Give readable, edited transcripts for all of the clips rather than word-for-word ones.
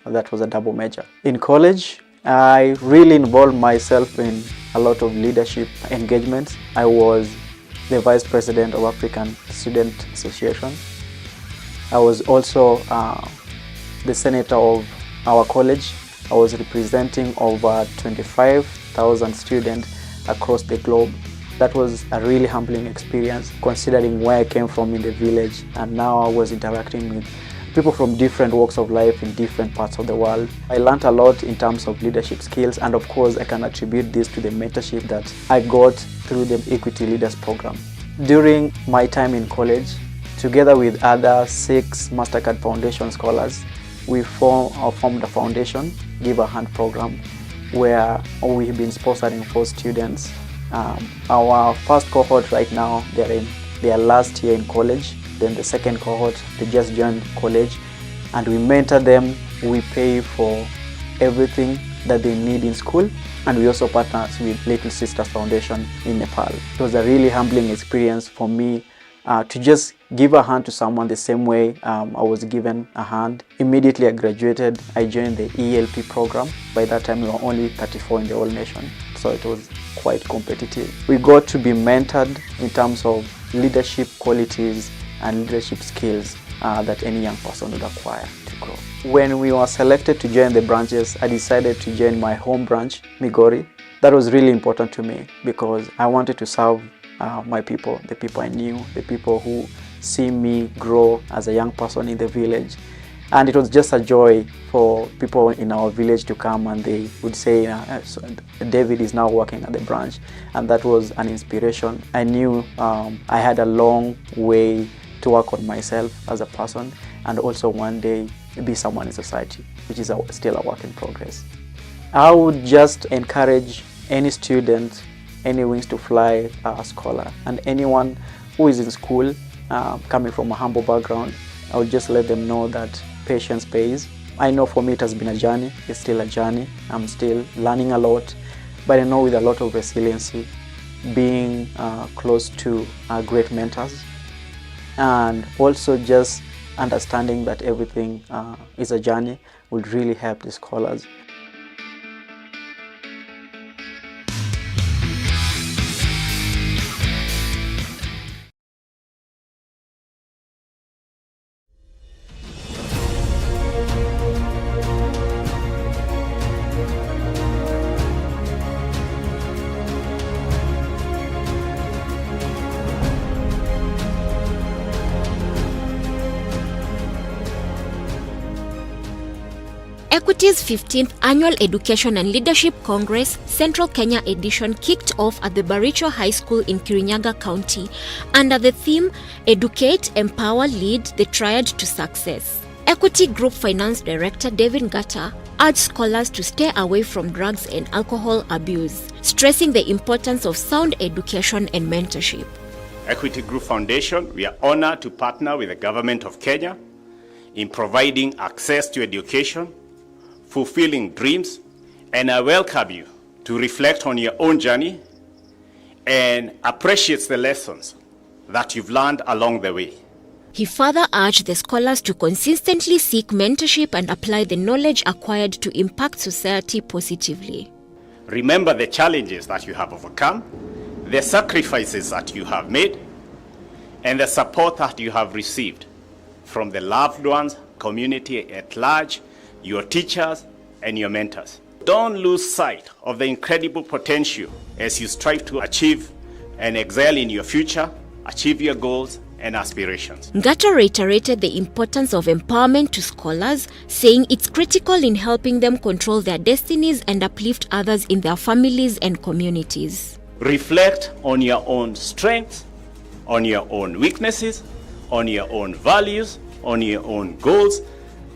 That was a double major. In college, I really involved myself in a lot of leadership engagements. I was the Vice President of African Student Association. I was also the Senator of our college. I was representing over 25,000 students across the globe. That was a really humbling experience considering where I came from in the village, and now I was interacting with people from different walks of life in different parts of the world. I learned a lot in terms of leadership skills, and of course I can attribute this to the mentorship that I got through the Equity Leaders Program. During my time in college, together with other 6 MasterCard Foundation scholars, we formed a foundation, Give a Hand program, where we've been sponsoring 4 students. Our first cohort right now, they're in their last year in college. Then the second cohort, they just joined college, and we mentor them. We pay for everything that they need in school, and we also partner with Little Sisters Foundation in Nepal. It was a really humbling experience for me to just give a hand to someone the same way I was given a hand. Immediately I graduated, I joined the ELP program. By that time we were only 34 in the whole nation, so it was quite competitive. We got to be mentored in terms of leadership qualities and leadership skills that any young person would acquire to grow. When we were selected to join the branches, I decided to join my home branch, Migori. That was really important to me because I wanted to serve my people, the people I knew, the people who see me grow as a young person in the village. And it was just a joy for people in our village to come and they would say, so David is now working at the branch. And that was an inspiration. I knew I had a long way to work on myself as a person, and also one day be someone in society, which is still a work in progress. I would just encourage any student, any wings to fly scholar, and anyone who is in school coming from a humble background, I would just let them know that patience pays. I know for me it has been a journey. It's still a journey. I'm still learning a lot, but I know with a lot of resiliency, being close to great mentors, and also just understanding that everything is a journey will really help the scholars. Equity's 15th Annual Education and Leadership Congress, Central Kenya edition kicked off at the Baricho High School in Kirinyaga County under the theme, Educate, Empower, Lead, the Triad to Success. Equity Group Finance Director David Ngata urged scholars to stay away from drugs and alcohol abuse, stressing the importance of sound education and mentorship. Equity Group Foundation, we are honored to partner with the Government of Kenya in providing access to education, fulfilling dreams, and I welcome you to reflect on your own journey and appreciate the lessons that you've learned along the way. He further urged the scholars to consistently seek mentorship and apply the knowledge acquired to impact society positively. Remember the challenges that you have overcome, the sacrifices that you have made, and the support that you have received from the loved ones, community at large, your teachers, and your mentors. Don't lose sight of the incredible potential as you strive to achieve and excel in your future, achieve your goals and aspirations. Ngata reiterated the importance of empowerment to scholars, saying it's critical in helping them control their destinies and uplift others in their families and communities. Reflect on your own strengths, on your own weaknesses, on your own values, on your own goals.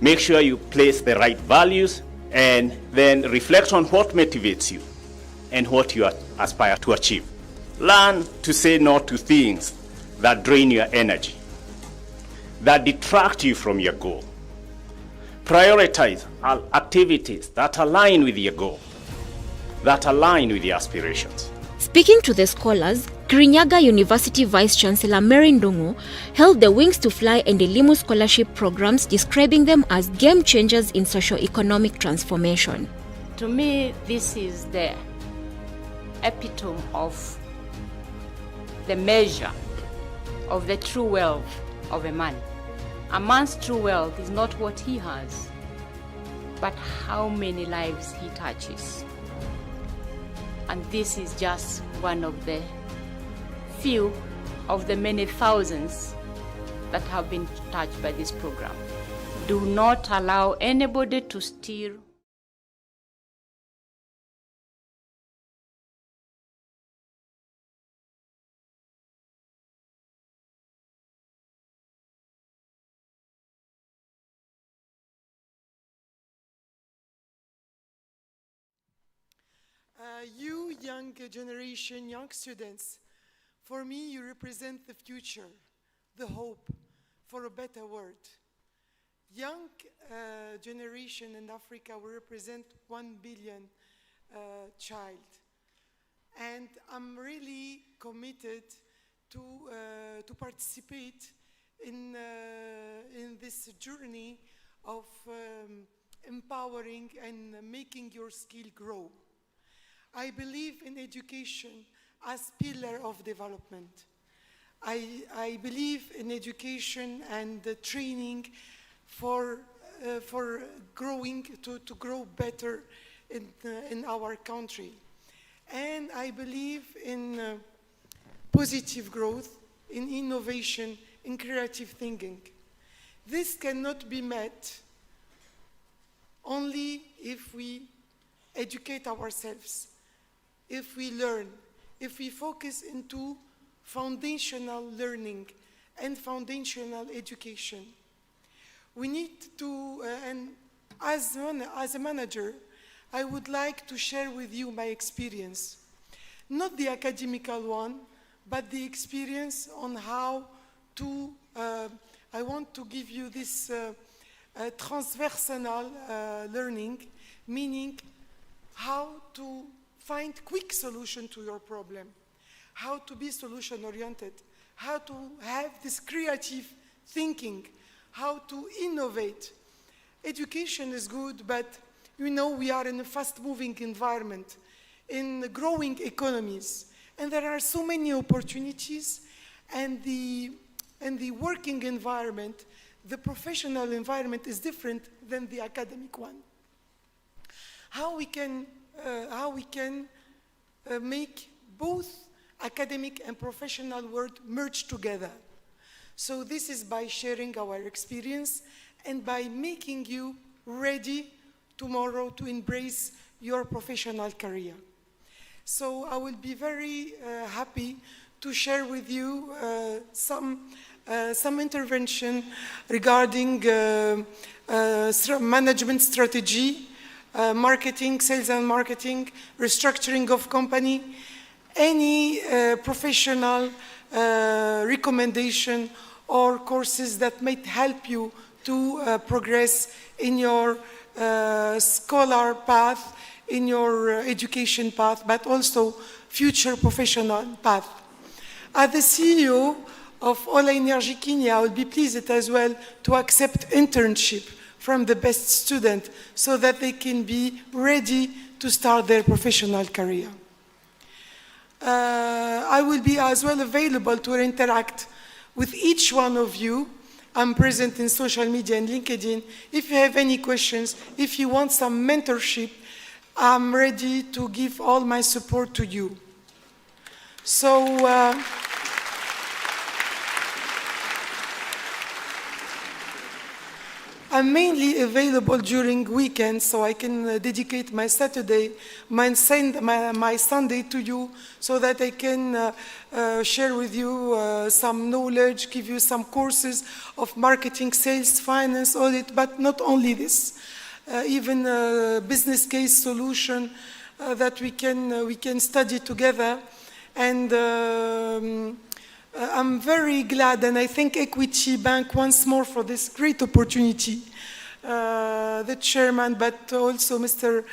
Make sure you place the right values, and then reflect on what motivates you and what you aspire to achieve. Learn to say no to things that drain your energy, that detract you from your goal. Prioritize activities that align with your goal, that align with your aspirations. Speaking to the scholars, Kenyatta University Vice-Chancellor Mary Ndungu held the Wings to Fly and Elimu scholarship programs, describing them as game changers in socio-economic transformation. To me, this is the epitome of the measure of the true wealth of a man. A man's true wealth is not what he has, but how many lives he touches. And this is just one of the few of the many thousands that have been touched by this program. Do not allow anybody to steal you young generation, young students, for me you represent the future, the hope for a better world. Young generation in Africa will represent 1 billion child. And I'm really committed to participate in this journey of empowering and making your skill grow. I believe in education as pillar of development. I believe in education and the training for growing to grow better in our country. And I believe in positive growth, in innovation, in creative thinking. This cannot be met only if we educate ourselves, if we learn, if we focus into foundational learning and foundational education. We need to, and as a manager, I would like to share with you my experience. Not the academical one, but the experience on how to, I want to give you this transversal learning, meaning how to find quick solution to your problem, how to be solution-oriented, how to have this creative thinking, how to innovate. Education is good, but you know we are in a fast-moving environment, in growing economies, and there are so many opportunities, and the working environment, the professional environment is different than the academic one. How we can make both academic and professional world merge together. So this is by sharing our experience and by making you ready tomorrow to embrace your professional career. So I will be very happy to share with you some intervention regarding management strategy, marketing, sales and marketing, restructuring of company, any professional recommendation or courses that might help you to progress in your scholar path, in your education path, but also future professional path. As the CEO of Ola Energy Kenya, I will be pleased as well to accept internship from the best student so that they can be ready to start their professional career. I will be as well available to interact with each one of you. I'm present in social media and LinkedIn. If you have any questions, if you want some mentorship, I'm ready to give all my support to you. So, I'm mainly available during weekends, so I can dedicate my Saturday, my Sunday to you, so that I can share with you some knowledge, give you some courses of marketing, sales, finance, audit, but not only this, even a business case solution that we can study together. And I'm very glad, and I thank Equity Bank once more for this great opportunity the chairman, but also the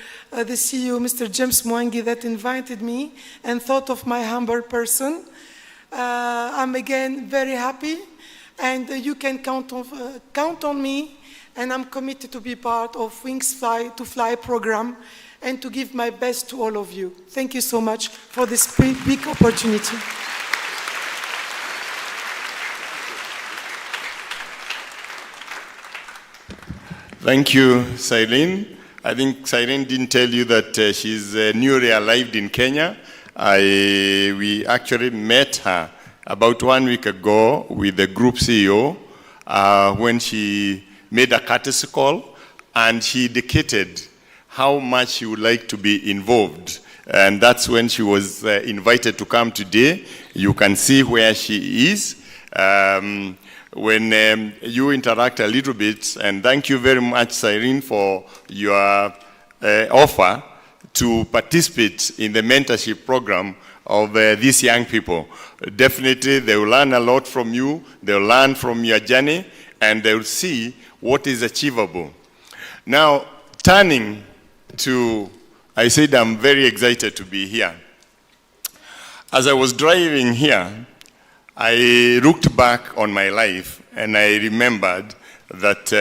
CEO, Mr. James Mwangi, that invited me and thought of my humble person. I'm again very happy, and you can count on me, and I'm committed to be part of Wings Fly to Fly program and to give my best to all of you. Thank you so much for this big opportunity. Thank you, Cyrene. I think Cyrene didn't tell you that she's newly arrived in Kenya. We actually met her about 1 week ago with the group CEO when she made a courtesy call, and she indicated how much she would like to be involved. And that's when she was invited to come today. You can see where she is. When you interact a little bit, and thank you very much, Cyrene, for your offer to participate in the mentorship program of these young people. Definitely, they will learn a lot from you, they will learn from your journey, and they will see what is achievable. Now, turning to, I said I'm very excited to be here. As I was driving here, I looked back on my life and I remembered that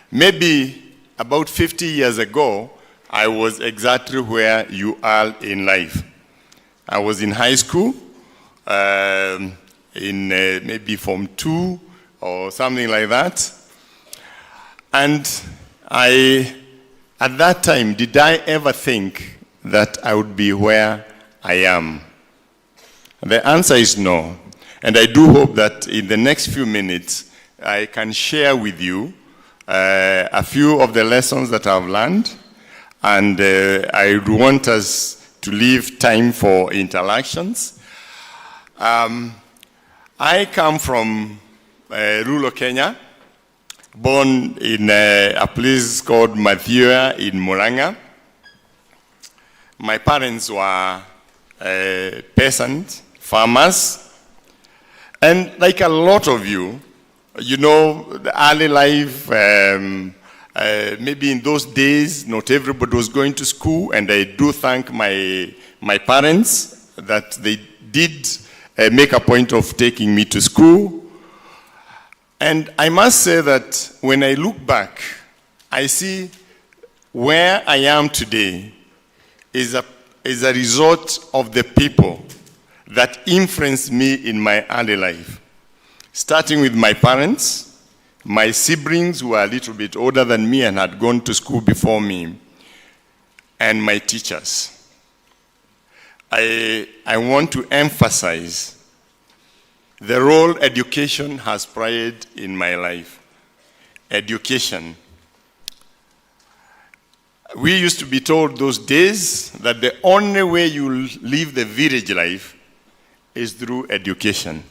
maybe about 50 years ago, I was exactly where you are in life. I was in high school, in maybe Form 2 or something like that. And at that time, did I ever think that I would be where I am? The answer is no. And I do hope that in the next few minutes, I can share with you a few of the lessons that I've learned. And I want us to leave time for interactions. I come from rural Kenya, born in a place called Mathioya in Murang'a. My parents were peasant farmers. And like a lot of you, you know, the early life, maybe in those days, not everybody was going to school, and I do thank my parents that they did make a point of taking me to school. And I must say that when I look back, I see where I am today is a result of the people that influenced me in my early life. Starting with my parents, my siblings who were a little bit older than me and had gone to school before me, and my teachers. I want to emphasize the role education has played in my life. Education. We used to be told those days that the only way you live the village life is through education.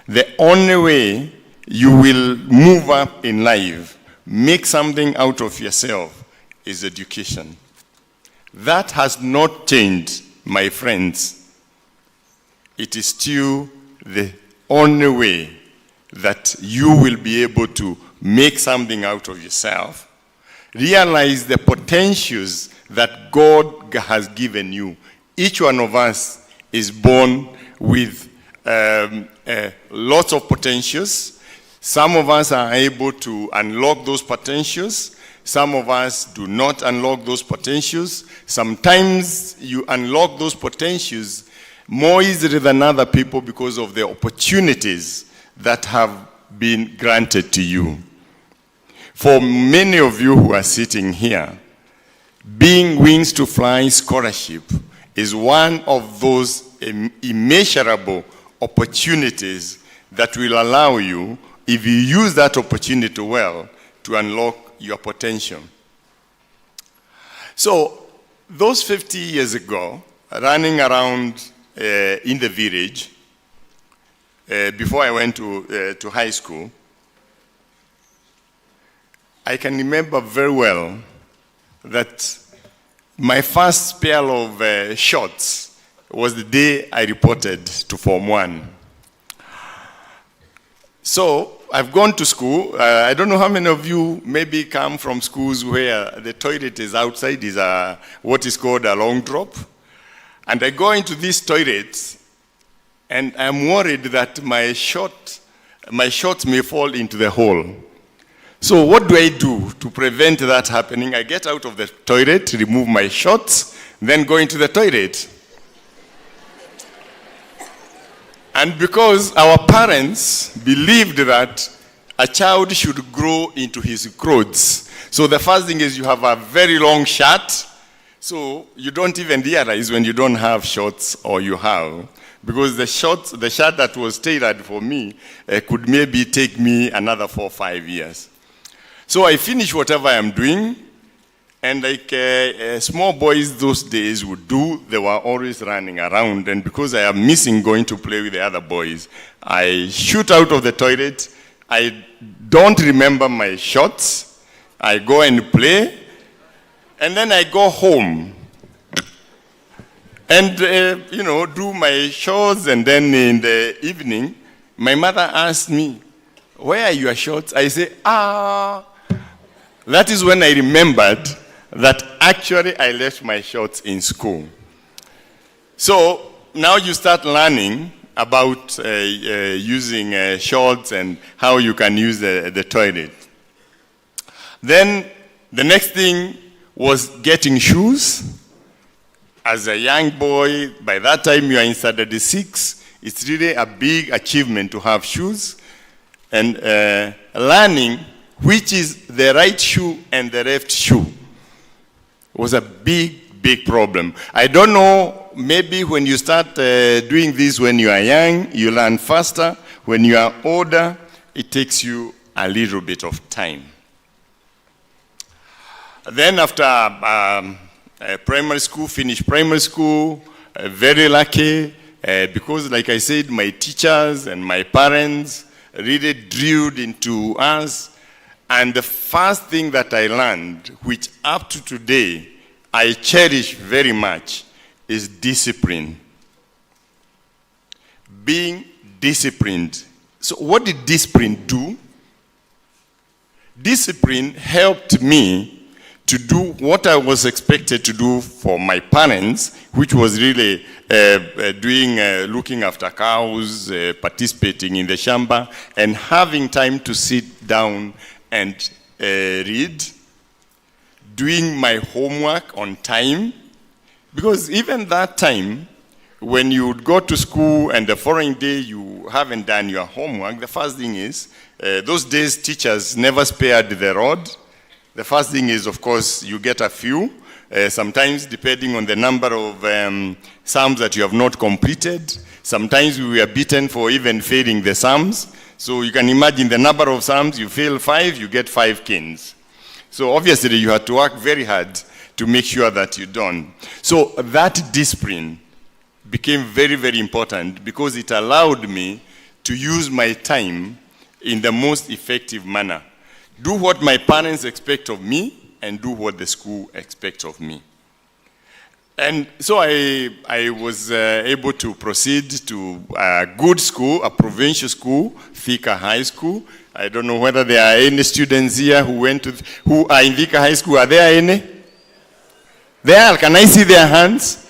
The only way you will move up in life, make something out of yourself, is education. That has not changed, my friends. It is still the only way that you will be able to make something out of yourself. Realize the potentials that God has given you. Each one of us is born with lots of potentials. Some of us are able to unlock those potentials. Some of us do not unlock those potentials. Sometimes you unlock those potentials more easily than other people because of the opportunities that have been granted to you. For many of you who are sitting here, being Wings to Fly scholarship is one of those immeasurable opportunities that will allow you, if you use that opportunity well, to unlock your potential. So, those 50 years ago, running around in the village, before I went to high school, I can remember very well that my first pair of shorts was the day I reported to Form 1. So, I've gone to school. I don't know how many of you maybe come from schools where the toilet is outside, is what is called a long drop. And I go into these toilets, and I'm worried that my shorts may fall into the hole. So what do I do to prevent that happening? I get out of the toilet, remove my shorts, then go into the toilet. And because our parents believed that a child should grow into his clothes. So the first thing is you have a very long shirt, so you don't even realize when you don't have shorts or you have. Because the shirt that was tailored for me could maybe take me another 4 or 5 years. So I finish whatever I'm doing, and like small boys those days would do, they were always running around. And because I am missing going to play with the other boys, I shoot out of the toilet. I don't remember my shots. I go and play, and then I go home. And, do my chores, and then in the evening, my mother asked me, "Where are your shorts?" I say, That is when I remembered that actually I left my shorts in school. So now you start learning about using shorts and how you can use the toilet. Then the next thing was getting shoes. As a young boy, by that time you are in standard 6, it's really a big achievement to have shoes. And learning which is the right shoe and the left shoe was a big problem. I don't know, maybe when you start doing this when you are young, you learn faster. When you are older, it takes you a little bit of time. Then after primary school, finished primary school, very lucky, because like I said, my teachers and my parents really drilled into us. And the first thing that I learned, which up to today I cherish very much, is discipline. Being disciplined. So what did discipline do? Discipline helped me to do what I was expected to do for my parents, which was really looking after cows, participating in the shamba, and having time to sit down and read, doing my homework on time. Because even that time, when you would go to school and the following day you haven't done your homework, the first thing is, those days teachers never spared the rod. The first thing is, of course, you get a few, sometimes depending on the number of psalms that you have not completed. Sometimes we were beaten for even failing the psalms. So you can imagine the number of psalms, you fail 5, you get 5 canes. So obviously you have to work very hard to make sure that you don't. So that discipline became very, very important because it allowed me to use my time in the most effective manner. Do what my parents expect of me and do what the school expects of me. And so I was able to proceed to a good school, a provincial school, Thika High School. I don't know whether there are any students here who are in Thika High School. Are there any? There, can I see their hands?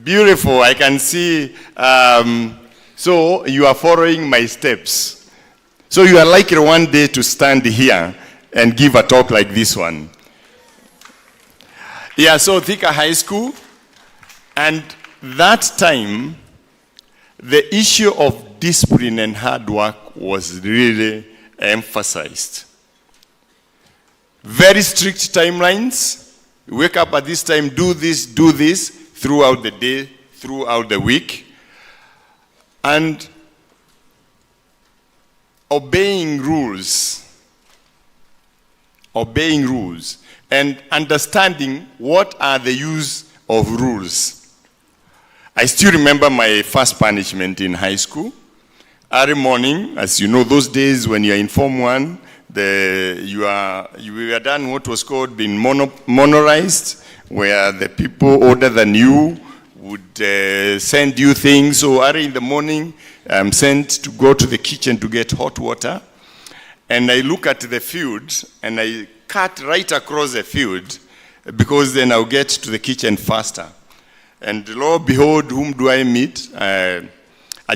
Beautiful, I can see. So you are following my steps. So you are likely one day to stand here and give a talk like this one. Yeah, so Thika High School, and that time, the issue of discipline and hard work was really emphasized. Very strict timelines. Wake up at this time, do this, throughout the day, throughout the week. And obeying rules. And understanding what are the use of rules. I still remember my first punishment in high school. Early morning, as you know, those days when you are in Form 1, you were done what was called being monorized, where the people older than you would send you things. So early in the morning, I'm sent to go to the kitchen to get hot water, and I look at the field, and I cut right across the field, because then I'll get to the kitchen faster. And lo and behold, whom do I meet? A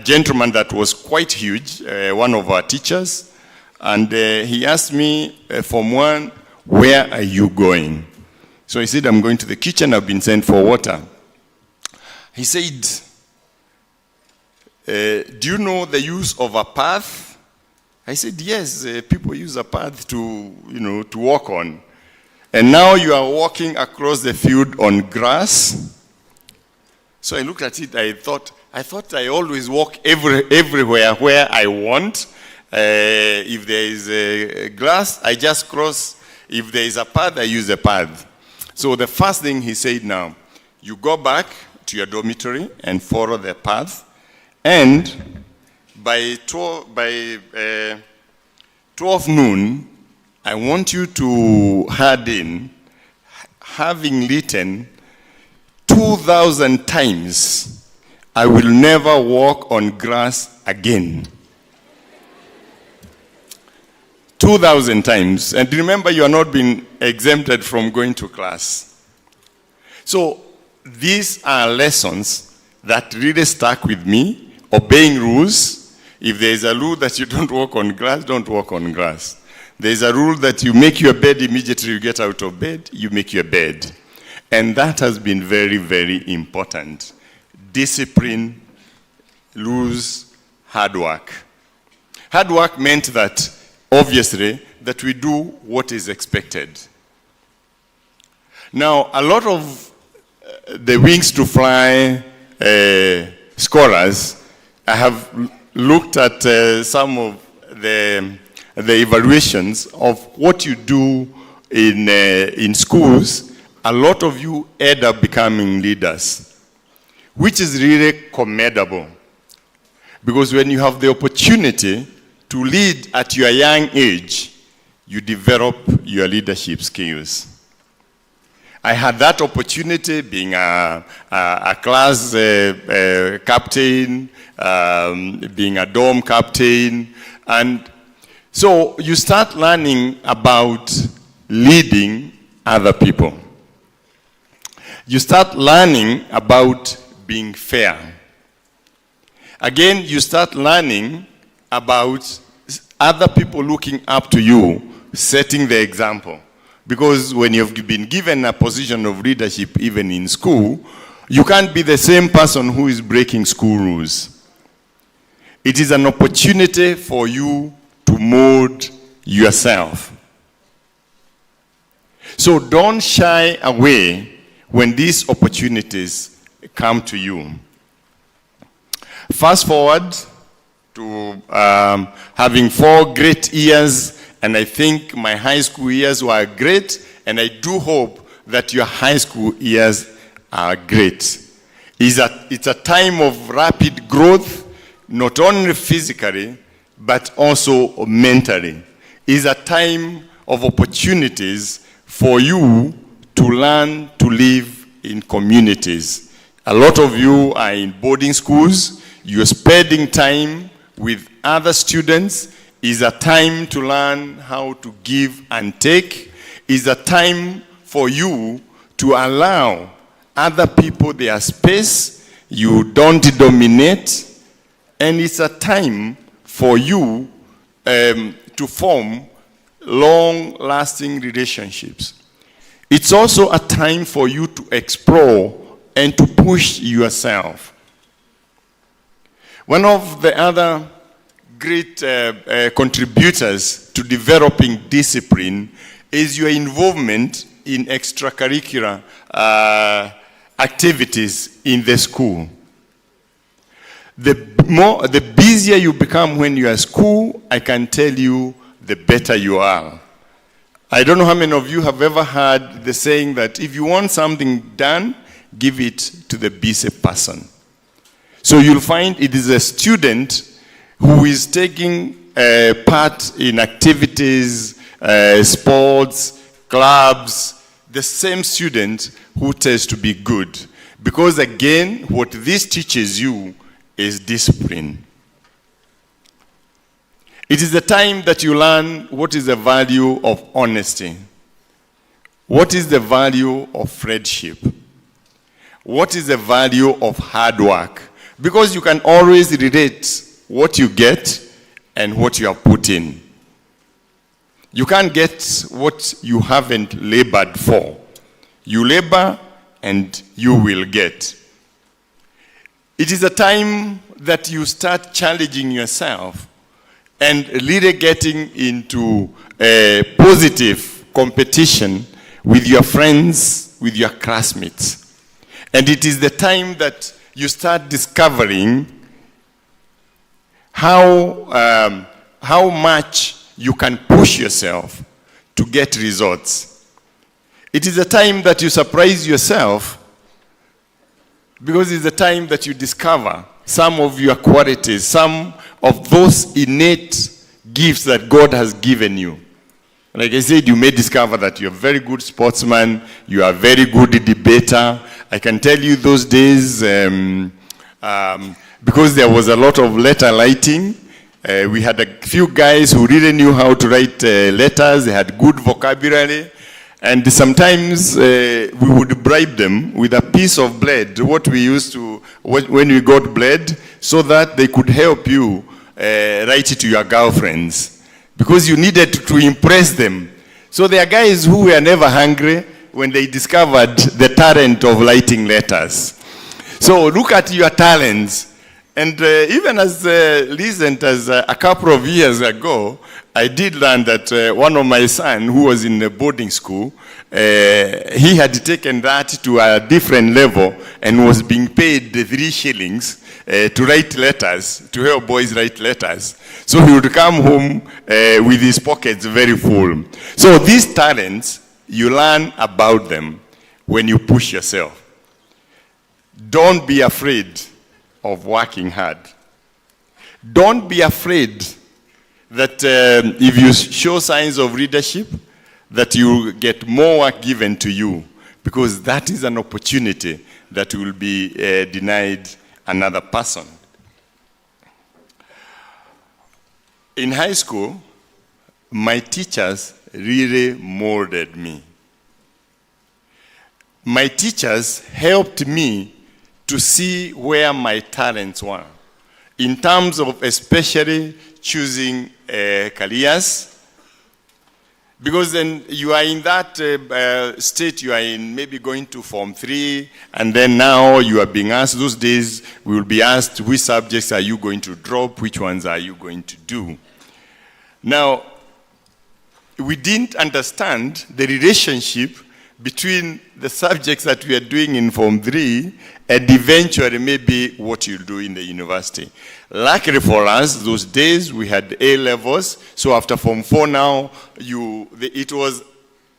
gentleman that was quite huge, one of our teachers, and he asked me, Form 1, where are you going? So I said, I'm going to the kitchen, I've been sent for water. He said, do you know the use of a path? I said, yes, people use a path to walk on. And now you are walking across the field on grass. So I looked at it, I thought I always walk everywhere where I want. If there is a grass, I just cross. If there is a path, I use the path. So the first thing he said, now, you go back to your dormitory and follow the path. And by 12 noon, I want you to add in, having written 2,000 times, I will never walk on grass again. 2,000 times. And remember, you are not being exempted from going to class. So these are lessons that really stuck with me. Obeying rules. If there is a rule that you don't walk on grass, don't walk on grass. There is a rule that you make your bed immediately you get out of bed, you make your bed. And that has been very, very important. Discipline, rules, hard work. Hard work meant that, obviously, that we do what is expected. Now, a lot of the Wings to Fly scholars, I have looked at some of the evaluations of what you do in schools. A lot of you end up becoming leaders, which is really commendable. Because when you have the opportunity to lead at your young age, you develop your leadership skills. I had that opportunity being a class captain, being a dorm captain, and so you start learning about leading other people. You start learning about being fair. Again, you start learning about other people looking up to you, setting the example. Because when you've been given a position of leadership, even in school, you can't be the same person who is breaking school rules. It is an opportunity for you to mold yourself. So don't shy away when these opportunities come to you. Fast forward to having 4 great years, and I think my high school years were great, and I do hope that your high school years are great. It's a time of rapid growth, not only physically, but also mentally. It's a time of opportunities for you to learn to live in communities. A lot of you are in boarding schools. You're spending time with other students. Is a time to learn how to give and take. Is a time for you to allow other people their space. You don't dominate. And it's a time for you to form long-lasting relationships. It's also a time for you to explore and to push yourself. One of the other great contributors to developing discipline is your involvement in extracurricular activities in the school. The busier you become when you are at school, I can tell you, the better you are. I don't know how many of you have ever heard the saying that if you want something done, give it to the busy person. So you'll find it is a student who is taking part in activities, sports, clubs, the same student who tends to be good. Because again, what this teaches you is discipline. It is the time that you learn what is the value of honesty. What is the value of friendship? What is the value of hard work? Because you can always relate what you get and what you have put in. You can't get what you haven't labored for. You labor and you will get. It is a time that you start challenging yourself and really getting into a positive competition with your friends, with your classmates. And it is the time that you start discovering how much you can push yourself to get results. It is a time that you surprise yourself, because it's the time that you discover some of your qualities, some of those innate gifts that God has given you. Like I said, you may discover that you're a very good sportsman, you are a very good debater. I can tell you those days, because there was a lot of letter writing, we had a few guys who really knew how to write letters, they had good vocabulary, and sometimes we would bribe them with a piece of bread, what we used to, when we got bread, so that they could help you write it to your girlfriends, because you needed to impress them. So there are guys who were never hungry when they discovered the talent of writing letters. So look at your talents. And even as recent as a couple of years ago, I did learn that one of my sons, who was in a boarding school, he had taken that to a different level and was being paid 3 shillings to write letters, to help boys write letters. So he would come home with his pockets very full. So these talents, you learn about them when you push yourself. Don't be afraid of working hard. Don't be afraid that if you show signs of leadership, that you get more work given to you, because that is an opportunity that will be denied another person. In high school, my teachers really molded me. My teachers helped me to see where my talents were, in terms of especially choosing careers, because then you are in that state, you are in maybe going to Form 3, and then now you are being asked, those days we will be asked, which subjects are you going to drop, which ones are you going to do? Now, we didn't understand the relationship between the subjects that we are doing in Form 3 and eventually maybe what you'll do in the university. Luckily for us, those days we had A levels, so after Form 4 now, it was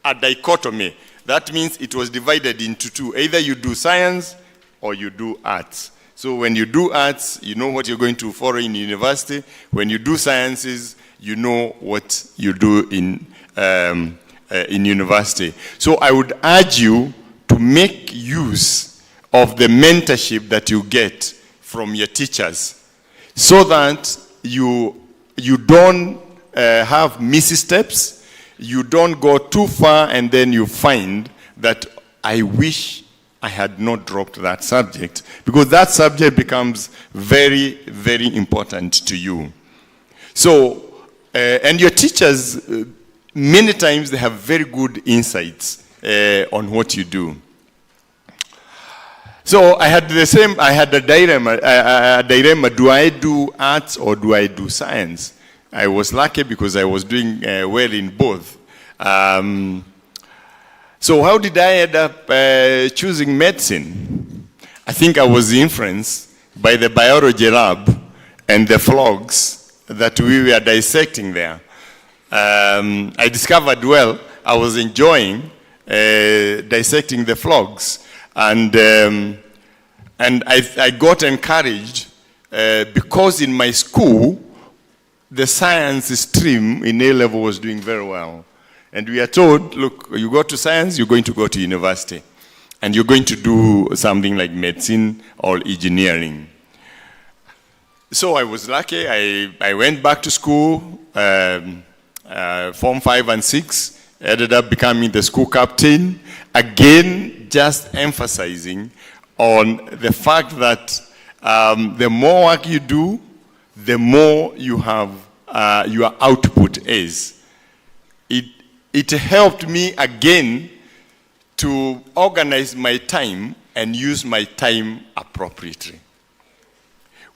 a dichotomy. That means it was divided into 2. Either you do science or you do arts. So when you do arts, you know what you're going to follow in university. When you do sciences, you know what you do in university. So I would urge you to make use of the mentorship that you get from your teachers, so that you don't have missteps, you don't go too far and then you find that I wish I had not dropped that subject, because that subject becomes very, very important to you. So, and your teachers, many times they have very good insights on what you do. So I had a dilemma, do I do arts or do I do science? I was lucky because I was doing well in both. So how did I end up choosing medicine? I think I was influenced by the biology lab and the frogs that we were dissecting there. I discovered, well, I was enjoying dissecting the frogs, and I got encouraged because in my school, the science stream in A-level was doing very well. And we are told, look, you go to science, you're going to go to university. And you're going to do something like medicine or engineering. So I was lucky. I went back to school, Form 5 and 6, ended up becoming the school captain. Again, just emphasizing on the fact that the more work you do, the more you have, your output is. It helped me again to organize my time and use my time appropriately,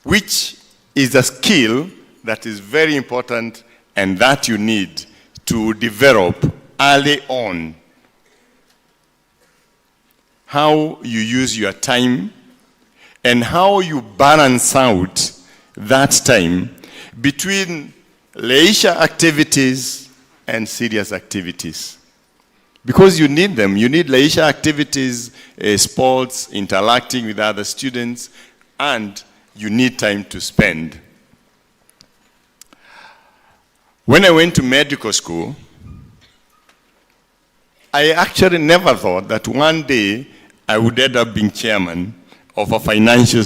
which is a skill that is very important and that you need to develop early on. How you use your time and how you balance out that time between leisure activities and serious activities. Because you need them. You need leisure activities, sports, interacting with other students, and you need time to spend. When I went to medical school, I actually never thought that one day I would end up being chairman of a financial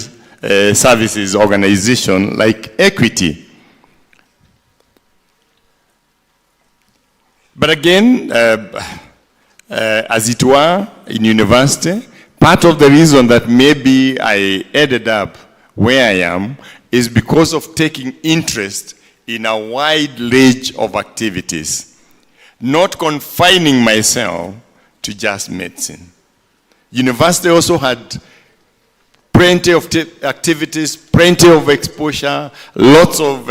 services organization like Equity. But again, as it were, in university, part of the reason that maybe I ended up where I am is because of taking interest in a wide range of activities, not confining myself to just medicine. University also had plenty of activities, plenty of exposure, lots of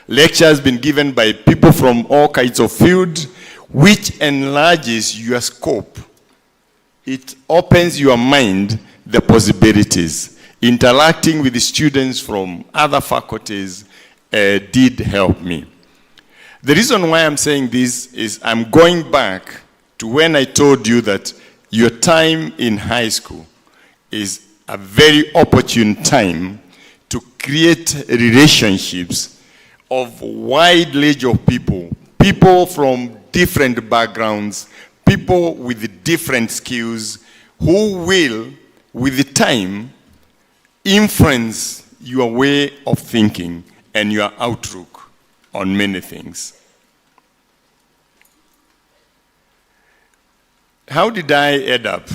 lectures been given by people from all kinds of fields, which enlarges your scope. It opens your mind, the possibilities. Interacting with the students from other faculties did help me. The reason why I'm saying this is I'm going back to when I told you that your time in high school is a very opportune time to create relationships of wide range of people, people from different backgrounds, people with different skills who will, with the time, influence your way of thinking and your outlook on many things. How did I end up?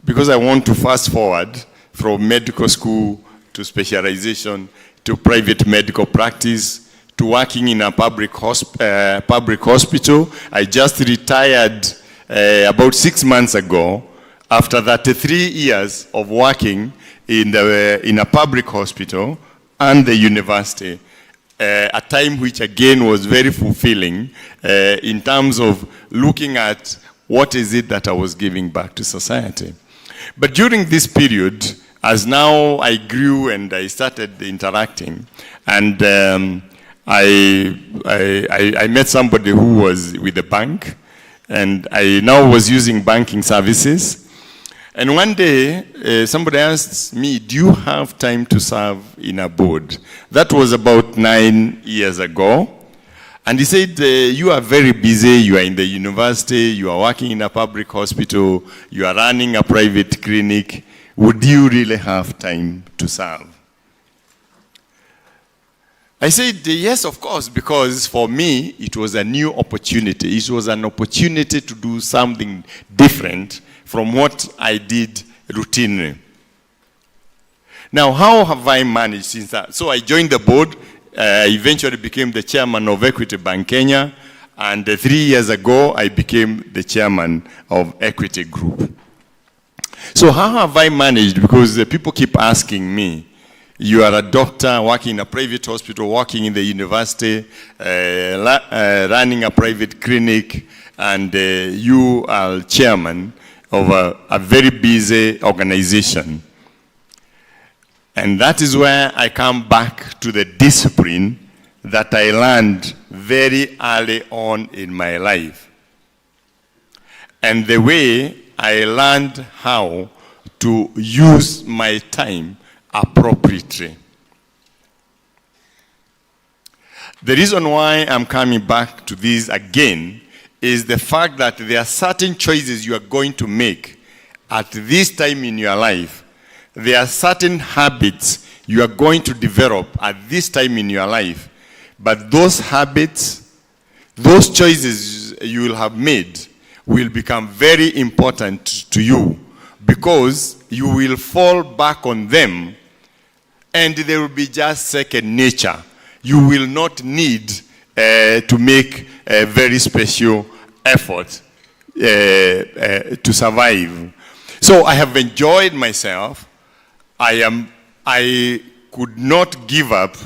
Because I want to fast forward from medical school to specialization to private medical practice to working in a public hospital. I just retired about 6 months ago after 33 years of working in a public hospital and the university. A time which again was very fulfilling in terms of looking at what is it that I was giving back to society. But during this period, as now I grew and I started interacting, and I met somebody who was with the bank, and I now was using banking services. And one day, somebody asked me, do you have time to serve in a board? That was about 9 years ago. And he said, you are very busy, you are in the university, you are working in a public hospital, you are running a private clinic. Would you really have time to serve? I said, yes, of course, because for me, it was a new opportunity. It was an opportunity to do something different from what I did routinely. Now, how have I managed since that? So I joined the board. I eventually became the chairman of Equity Bank Kenya, and 3 years ago, I became the chairman of Equity Group. So how have I managed? Because people keep asking me, you are a doctor working in a private hospital, working in the university, running a private clinic, and you are chairman of a very busy organization. And that is where I come back to the discipline that I learned very early on in my life. And the way I learned how to use my time appropriately. The reason why I'm coming back to this again is the fact that there are certain choices you are going to make at this time in your life there are certain habits you are going to develop at this time in your life. But those habits, those choices you will have made will become very important to you, because you will fall back on them and they will be just second nature. You will not need to make a very special effort to survive. So I have enjoyed myself. I could not give up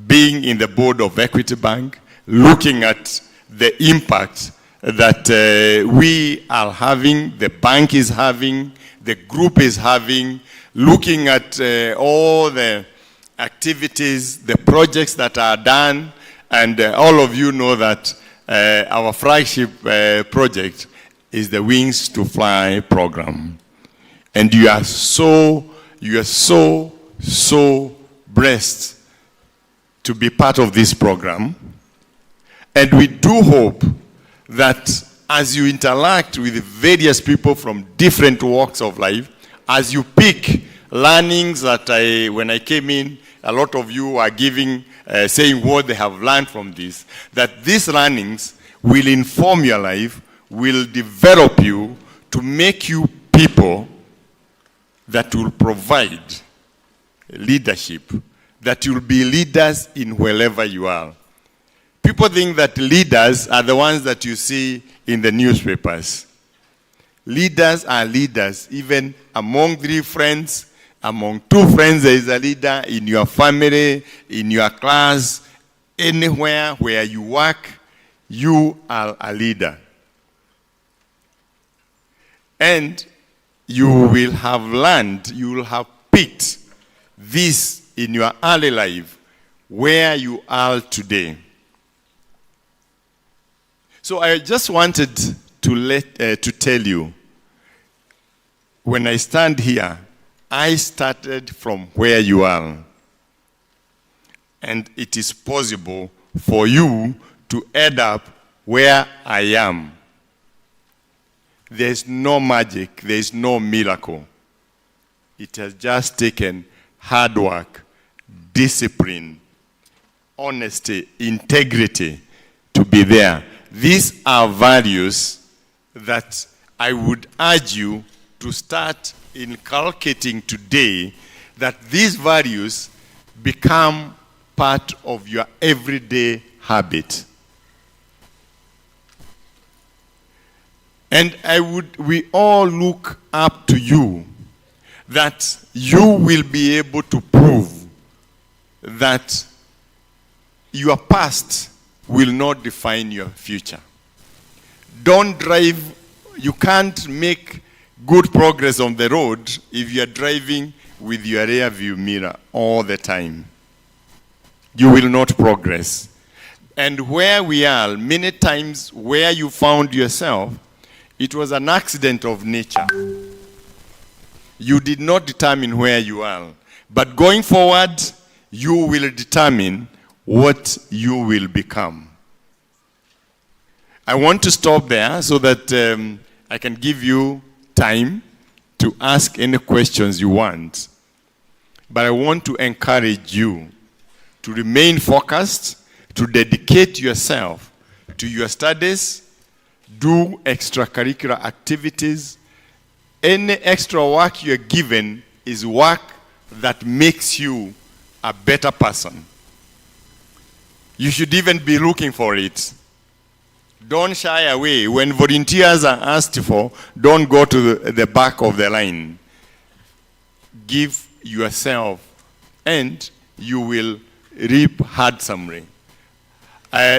being in the board of Equity Bank, looking at the impact that we are having, the bank is having, the group is having, looking at all the activities, the projects that are done, and all of you know that our flagship project is the Wings to Fly program. And you are so blessed to be part of this program. And we do hope that as you interact with various people from different walks of life, as you pick learnings that when I came in, a lot of you are giving, saying what they have learned from this, that these learnings will inform your life, will develop you to make you people that will provide leadership, that you'll be leaders in wherever you are. People think that leaders are the ones that you see in the newspapers. Leaders are leaders, even among 3 friends, among 2 friends there is a leader, in your family, in your class, anywhere where you work, you are a leader. And you will have learned, you will have picked this in your early life, where you are today. So I just wanted to tell you, when I stand here, I started from where you are. And it is possible for you to end up where I am. There's no magic, there's no miracle. It has just taken hard work, discipline, honesty, integrity to be there. These are values that I would urge you to start inculcating today, that these values become part of your everyday habit. And we all look up to you, that you will be able to prove that your past will not define your future. Don't drive, you can't make good progress on the road if you are driving with your rear view mirror all the time. You will not progress. And where we are, many times where you found yourself, it was an accident of nature. You did not determine where you are. But going forward, you will determine what you will become. I want to stop there so that I can give you time to ask any questions you want. But I want to encourage you to remain focused, to dedicate yourself to your studies, do extracurricular activities. Any extra work you're given is work that makes you a better person. You should even be looking for it. Don't shy away. When volunteers are asked for, don't go to the back of the line. Give yourself, and you will reap handsomely.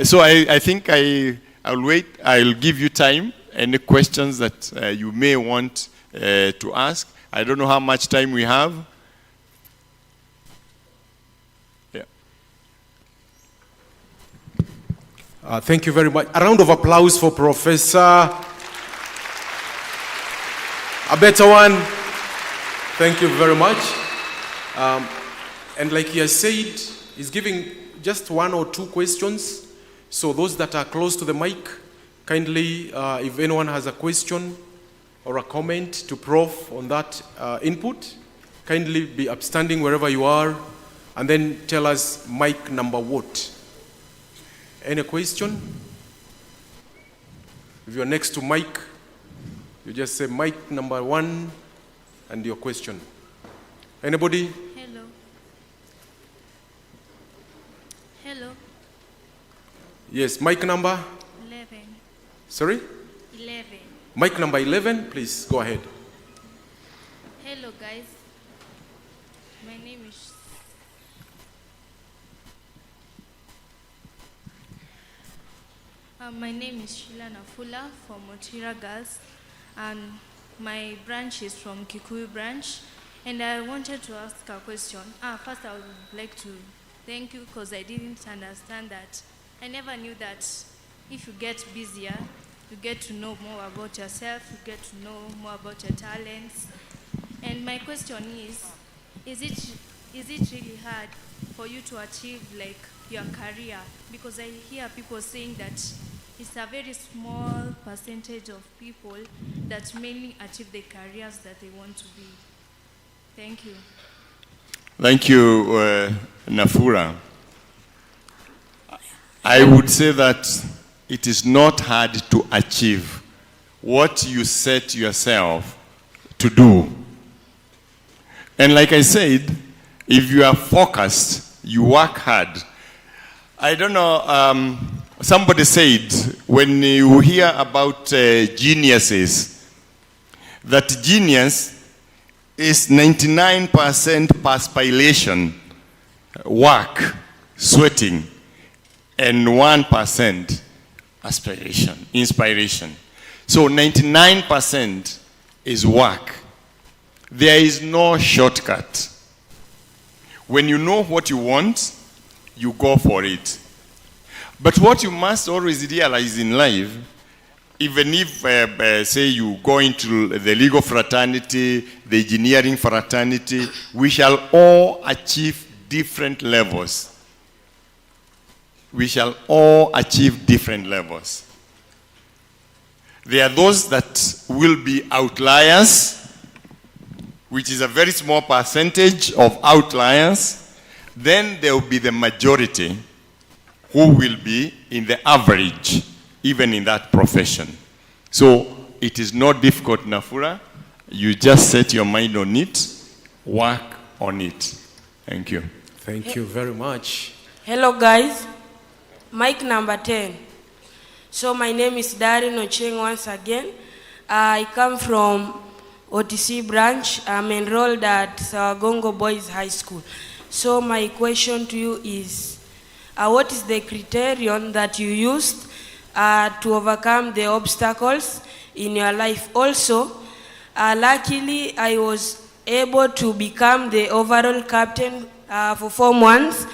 So I think I'll wait. I'll give you time. Any questions that you may want to ask. I don't know how much time we have. Yeah. Thank you very much. A round of applause for Professor. A better one. Thank you very much. And like he has said, he's giving just 1 or 2 questions. So those that are close to the mic, kindly, if anyone has a question or a comment to Prof on that input, kindly be upstanding wherever you are, and then tell us mic number what. Any question? If you're next to mic, you just say mic number 1 and your question. Anybody? Hello. Hello. Yes, mic number? 11. Sorry? 11. Mic number 11, please go ahead. Hello, guys. My name is... my name is Sheila Nafula from Motira Girls, and my branch is from Kikuyu branch, and I wanted to ask a question. First, I would like to thank you because I didn't understand that. I never knew that if you get busier, you get to know more about yourself, you get to know more about your talents. And my question is it really hard for you to achieve like your career? Because I hear people saying that it's a very small percentage of people that mainly achieve the careers that they want to be. Thank you. Thank you, Nafura. I would say that it is not hard to achieve what you set yourself to do. And like I said, if you are focused, you work hard. I don't know, somebody said when you hear about geniuses, that genius is 99% perspiration, work, sweating, and 1% inspiration. So 99% is work. There is no shortcut. When you know what you want, you go for it. But what you must always realize in life, even if, say, you go into the legal fraternity, the engineering fraternity, we shall all achieve different levels. We shall all achieve different levels. There are those that will be outliers, which is a very small percentage of outliers. Then there will be the majority who will be in the average, even in that profession. So it is not difficult, Nafura. You just set your mind on it, work on it. Thank you. Thank you very much. Hello, guys. Mic number 10. So my name is Darin Ocheng once again. I come from OTC branch. I'm enrolled at Sawagongo Boys High School. So my question to you is, what is the criterion that you used to overcome the obstacles in your life? Also, luckily I was able to become the overall captain for Form 1s,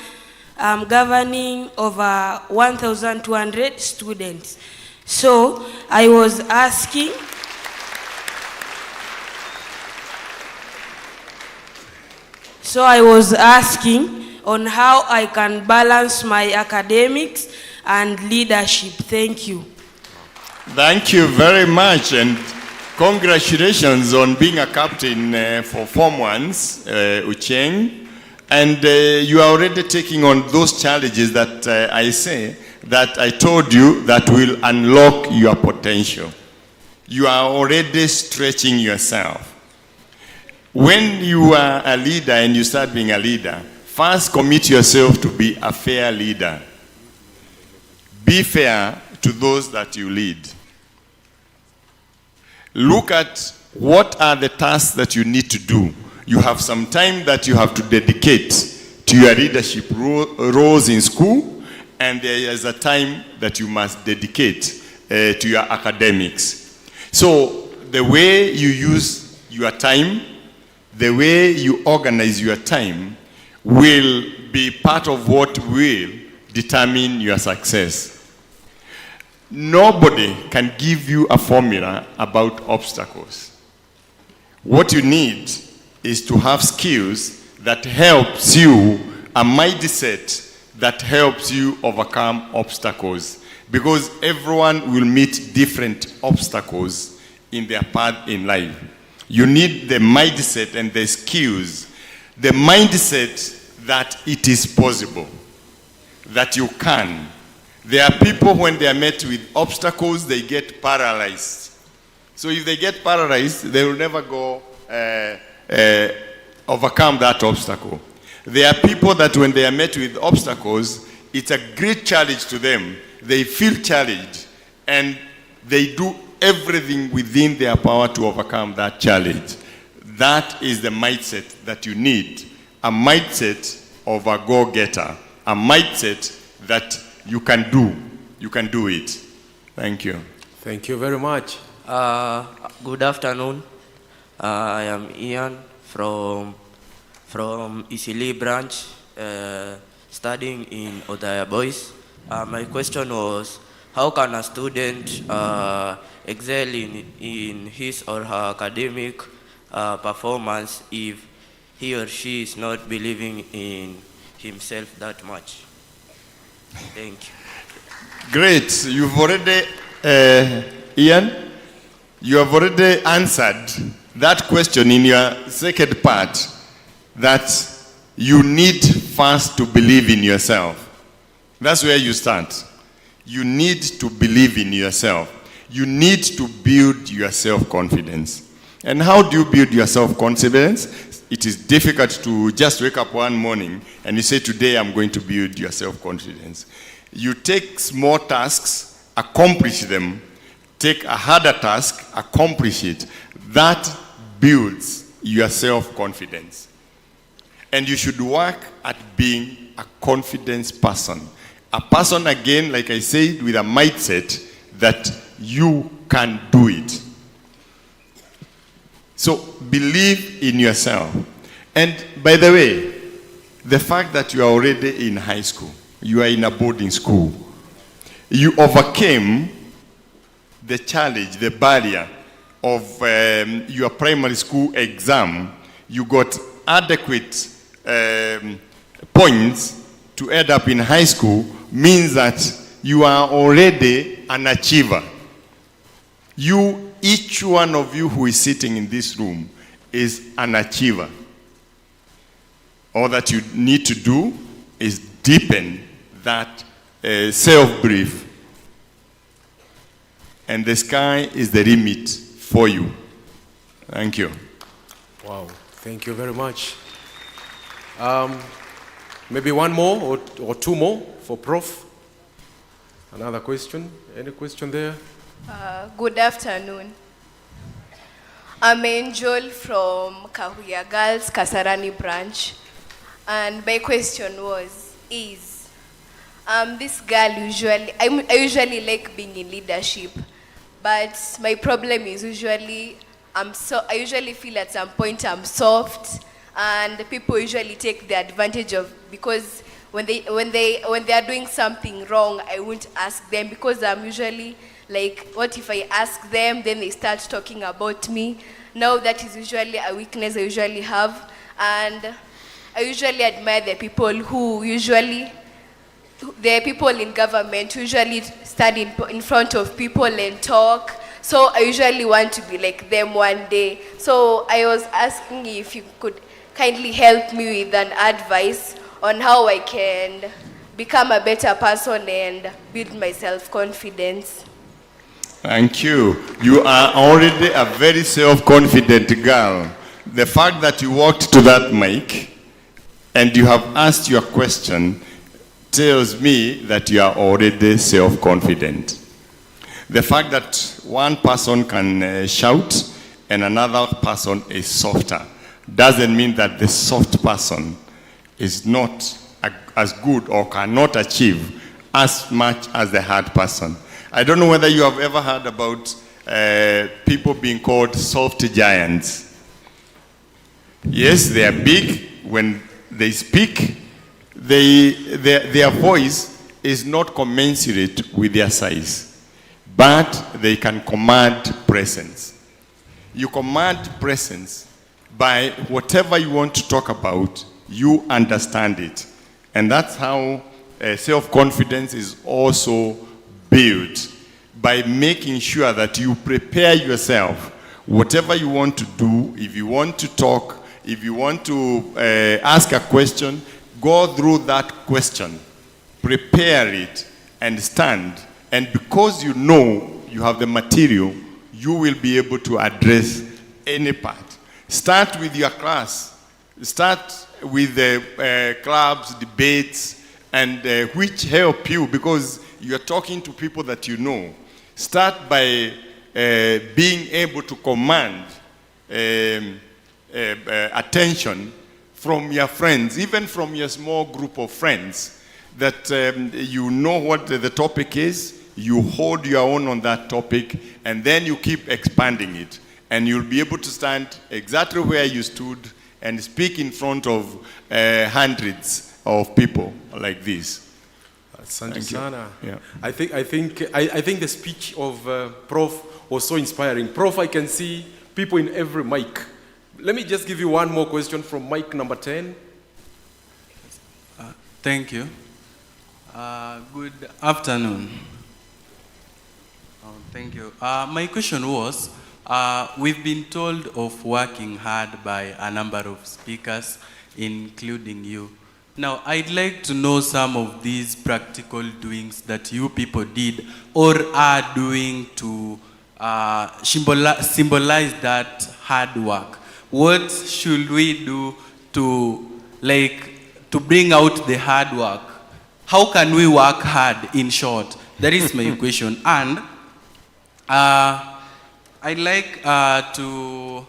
governing over 1,200 students. So I was asking, on how I can balance my academics and leadership. Thank you. Thank you very much, and congratulations on being a captain for Form 1s, Ucheng. And you are already taking on those challenges that I told you that will unlock your potential. You are already stretching yourself. When you are a leader and you start being a leader, first commit yourself to be a fair leader. Be fair to those that you lead. Look at what are the tasks that you need to do. You have some time that you have to dedicate to your leadership roles in school, and there is a time that you must dedicate to your academics. So the way you use your time, the way you organize your time will be part of what will determine your success. Nobody can give you a formula about obstacles. What you need is to have skills that helps you, a mindset that helps you overcome obstacles. Because everyone will meet different obstacles in their path in life. You need the mindset and the skills. The mindset that it is possible, that you can. There are people, when they are met with obstacles, they get paralyzed. So if they get paralyzed, they will never go overcome that obstacle. There are people that when they are met with obstacles, it's a great challenge to them. They feel challenged, and they do everything within their power to overcome that challenge. That is the mindset that you need. A mindset of a go-getter. A mindset that you can do. You can do it. Thank you. Thank you very much. Good afternoon. I am Ian from Isili branch, studying in Odaya Boys. My question was, how can a student excel in his or her academic performance if he or she is not believing in himself that much? Thank you. Great. You've already, Ian, you have already answered that question in your second part, that you need first to believe in yourself. That's where you start. You need to believe in yourself. You need to build your self-confidence. And how do you build your self-confidence? It is difficult to just wake up one morning and you say, today I'm going to build your self-confidence. You take small tasks, accomplish them. Take a harder task, accomplish it. That builds your self-confidence. And you should work at being a confident person. A person, again, like I said, with a mindset that you can do it. So believe in yourself. And by the way, the fact that you are already in high school, you are in a boarding school, you overcame the challenge, the barrier of your primary school exam. You got adequate points to end up in high school, means that you are already an achiever. Each one of you who is sitting in this room is an achiever. All that you need to do is deepen that self-belief. And the sky is the limit for you. Thank you. Wow, thank you very much. Maybe one more or two more for Prof. Another question? Any question there? Good afternoon. I'm Angel from Kahuya Girls, Kasarani branch. And my question is, this girl I usually like being in leadership, but my problem is usually, I usually feel at some point I'm soft, and people usually take the advantage of, because when they are doing something wrong, I won't ask them, because I'm usually like, what if I ask them, then they start talking about me. Now that is usually a weakness I usually have, and I usually admire the people in government who usually stand in front of people and talk. So I usually want to be like them one day. So I was asking if you could kindly help me with an advice on how I can become a better person and build my self-confidence. Thank you. You are already a very self-confident girl. The fact that you walked to that mic and you have asked your question tells me that you are already self-confident. The fact that one person can shout and another person is softer doesn't mean that the soft person is not as good or cannot achieve as much as the hard person. I don't know whether you have ever heard about people being called soft giants. Yes, they are big. When they speak, their voice is not commensurate with their size, but they can command presence. You command presence by whatever you want to talk about, you understand it. And that's how self-confidence is also built, by making sure that you prepare yourself Whatever you want to do, if you want to talk, if you want to ask a question, go through that question, prepare it, and stand. And because you know you have the material, you will be able to address any part. Start with your class. Start with the clubs, debates, and which help you because you're talking to people that you know. Start by being able to command attention from your friends, even from your small group of friends, that you know what the topic is, you hold your own on that topic, and then you keep expanding it. And you'll be able to stand exactly where you stood and speak in front of hundreds of people like this. Asante sana. Yeah. I think the speech of Prof was so inspiring. Prof, I can see people in every mic. Let me just give you one more question from mic number 10. Thank you. Good afternoon. Thank you. My question was, we've been told of working hard by a number of speakers, including you. Now, I'd like to know some of these practical doings that you people did or are doing to symbolize that hard work. What should we do to bring out the hard work? How can we work hard, in short? That is my question. And I'd like to...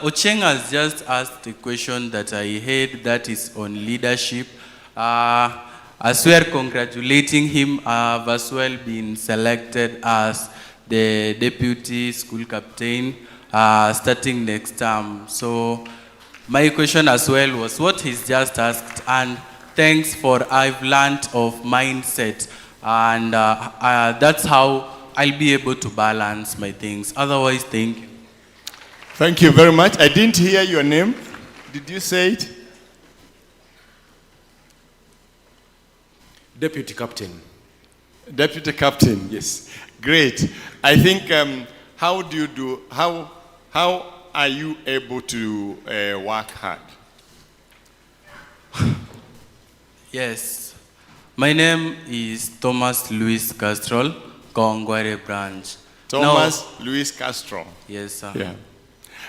Ocheng has just asked a question that I heard that is on leadership. As we are congratulating him, I've as well been selected as the deputy school captain starting next term. So my question as well was what he's just asked, and thanks for I've learned of mindset, and that's how I'll be able to balance my things. Otherwise, thank you. Thank you very much. I didn't hear your name. Did you say it? Deputy Captain. Deputy Captain. Yes. Great. I think, how are you able to work hard? Yes. My name is Thomas Luis Castrol, Kongware branch. Thomas Luis Castro. Yes, sir. Yeah.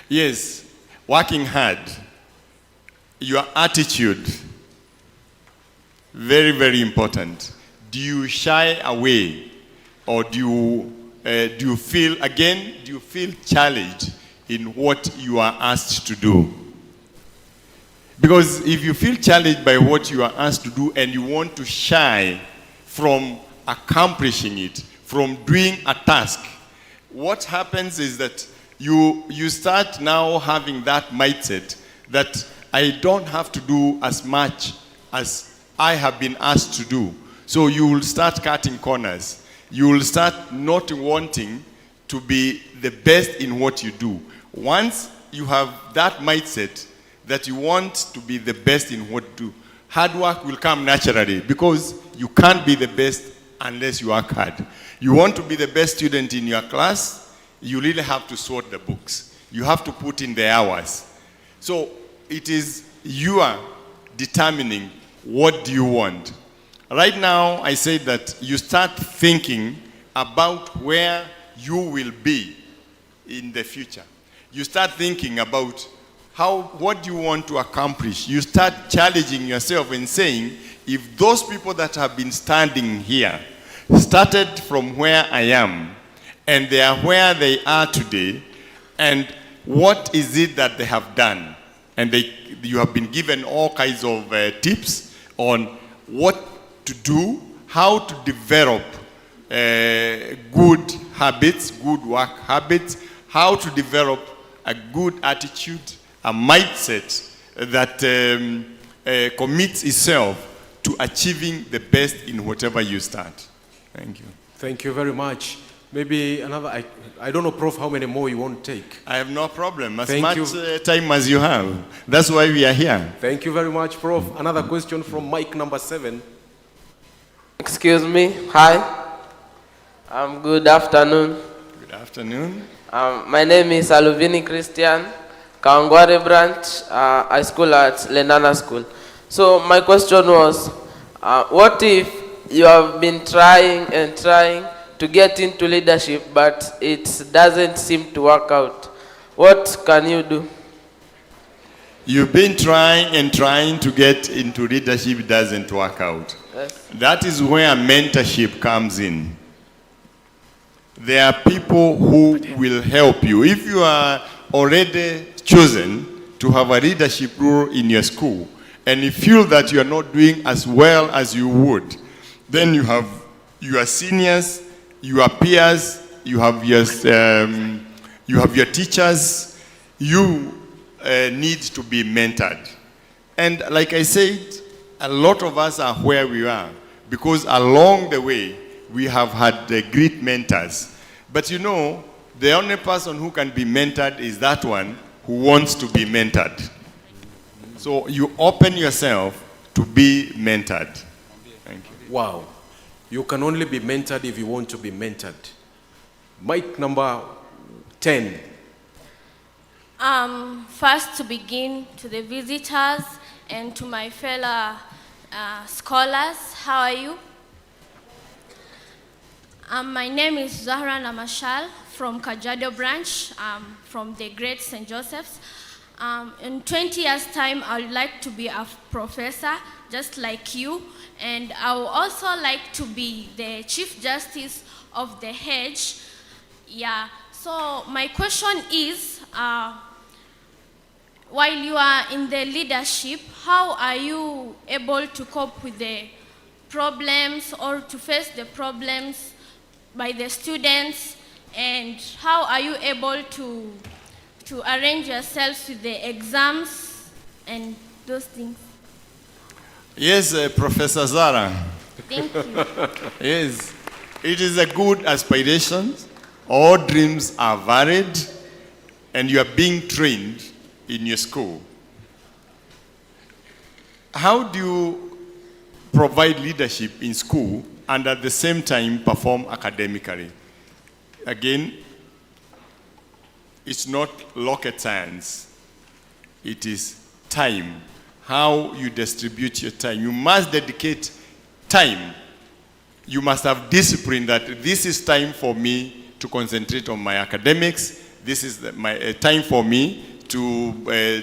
Yes, working hard. Your attitude, very, very important. Do you shy away, or do you feel challenged in what you are asked to do? Because if you feel challenged by what you are asked to do and you want to shy from accomplishing it, from doing a task, what happens is that you start now having that mindset that I don't have to do as much as I have been asked to do. So you will start cutting corners. You will start not wanting to be the best in what you do. Once you have that mindset that you want to be the best in what you do, hard work will come naturally because you can't be the best unless you work hard. You want to be the best student in your class, you really have to sort the books. You have to put in the hours. So it is you are determining what do you want. Right now, I say that you start thinking about where you will be in the future. You start thinking about what do you want to accomplish. You start challenging yourself and saying, if those people that have been standing here started from where I am, and they are where they are today, and what is it that they have done? And you have been given all kinds of tips on what to do, how to develop good habits, good work habits, how to develop a good attitude, a mindset that commits itself to achieving the best in whatever you start. Thank you. Thank you very much. Maybe another, I don't know, Prof, how many more you want to take? I have no problem. As much time as you have. That's why we are here. Thank you very much, Prof. Another question from mic number 7. Excuse me. Hi. Good afternoon. Good Good afternoon. My name is Aluvini Christian, Kawangware branch, high school at Lenana School. So my question was, what if you have been trying and trying to get into leadership, but it doesn't seem to work out? What can you do? You've been trying and trying to get into leadership, it doesn't work out. Yes. That is where mentorship comes in. There are people who will help you. If you are already chosen to have a leadership role in your school, and you feel that you are not doing as well as you would, then you have your seniors, your peers, you have your teachers. You need to be mentored. And like I said, a lot of us are where we are because along the way we have had great mentors. But you know, the only person who can be mentored is that one who wants to be mentored. So you open yourself to be mentored. Thank you. Wow. You can only be mentored if you want to be mentored. Mic number 10. First to begin, to the visitors and to my fellow scholars, how are you? My name is Zahra Namashal from Kajiado branch, from the Great St. Joseph's. In 20 years' time, I would like to be a professor, just like you, and I would also like to be the Chief Justice of the Hedge. Yeah, so my question is, while you are in the leadership, how are you able to cope with the problems or to face the problems by the students, and how are you able to arrange yourselves with the exams and those things? Yes, Professor Zara. Thank you. Yes, it is a good aspiration. All dreams are varied, and you are being trained in your school. How do you provide leadership in school and at the same time perform academically? Again, it's not rocket science. It is time. How you distribute your time. You must dedicate time. You must have discipline that this is time for me to concentrate on my academics. This is my time for me to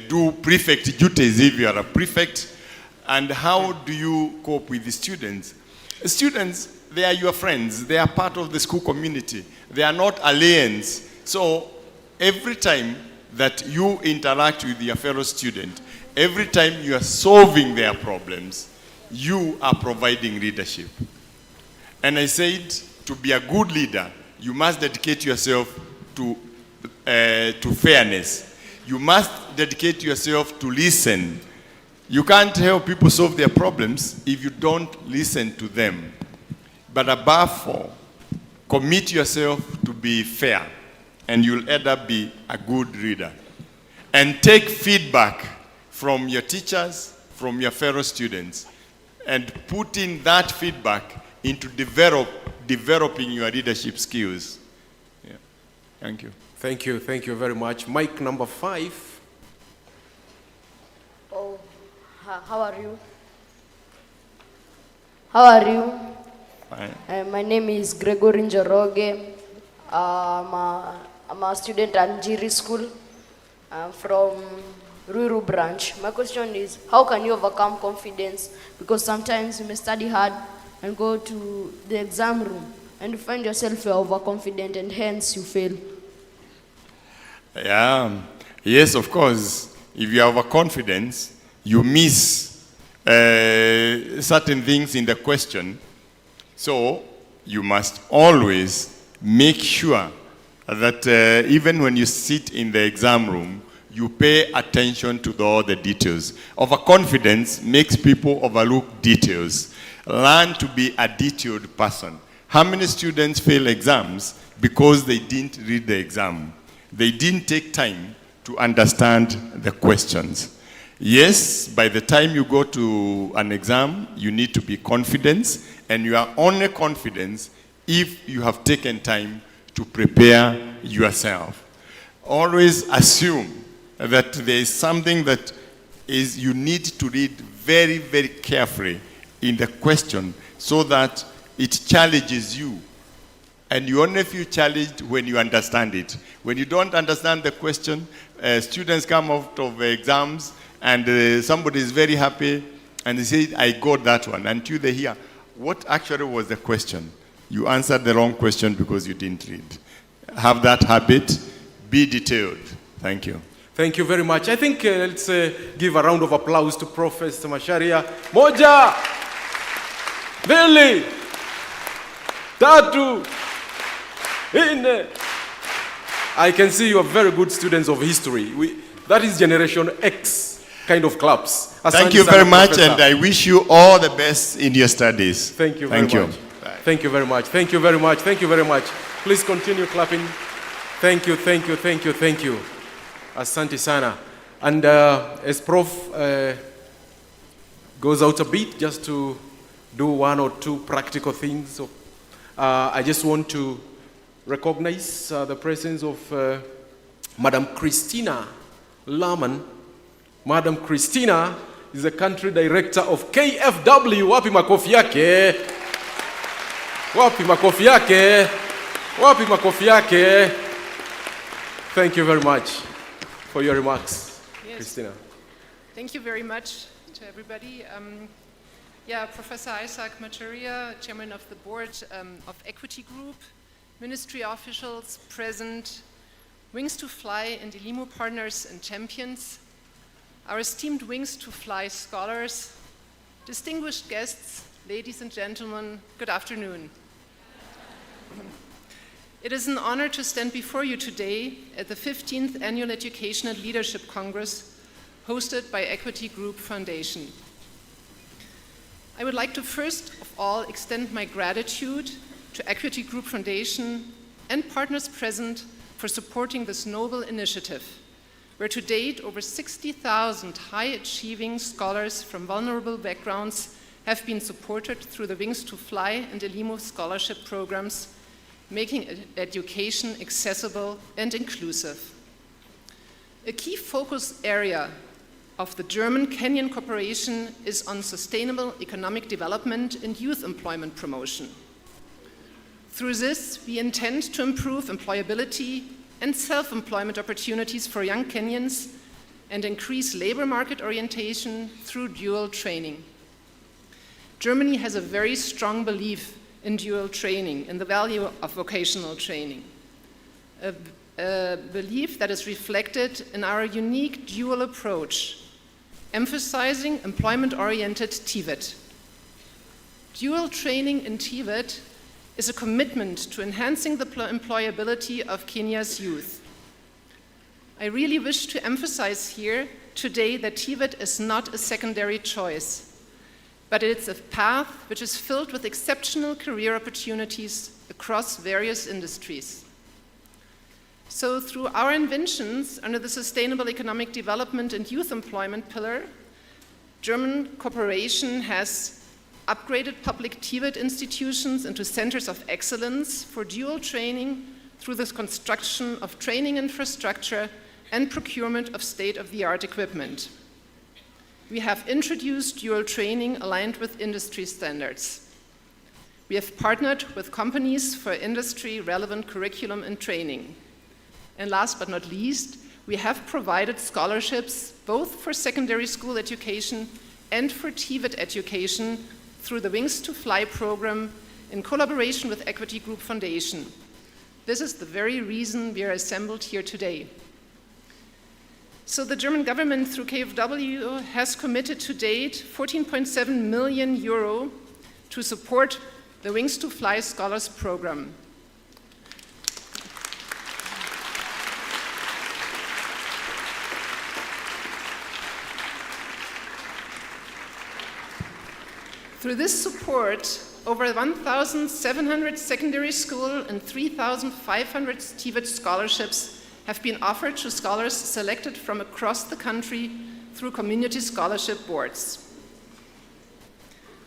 do prefect duties if you are a prefect. And how do you cope with the students? Students, they are your friends. They are part of the school community. They are not aliens. So every time that you interact with your fellow student, every time you are solving their problems, you are providing leadership. And I said, to be a good leader, you must dedicate yourself to fairness. You must dedicate yourself to listen. You can't help people solve their problems if you don't listen to them. But above all, commit yourself to be fair, and you'll end up be a good leader. And take feedback from your teachers, from your fellow students, and put in that feedback into developing your leadership skills. Yeah. Thank you. Thank you very much. Mic number 5. Oh, how are you? How are you? Fine. My name is Gregory Njoroge. I'm a student at Njiri School. I'm from Ruiru branch. My question is, how can you overcome confidence? Because sometimes you may study hard and go to the exam room and you find yourself you're overconfident and hence you fail. Yeah. Yes, of course. If you have overconfidence, you miss certain things in the question. So you must always make sure that even when you sit in the exam room, you pay attention to all the details. Overconfidence makes people overlook details. Learn to be a detailed person. How many students fail exams because they didn't read the exam? They didn't take time to understand the questions. Yes, by the time you go to an exam, you need to be confident, and you are only confident if you have taken time to prepare yourself. Always assume that there is something that you need to read very, very carefully in the question so that it challenges you. And you only feel challenged when you understand it. When you don't understand the question, students come out of exams and somebody is very happy and they say, I got that one. Until they hear, what actually was the question? You answered the wrong question because you didn't read. Have that habit. Be detailed. Thank you. Thank you very much. I think let's give a round of applause to Professor Macharia. Moja, mbili, tatu, nne. I can see you are very good students of history. That is Generation X kind of clubs. Thank you very much, and I wish you all the best in your studies. Thank you very much. Thank you very much. Thank you very much. Thank you very much. Please continue clapping. Thank you, thank you, thank you, thank you. Asante sana. And as Prof goes out a bit just to do one or two practical things, so, I just want to recognize the presence of Madam Christina Laman. Madam Christina is the country director of KFW. Wapi makofi yake? Wapi makofi yake? Wapi makofi yake? Thank you very much for your remarks, yes. Christina. Thank you very much to everybody. Professor Isaac Macharia, Chairman of the Board of Equity Group, Ministry officials present, Wings to Fly and Elimu partners and champions, our esteemed Wings to Fly scholars, distinguished guests, ladies and gentlemen, good afternoon. It is an honor to stand before you today at the 15th Annual Education and Leadership Congress hosted by Equity Group Foundation. I would like to first of all extend my gratitude to Equity Group Foundation and partners present for supporting this noble initiative, where to date over 60,000 high-achieving scholars from vulnerable backgrounds have been supported through the Wings to Fly and Elimu scholarship programs, making education accessible and inclusive. A key focus area of the German-Kenyan cooperation is on sustainable economic development and youth employment promotion. Through this, we intend to improve employability and self-employment opportunities for young Kenyans and increase labor market orientation through dual training. Germany has a very strong belief in dual training and the value of vocational training. A belief that is reflected in our unique dual approach, emphasizing employment-oriented TVET. Dual training in TVET is a commitment to enhancing the employability of Kenya's youth. I really wish to emphasize here today that TVET is not a secondary choice, but it's a path which is filled with exceptional career opportunities across various industries. So through our inventions under the Sustainable Economic Development and Youth Employment pillar, German cooperation has upgraded public TVET institutions into centers of excellence for dual training through the construction of training infrastructure and procurement of state-of-the-art equipment. We have introduced dual training aligned with industry standards. We have partnered with companies for industry-relevant curriculum and training. And last but not least, we have provided scholarships both for secondary school education and for TVET education through the Wings to Fly program in collaboration with Equity Group Foundation. This is the very reason we are assembled here today. So the German government through KfW has committed to date 14.7 million euro to support the Wings to Fly Scholars Program. Through this support, over 1,700 secondary school and 3,500 TVET scholarships have been offered to scholars selected from across the country through community scholarship boards.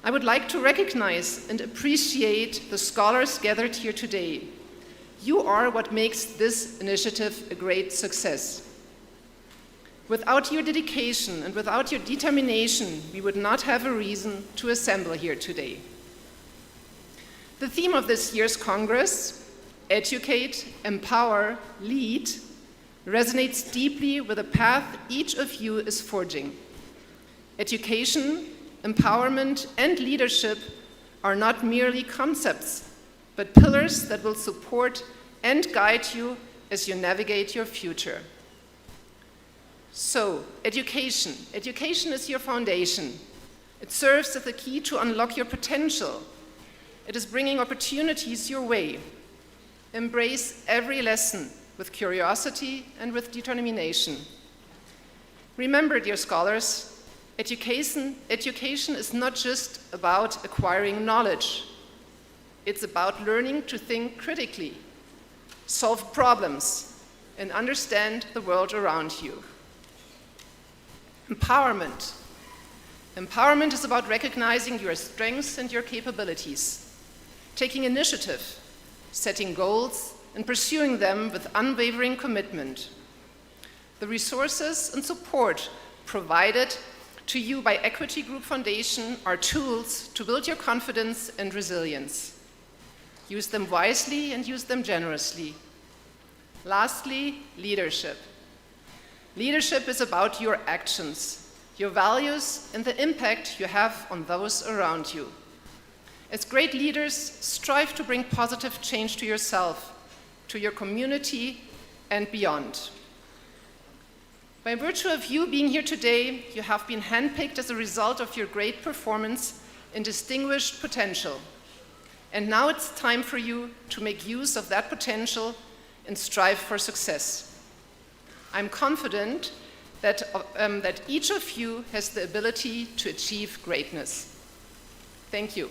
I would like to recognize and appreciate the scholars gathered here today. You are what makes this initiative a great success. Without your dedication and without your determination, we would not have a reason to assemble here today. The theme of this year's Congress, Educate, Empower, Lead, resonates deeply with the path each of you is forging. Education, empowerment, and leadership are not merely concepts, but pillars that will support and guide you as you navigate your future. So, education. Education is your foundation. It serves as the key to unlock your potential. It is bringing opportunities your way. Embrace every lesson with curiosity and with determination. Remember, dear scholars, education is not just about acquiring knowledge. It's about learning to think critically, solve problems, and understand the world around you. Empowerment. Empowerment is about recognizing your strengths and your capabilities, taking initiative, setting goals, and pursuing them with unwavering commitment. The resources and support provided to you by Equity Group Foundation are tools to build your confidence and resilience. Use them wisely and use them generously. Lastly, leadership. Leadership is about your actions, your values, and the impact you have on those around you. As great leaders, strive to bring positive change to yourself, to your community, and beyond. By virtue of you being here today, you have been handpicked as a result of your great performance and distinguished potential. And now it's time for you to make use of that potential and strive for success. I'm confident that each of you has the ability to achieve greatness. Thank you.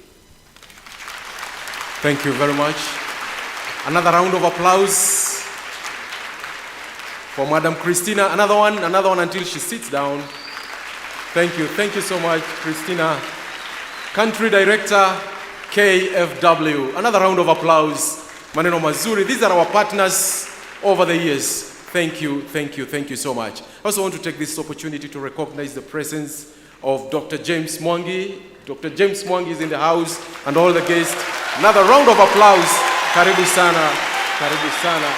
Thank you very much. Another round of applause for Madam Christina. Another one until she sits down. Thank you so much, Christina. Country Director, KFW. Another round of applause. Maneno mazuri. These are our partners over the years. Thank you so much. I also want to take this opportunity to recognize the presence of Dr. James Mwangi. Dr. James Mwangi is in the house, and all the guests. Another round of applause. Karibu sana. Karibu sana.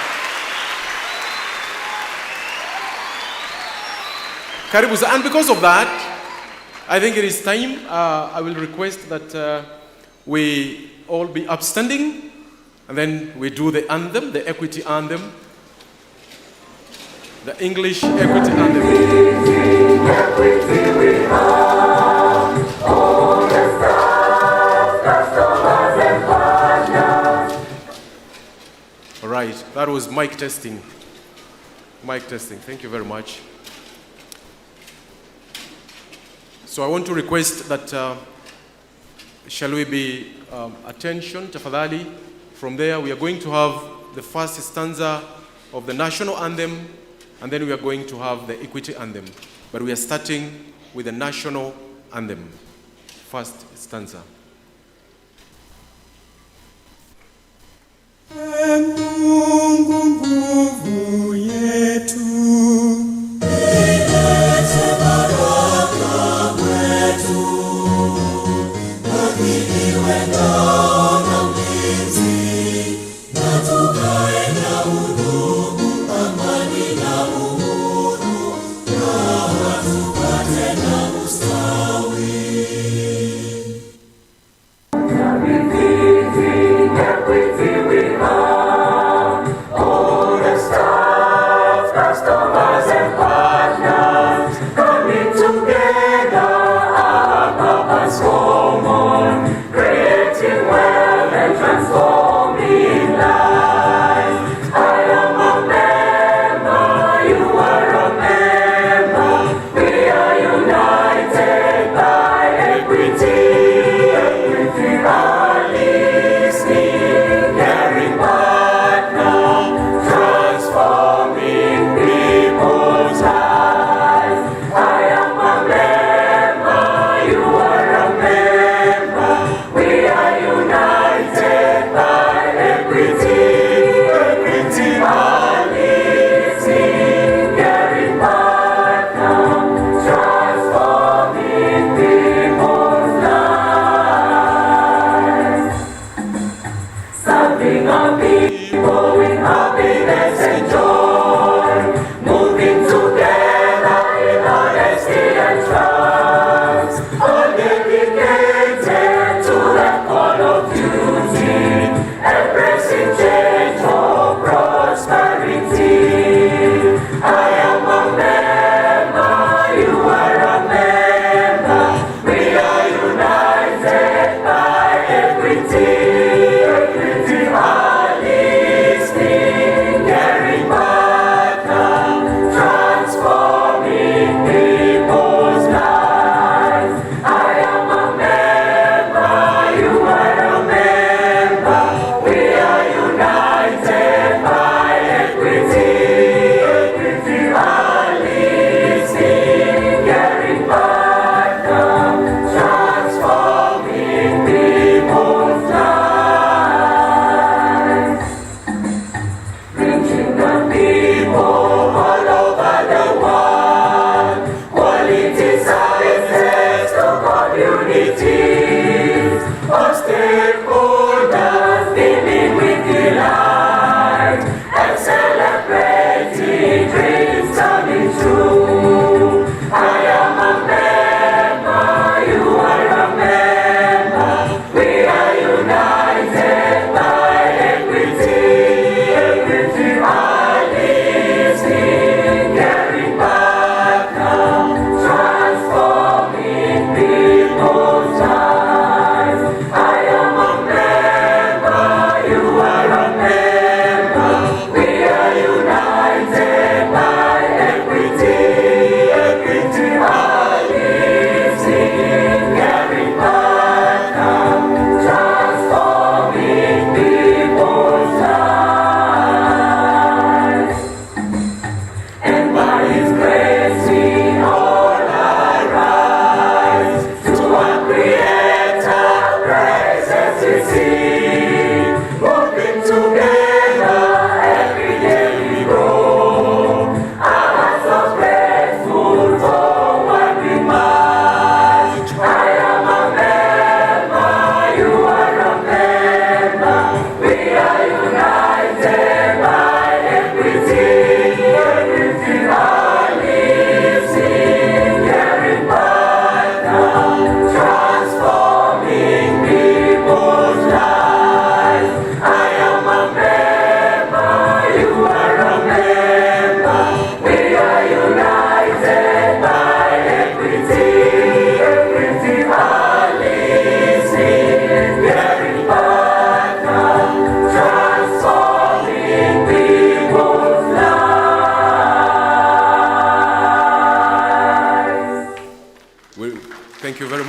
Karibu sana. And because of that, I think it is time. I will request that we all be upstanding, and then we do the anthem, the equity anthem. The English equity anthem. Equity we have, all the staff, customers and partners. All right, that was mic testing. Mic testing, thank you very much. So I want to request that, shall we be attention, tafadhali. From there, we are going to have the first stanza of the national anthem, and then we are going to have the equity anthem. But we are starting with the national anthem. First stanza.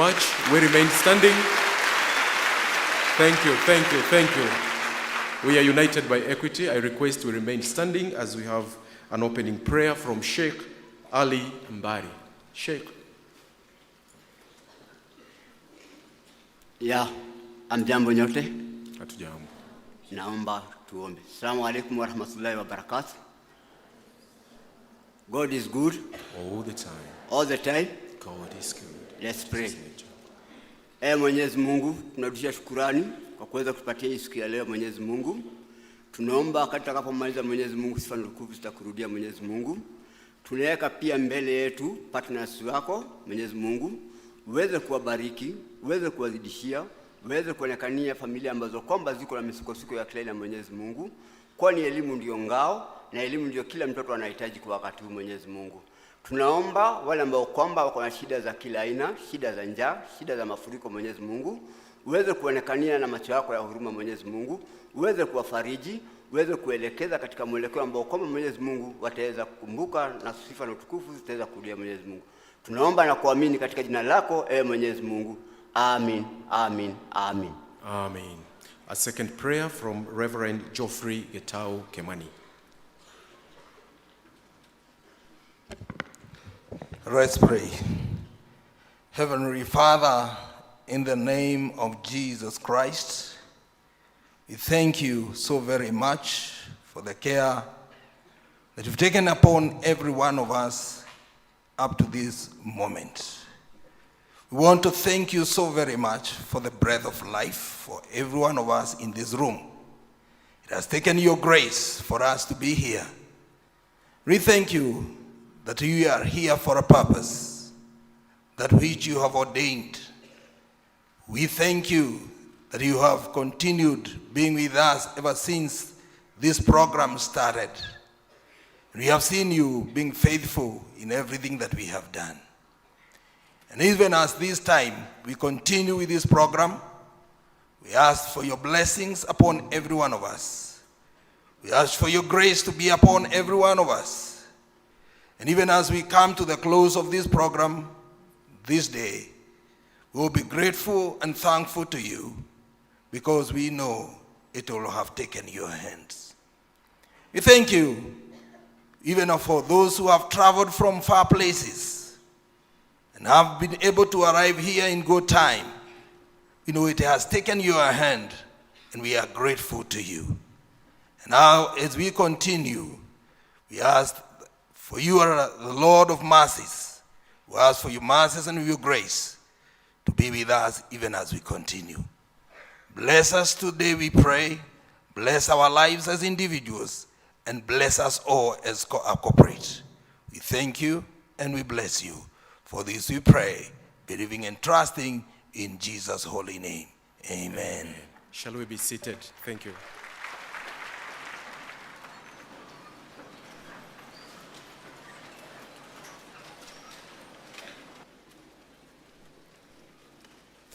much. We remain standing. Thank you, thank you, thank you. We are united by equity. I request we remain standing as we have an opening prayer from Sheikh Ali Mbari. Sheikh. Ya, amjambo nyote. Hatujambo. Naomba tuombe. Assalamu alaikum wa rahmatullahi wa barakatuh. God is good. All the time. All the time. God is good. Let's pray. Mwenyezi Mungu, tunarudisha shukrani kwa kuweza kutupatia hii siku ya leo Mwenyezi Mungu. Tunaomba wakati tutakapomaliza Mwenyezi Mungu, sifa na utukufu zitakurudia Mwenyezi Mungu. Tunaweka pia mbele yetu partners wako Mwenyezi Mungu, uweze kuwabariki, uweze kuwazidishia, uweze kuonekania familia ambazo kwamba ziko na misukosuko ya kila Mwenyezi Mungu, kwani elimu ndio ngao na elimu ndio kila mtoto anahitaji kwa wakati huu Mwenyezi Mungu. Tunaomba wale ambao kwamba wako na shida za kila aina, shida za njaa, shida za mafuriko Mwenyezi Mungu, uweze kuonekania na macho yako ya huruma Mwenyezi Mungu, uweze kuwafariji, uweze kuelekeza katika mwelekeo ambao kwamba Mwenyezi Mungu wataweza kukumbuka na sifa na utukufu zitaweza kurudia Mwenyezi Mungu. Tunaomba na kuamini katika jina lako Mwenyezi Mungu. Amen. Amen. Amen. Amen. A second prayer from Reverend Geoffrey Getao Kemani. Let's pray. Heavenly Father, in the name of Jesus Christ, we thank you so very much for the care that you've taken upon every one of us up to this moment. We want to thank you so very much for the breath of life for every one of us in this room. It has taken your grace for us to be here. We thank you that you are here for a purpose, that which you have ordained. We thank you that you have continued being with us ever since this program started. We have seen you being faithful in everything that we have done. And even as this time we continue with this program, we ask for your blessings upon every one of us. We ask for your grace to be upon every one of us. And even as we come to the close of this program this day, we will be grateful and thankful to you because we know it will have taken your hands. We thank you even for those who have traveled from far places and have been able to arrive here in good time. We know it has taken your hand and we are grateful to you. And now as we continue, we ask for you are the Lord of mercies. We ask for your mercies and your grace to be with us even as we continue. Bless us today, we pray. Bless our lives as individuals and bless us all as a corporate. We thank you and we bless you. For this we pray, believing and trusting in Jesus' holy name. Amen. Shall we be seated? Thank you.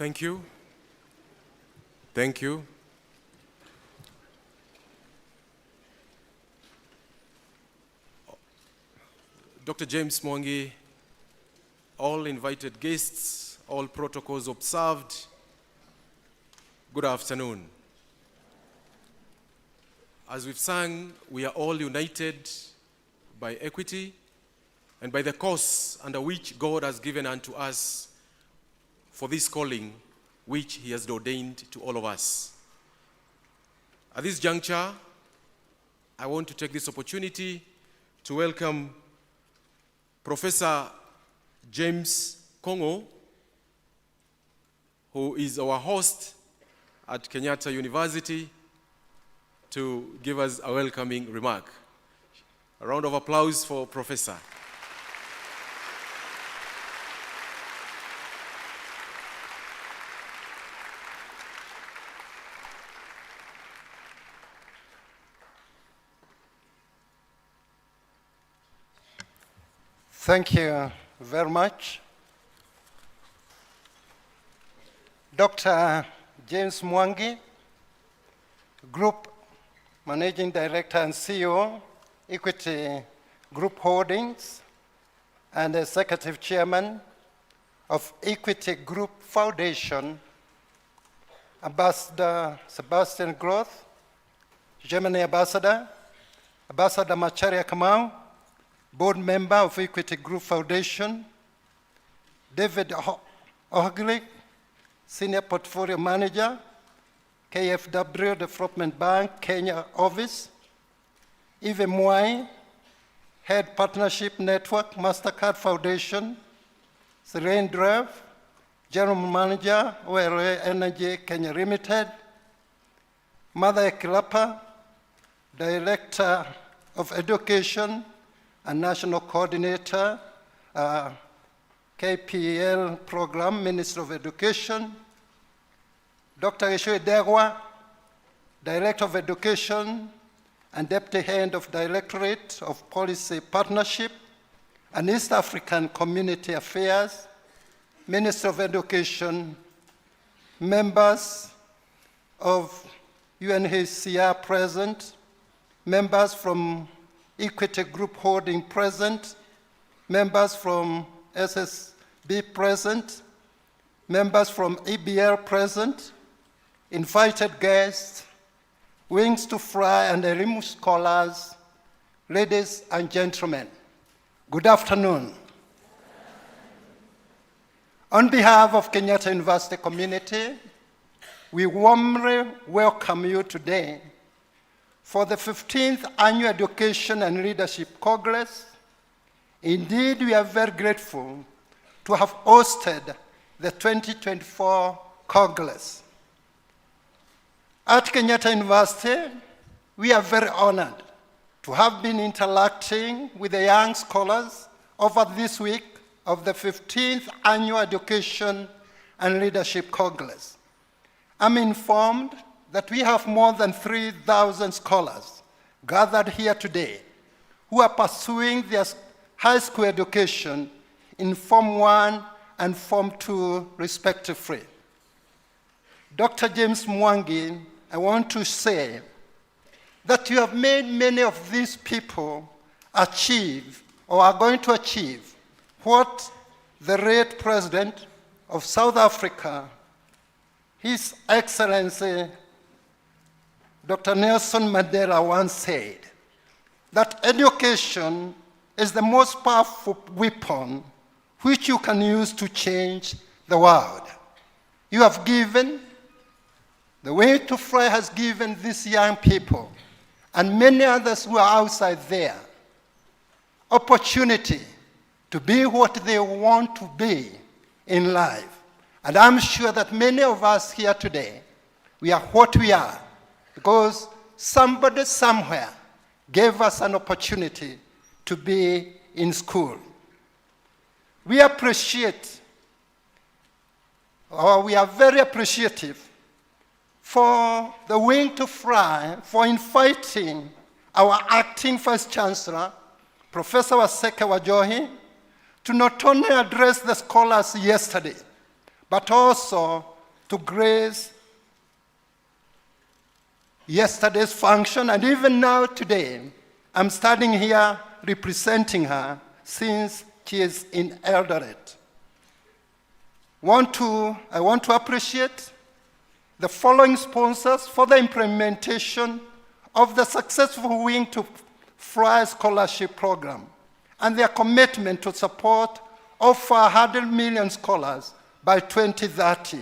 Thank you. Thank you. Dr. James Mwangi, all invited guests, all protocols observed, good afternoon. As we've sung, we are all united by equity and by the cause under which God has given unto us for this calling which he has ordained to all of us. At this juncture, I want to take this opportunity to welcome Professor James Kongo, who is our host at Kenyatta University, to give us a welcoming remark. A round of applause for Professor. Thank you very much. Dr. James Mwangi, Group Managing Director and CEO, Equity Group Holdings, and Executive Chairman, of Equity Group Foundation, Ambassador Sebastian Groth, Germany Ambassador, Ambassador Macharia Kamau, Board Member of Equity Group Foundation, David Ohaglick, Senior Portfolio Manager, KFW Development Bank, Kenya Office, Eve Mwai, Head Partnership Network, MasterCard Foundation, Serene Drev, General Manager, OLA Energy Kenya Limited, Mother Ekilapa, Director of Education and National Coordinator, KPL Program, Minister of Education, Dr. Eshoe Degwa, Director of Education and Deputy Head of Directorate of Policy Partnership and East African Community Affairs, Minister of Education, members of UNHCR present, members from Equity Group Holding present, members from SSB present, members from EBL present, invited guests, Wings to Fly and Elimu scholars, ladies and gentlemen, good afternoon. On behalf of Kenyatta University community, we warmly welcome you today for the 15th Annual Education and Leadership Congress. Indeed, we are very grateful to have hosted the 2024 Congress. At Kenyatta University, we are very honored to have been interacting with the young scholars over this week of the 15th Annual Education and Leadership Congress. I'm informed that we have more than 3,000 scholars gathered here today who are pursuing their high school education in Form 1 and Form 2 respectively. Dr. James Mwangi, I want to say that you have made many of these people achieve or are going to achieve what the late President of South Africa, His Excellency Dr. Nelson Mandela once said, that education is the most powerful weapon which you can use to change the world. You have given, the Way to Fly has given these young people and many others who are outside there opportunity to be what they want to be in life. And I'm sure that many of us here today, we are what we are because somebody somewhere gave us an opportunity to be in school. We appreciate, or we are very appreciative for the Wing to Fly for inviting our acting Vice Chancellor, Professor Waseke Wajohi, to not only address the scholars yesterday, but also to grace yesterday's function, and even now today, I'm standing here representing her since she is in Eldoret. I want to appreciate the following sponsors for the implementation of the successful Wing to Fly scholarship program and their commitment to support over 100 million scholars by 2030.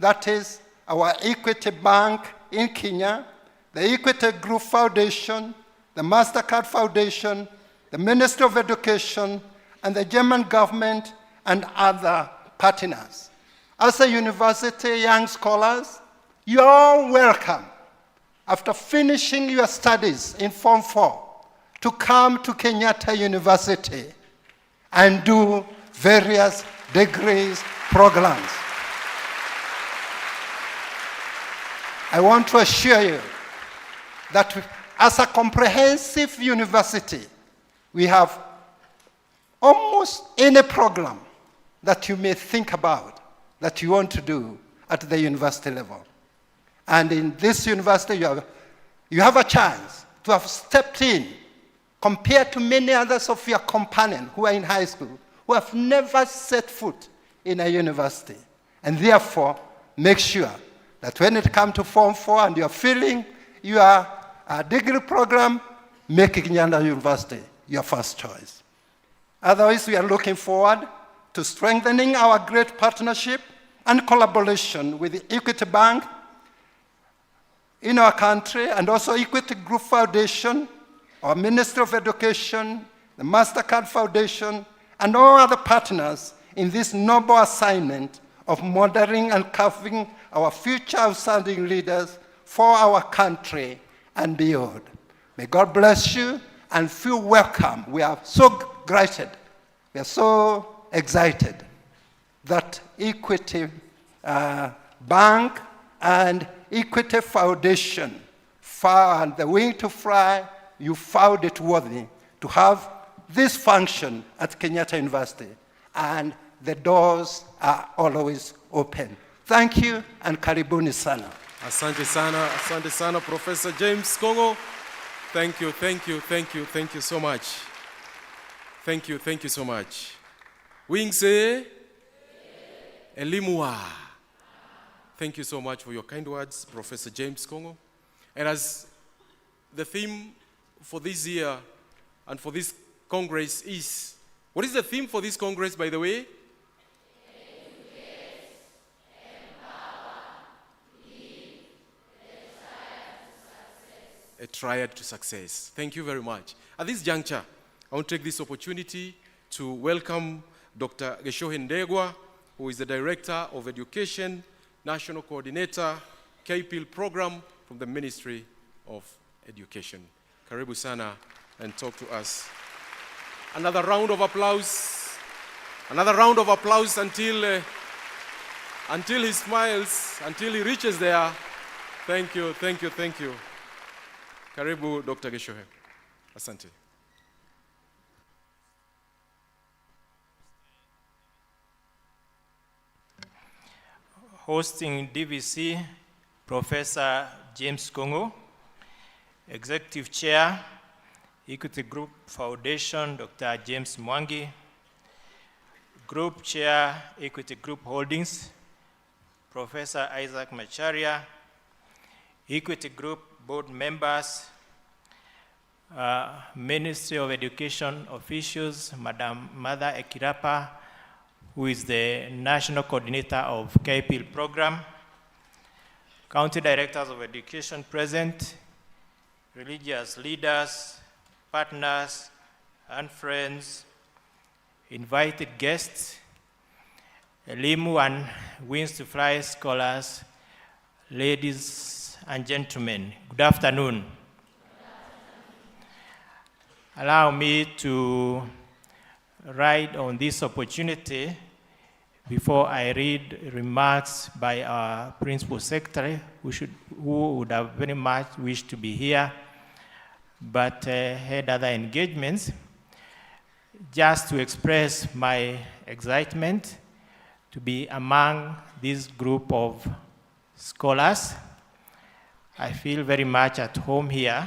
That is our Equity Bank in Kenya, the Equity Group Foundation, the MasterCard Foundation, the Ministry of Education, and the German government and other partners. As a university, young scholars, you are welcome, after finishing your studies in Form 4, to come to Kenyatta University and do various degrees programs. I want to assure you that as a comprehensive university, we have almost any program that you may think about that you want to do at the university level. And in this university, you have a chance to have stepped in compared to many others of your companions who are in high school, who have never set foot in a university. And therefore, make sure that when it comes to Form 4 and you're filling your degree program, make Kenyatta University your first choice. Otherwise, we are looking forward to strengthening our great partnership and collaboration with the Equity Bank in our country, and also Equity Group Foundation, our Ministry of Education, the MasterCard Foundation, and all other partners in this noble assignment of modeling and carving our future outstanding leaders for our country and beyond. May God bless you and feel welcome. We are so grateful. We are so excited that Equity Bank and Equity Foundation found the wing to fly. You found it worthy to have this function at Kenyatta University, and the doors are always open. Thank you, and karibuni sana. Asante sana, Professor James Kongo. Thank you so much. Thank you so much. Wings Elimua. Thank you so much for your kind words, Professor James Kongo. And as the theme for this year and for this Congress is, what is the theme for this Congress, by the way? A triad to success. Thank you very much. At this juncture, I want to take this opportunity to welcome Dr. Geshohe Ndegwa, who is the Director of Education, National Coordinator, KPIL Program from the Ministry of Education. Karibu sana, and talk to us. Another round of applause. Another round of applause until he smiles, until he reaches there. Thank you. Karibu, Dr. Geshohe. Asante. Hosting DVC, Professor James Kongo. Executive Chair, Equity Group Foundation, Dr. James Mwangi. Group Chair, Equity Group Holdings, Professor Isaac Macharia. Equity Group Board members, Ministry of Education officials, Madam Mother Ekirapa, who is the National Coordinator of KPIL Program, County Directors of Education present, religious leaders, partners, and friends, invited guests, Elimu and Wings to Fly scholars, ladies and gentlemen, good afternoon. Allow me to ride on this opportunity before I read remarks by our Principal Secretary, who would have very much wished to be here, but had other engagements, just to express my excitement to be among this group of scholars. I feel very much at home here.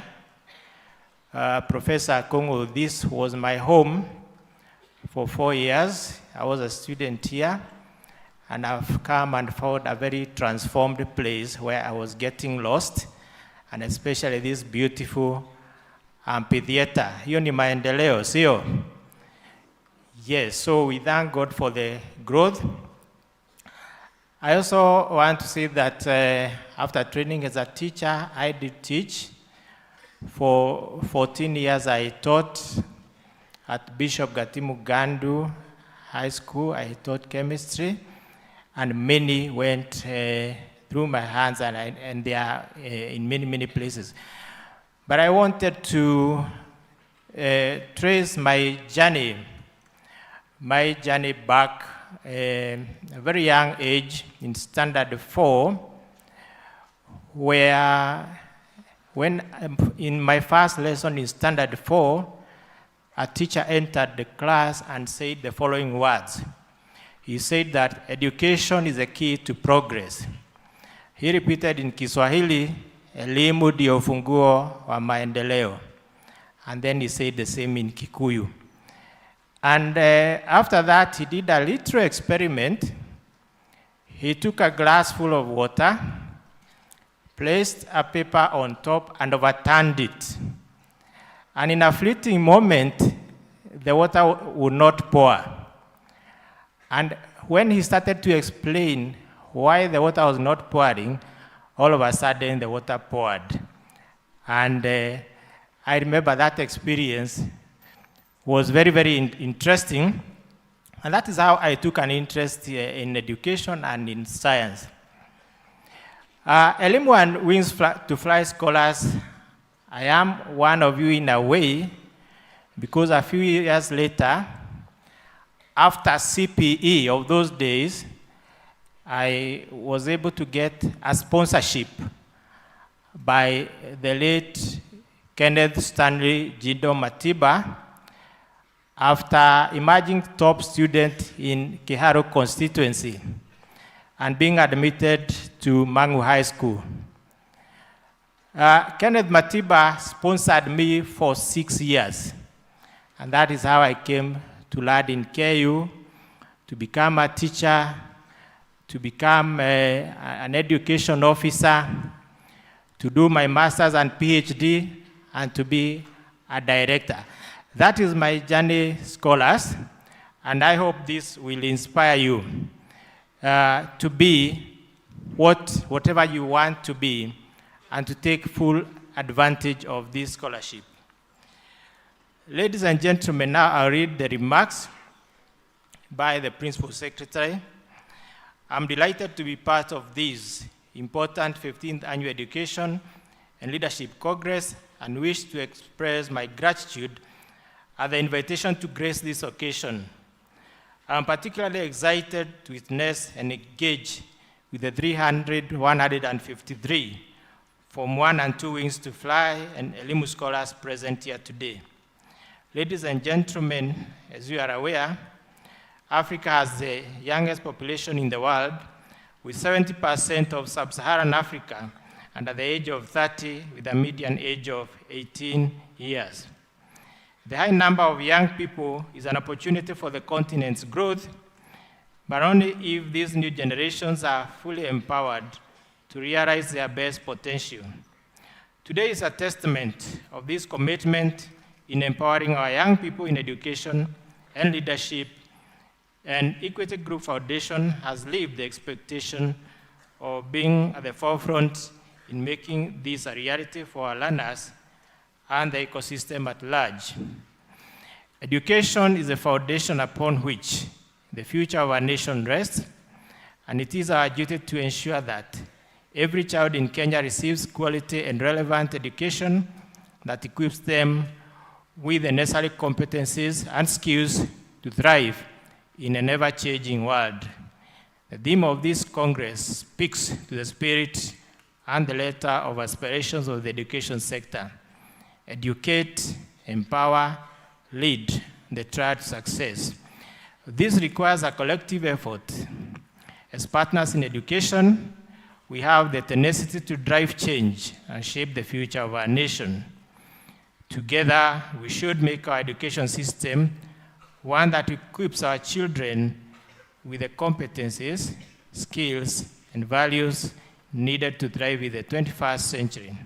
Professor Kongo, this was my home for 4 years. I was a student here, and I've come and found a very transformed place where I was getting lost, and especially this beautiful amphitheater. Hiyo ni maendeleo, sio? Yes, so we thank God for the growth. I also want to say that after training as a teacher, I did teach. For 14 years, I taught at Bishop Gatimu Gandu High School. I taught chemistry, and many went through my hands, and they are in many places. But I wanted to trace my journey back a very young age in Standard 4, where when in my first lesson in Standard 4, a teacher entered the class and said the following words. He said that education is a key to progress. He repeated in Kiswahili, elimu ndio ufunguo wa maendeleo. And then he said the same in Kikuyu. And after that, he did a little experiment. He took a glass full of water, placed a paper on top, and overturned it. And in a fleeting moment, the water would not pour. And when he started to explain why the water was not pouring, all of a sudden the water poured. And I remember that experience was very, very interesting. And that is how I took an interest in education and in science. Elimu and Wings to Fly scholars, I am one of you in a way, because a few years later, after CPE of those days, I was able to get a sponsorship by the late Kenneth Stanley Jido Matiba, after emerging top student in Kiharu constituency and being admitted to Mangu High School. Kenneth Matiba sponsored me for 6 years, and that is how I came to learn in KU, to become a teacher, to become an education officer, to do my master's and PhD, and to be a director. That is my journey, scholars, and I hope this will inspire you to be whatever you want to be, and to take full advantage of this scholarship. Ladies and gentlemen, now I'll read the remarks by the Principal Secretary. I'm delighted to be part of this important 15th Annual Education and Leadership Congress, and wish to express my gratitude at the invitation to grace this occasion. I'm particularly excited to witness and engage with the 153 Form 1 and 2 Wings to Fly and Elimu scholars present here today. Ladies and gentlemen, as you are aware, Africa has the youngest population in the world, with 70% of sub-Saharan Africa under the age of 30, with a median age of 18 years. The high number of young people is an opportunity for the continent's growth, but only if these new generations are fully empowered to realize their best potential. Today is a testament of this commitment in empowering our young people in education and leadership, and Equity Group Foundation has lived the expectation of being at the forefront in making this a reality for our learners and the ecosystem at large. Education is the foundation upon which the future of our nation rests, and it is our duty to ensure that every child in Kenya receives quality and relevant education that equips them with the necessary competencies and skills to thrive in an ever-changing world. The theme of this Congress speaks to the spirit and the letter of aspirations of the education sector. Educate, empower, lead the track to success. This requires a collective effort. As partners in education, we have the tenacity to drive change and shape the future of our nation. Together, we should make our education system one that equips our children with the competencies, skills, and values needed to thrive in the 21st century.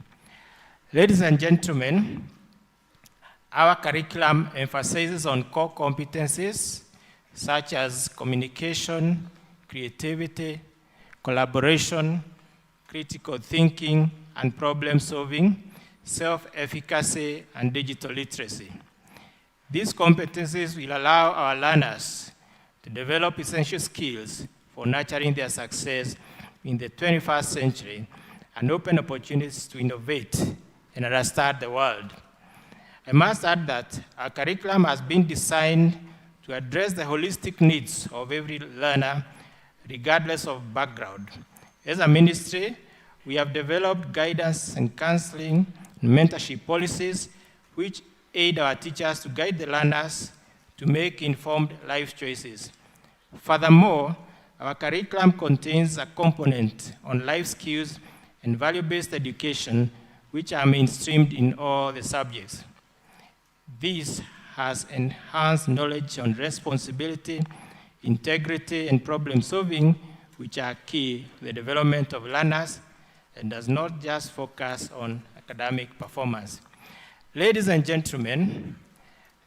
Ladies and gentlemen, our curriculum emphasizes on core competencies such as communication, creativity, collaboration, critical thinking, and problem solving, self-efficacy, and digital literacy. These competencies will allow our learners to develop essential skills for nurturing their success in the 21st century and open opportunities to innovate and understand the world. I must add that our curriculum has been designed to address the holistic needs of every learner, regardless of background. As a ministry, we have developed guidance and counseling and mentorship policies which aid our teachers to guide the learners to make informed life choices. Furthermore, our curriculum contains a component on life skills and value-based education, which are mainstreamed in all the subjects. This has enhanced knowledge on responsibility, integrity, and problem solving, which are key to the development of learners, and does not just focus on academic performance. Ladies and gentlemen,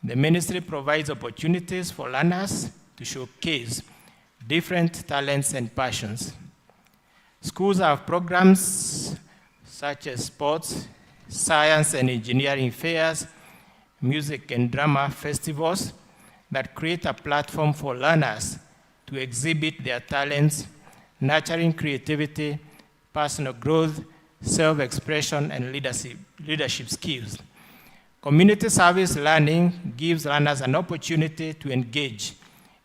the ministry provides opportunities for learners to showcase different talents and passions. Schools have programs such as sports, science and engineering fairs, music and drama festivals that create a platform for learners to exhibit their talents, nurturing creativity, personal growth, self-expression, and leadership skills. Community service learning gives learners an opportunity to engage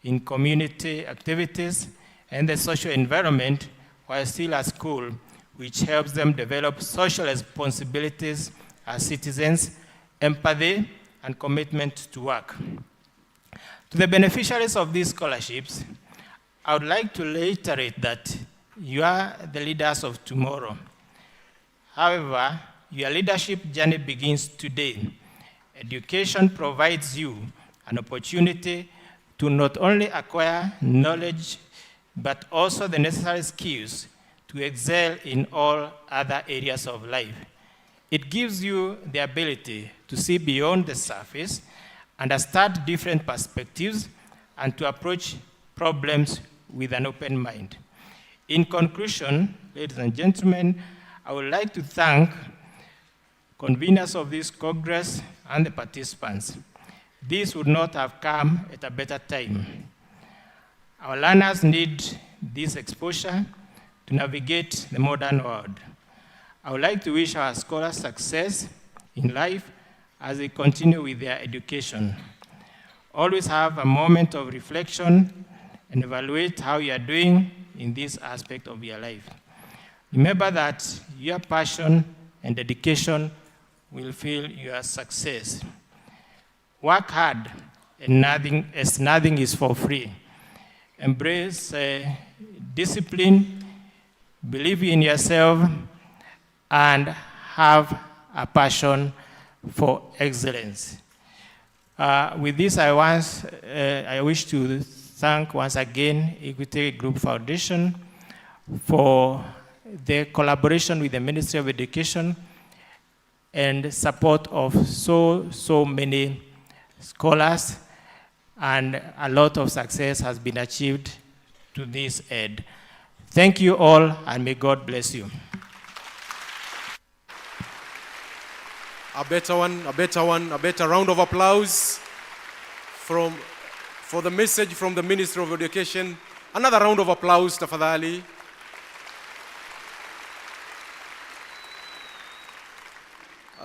in community activities and the social environment while still at school, which helps them develop social responsibilities as citizens, empathy, and commitment to work. To the beneficiaries of these scholarships, I would like to reiterate that you are the leaders of tomorrow. However, your leadership journey begins today. Education provides you an opportunity to not only acquire knowledge, but also the necessary skills to excel in all other areas of life. It gives you the ability to see beyond the surface, understand different perspectives, and to approach problems with an open mind. In conclusion, ladies and gentlemen, I would like to thank conveners of this Congress and the participants. This would not have come at a better time. Our learners need this exposure to navigate the modern world. I would like to wish our scholars success in life as they continue with their education. Always have a moment of reflection and evaluate how you are doing in this aspect of your life. Remember that your passion and dedication will fuel your success. Work hard, and nothing is for free. Embrace discipline, believe in yourself, and have a passion for excellence. With this, I wish to thank once again Equity Group Foundation for the collaboration with the Ministry of Education and support of so many scholars, and a lot of success has been achieved to this end. Thank you all, and may God bless you. A better round of applause for the message from the Minister of Education. Another round of applause, tafadhali.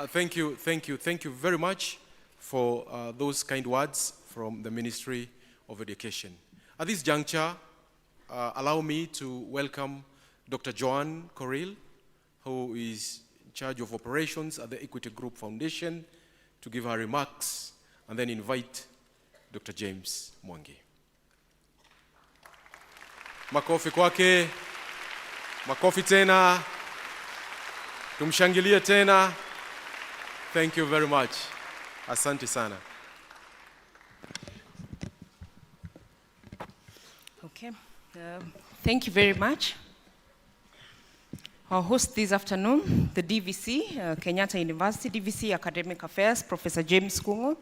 Thank you very much for those kind words from the Ministry of Education. At this juncture, allow me to welcome Dr. Joanne Corril, who is in charge of operations at the Equity Group Foundation, to give her remarks, and then invite Dr. James Mwangi. Makofi kwake, makofi tena, tumshangilie tena. Thank you very much. Asante sana. Okay, thank you very much. Our host this afternoon, the DVC, Kenyatta University, DVC Academic Affairs, Professor James Kungo.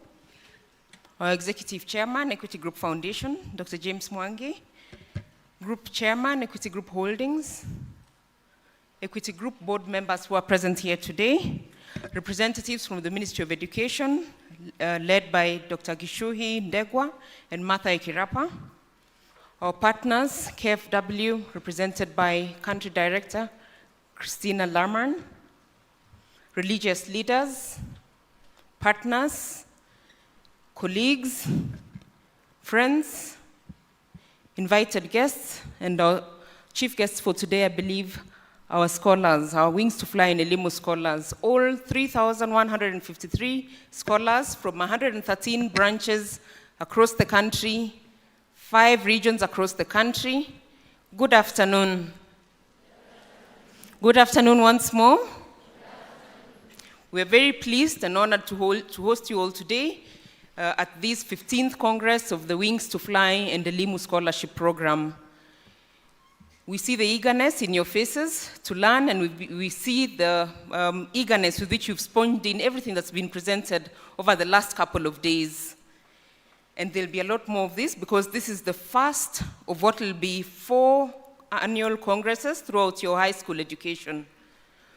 Our Executive Chairman, Equity Group Foundation, Dr. James Mwangi. Group Chairman, Equity Group Holdings. Equity Group board members who are present here today. Representatives from the Ministry of Education, led by Dr. Gishuhi Ndegwa and Martha Ikirapa. Our partners, KFW, represented by Country Director Christina Larman. Religious leaders, partners, colleagues, friends, invited guests, and our chief guests for today, I believe, our scholars, our Wings to Fly and Elimu scholars, all 3,153 scholars from 113 branches across the country, 5 regions across the country. Good afternoon. Good afternoon once more. We're very pleased and honored to host you all today at this 15th Congress of the Wings to Fly and Elimu Scholarship Program. We see the eagerness in your faces to learn, and we see the eagerness with which you've sponged in everything that's been presented over the last couple of days. And there'll be a lot more of this because this is the first of what will be 4 annual congresses throughout your high school education.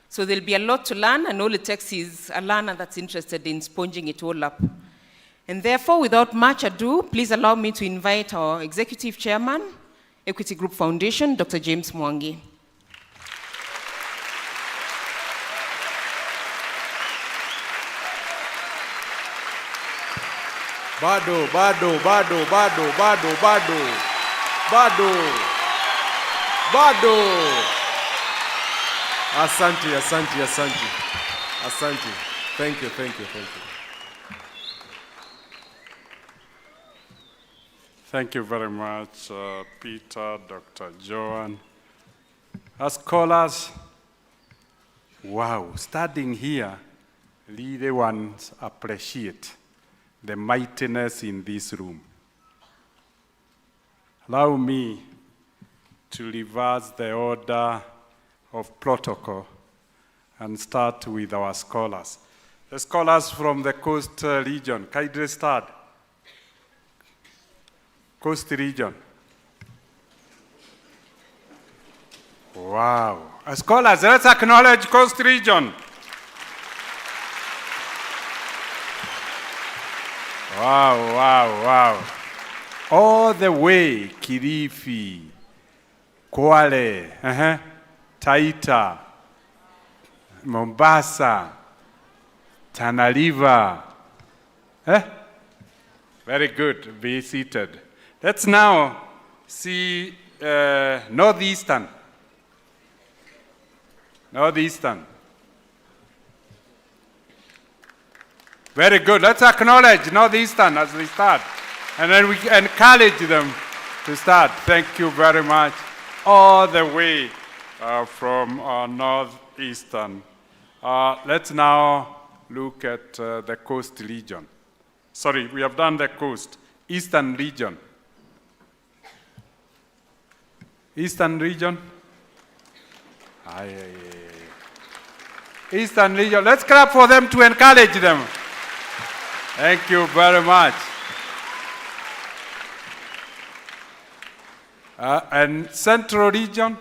So there'll be a lot to learn, and all it takes is a learner that's interested in sponging it all up. And therefore, without much ado, please allow me to invite our Executive Chairman, Equity Group Foundation, Dr. James Mwangi. Bado. Asante. Thank you. Thank you very much, Peter, Dr. Joan. As scholars, wow, studying here, really ones appreciate the mightiness in this room. Allow me to reverse the order of protocol and start with our scholars. The scholars from the Coast region, kindly start. Coast region. Wow. Scholars, let's acknowledge Coast region. Wow. All the way, Kilifi, Kwale, Taita, Mombasa, Tana River. Very good, be seated. Let's now see Northeastern. Very good. Let's acknowledge Northeastern as we start. And then we encourage them to start. Thank you very much. All the way from Northeastern. Let's now look at the Coast region. Sorry, we have done the Coast. Eastern region. Eastern region. Eastern region. Let's clap for them to encourage them. Thank you very much. And Central region.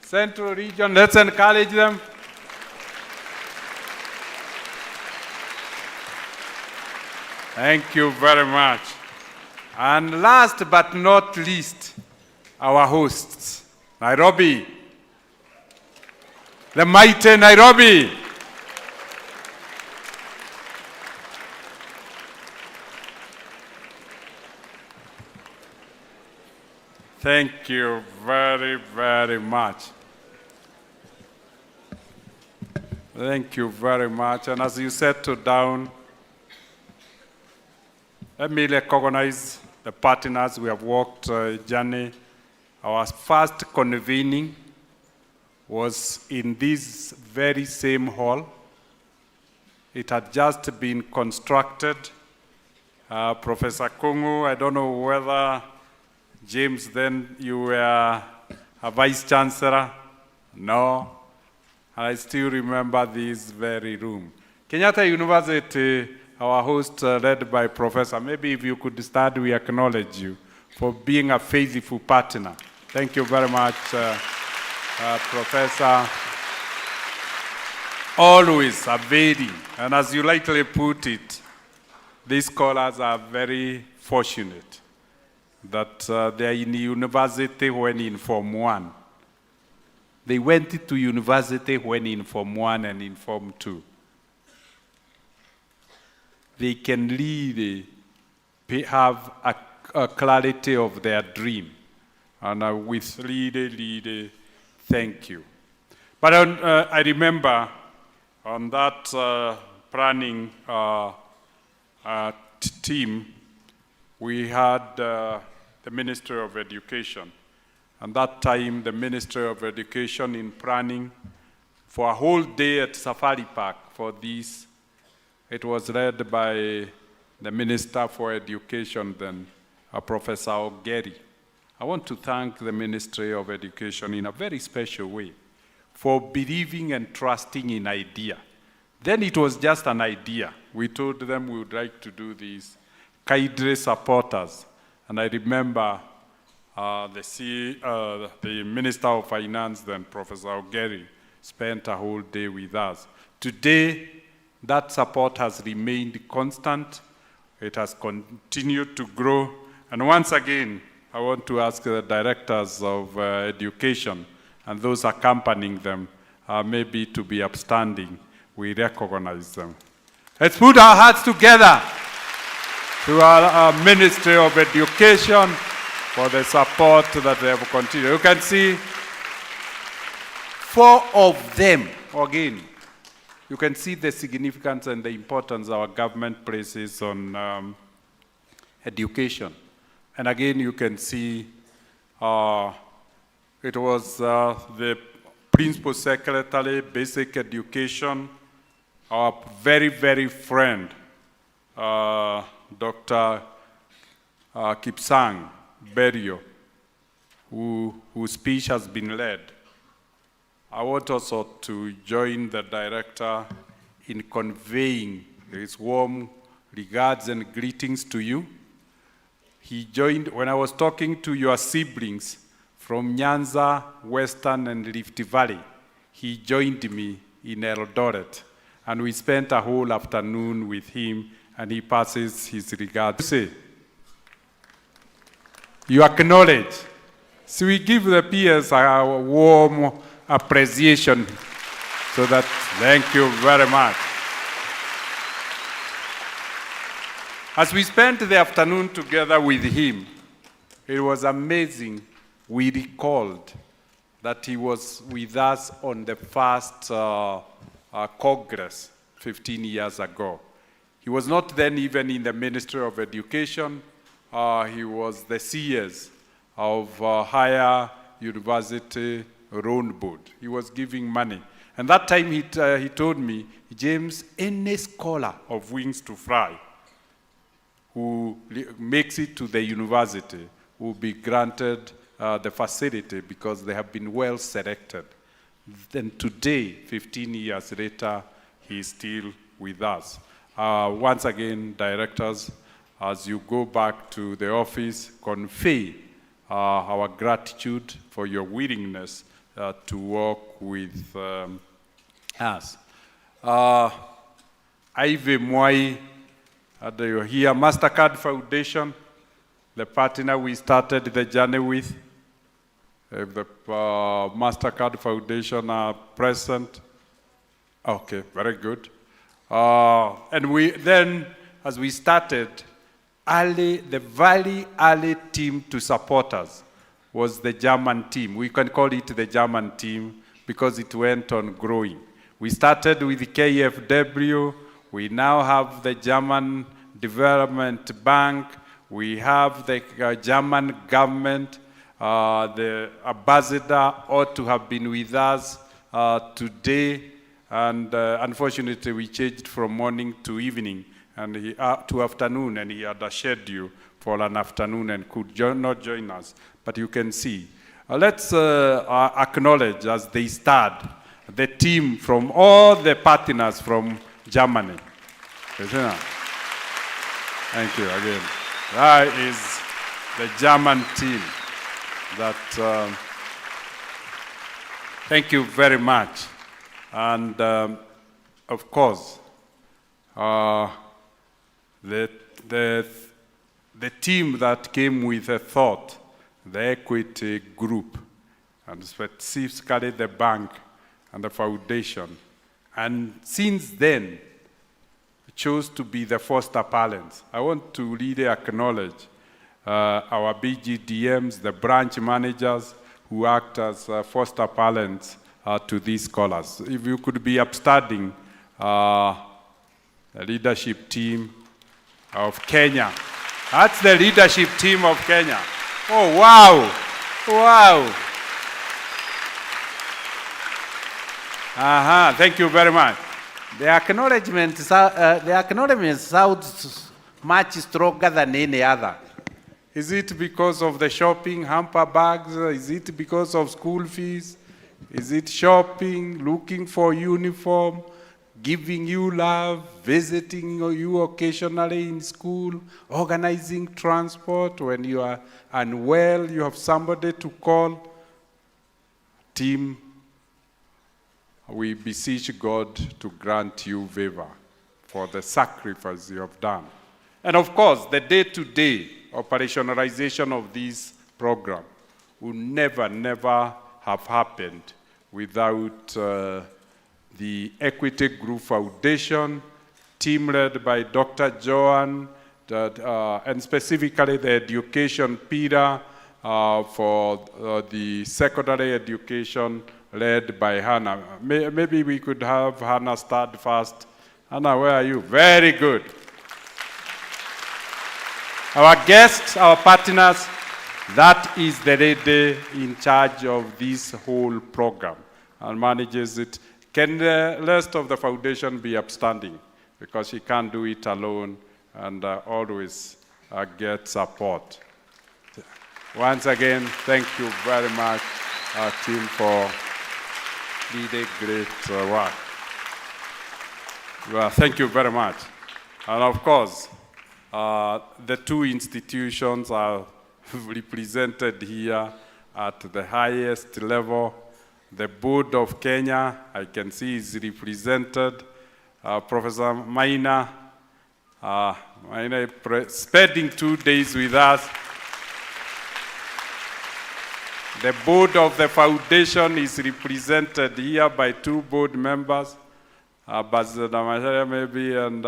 Central region. Let's encourage them. Thank you very much. And last but not least, our hosts, Nairobi. The mighty Nairobi. Thank you very, very much. Thank you very much. And as you settle down, let me recognize the partners we have walked a journey. Our first convening was in this very same hall. It had just been constructed. Professor Kungu, I don't know whether James, then you were a vice chancellor? No. I still remember this very room. Kenyatta University, our host led by Professor, maybe if you could start, we acknowledge you for being a faithful partner. Thank you very much, Professor. Always availing, and as you rightly put it, these scholars are very fortunate that they are in university when in Form 1. They went to university when in Form 1 and in Form 2. They can really have a clarity of their dream. And with really thank you. But I remember on that planning team, we had the Ministry of Education. And that time, the Ministry of Education in planning for a whole day at Safari Park for this It was led by the Minister for Education then, Professor Ogeri. I want to thank the Ministry of Education in a very special way for believing and trusting in idea. Then it was just an idea. We told them we would like to do this. Kindly support us. And I remember the Minister of Finance then, Professor Ogeri, spent a whole day with us. Today, that support has remained constant. It has continued to grow. And once again, I want to ask the directors of education and those accompanying them maybe to be upstanding. We recognize them. Let's put our hearts together to our Ministry of Education for the support that they have continued. You can see 4 of them, again, you can see the significance and the importance our government places on education. And again, you can see it was the Principal Secretary, Basic Education, our very, very friend, Dr. Kipsang Berio, whose speech has been led. I want also to join the director in conveying his warm regards and greetings to you. He joined, when I was talking to your siblings from Nyanza, Western, and Rift Valley, he joined me in Eldoret. And we spent a whole afternoon with him, and he passes his regards. You acknowledge. So we give the peers a warm appreciation. So that, thank you very much. As we spent the afternoon together with him, it was amazing. We recalled that he was with us on the first Congress 15 years ago. He was not then even in the Ministry of Education. He was the CS of Higher University Road Board. He was giving money. And that time he told me, James, any scholar of wings to fly who makes it to the university will be granted the facility because they have been well selected. Then today, 15 years later, he is still with us. Once again, directors, as you go back to the office, convey our gratitude for your willingness to work with us. Ivy Mwai, here, MasterCard Foundation, the partner we started the journey with. The MasterCard Foundation are present. Okay, very good. And we then, as we started, the very early team to support us was the German team. We can call it the German team because it went on growing. We started with the KfW. We now have the German Development Bank. We have the German government. The ambassador ought to have been with us today. And unfortunately, we changed from morning to evening and to afternoon, and he had a schedule for an afternoon and could not join us. But you can see. Let's acknowledge as they start the team from all the partners from Germany. Thank you again. That is the German team. That thank you very much. And of course, the team that came with a thought, the equity group, and specifically the bank and the foundation. And since then, chose to be the foster parents. I want to really acknowledge our BGDMs, the branch managers who act as foster parents to these scholars. If you could be upstanding, the leadership team of Kenya. That's the leadership team of Kenya. Oh, wow. Wow. Thank you very much. The acknowledgement sounds much stronger than any other. Is it because of the shopping, hamper bags? Is it because of school fees? Is it shopping, looking for uniform, giving you love, visiting you occasionally in school, organizing transport when you are unwell, you have somebody to call? Team, we beseech God to grant you favor for the sacrifice you have done. And of course, the day-to-day operationalization of this program would never have happened without the Equity Group Foundation, team led by Dr. Joan, and specifically the education pillar for the secondary education led by Hannah. Maybe we could have Hannah start first. Hannah, where are you? Very good. Our guests, our partners, that is the lady in charge of this whole program and manages it. Can the rest of the foundation be upstanding? Because she can't do it alone and always get support. Once again, thank you very much, team, for leading great work. Well, thank you very much. And of course, the two institutions are represented here at the highest level. The Board of Kenya, I can see, is represented. Professor Maina, spending 2 days with us. The board of the foundation is represented here by 2 board members, Ambassador Masharia maybe, and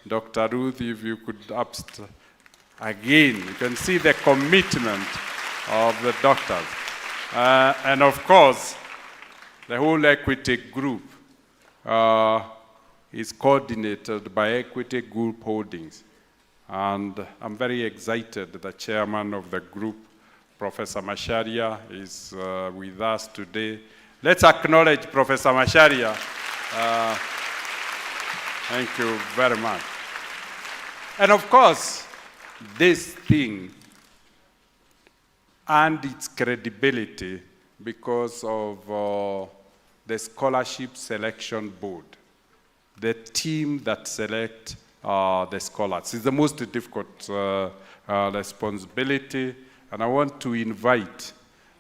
Dr. Ruth, if you could again, you can see the commitment of the doctors. And of course, the whole Equity Group is coordinated by Equity Group Holdings. And I'm very excited, the chairman of the group, Professor Masharia, is with us today. Let's acknowledge Professor Masharia. Thank you very much. And of course, this thing and its credibility because of the Scholarship Selection Board, the team that select the scholars. It's the most difficult responsibility, and I want to invite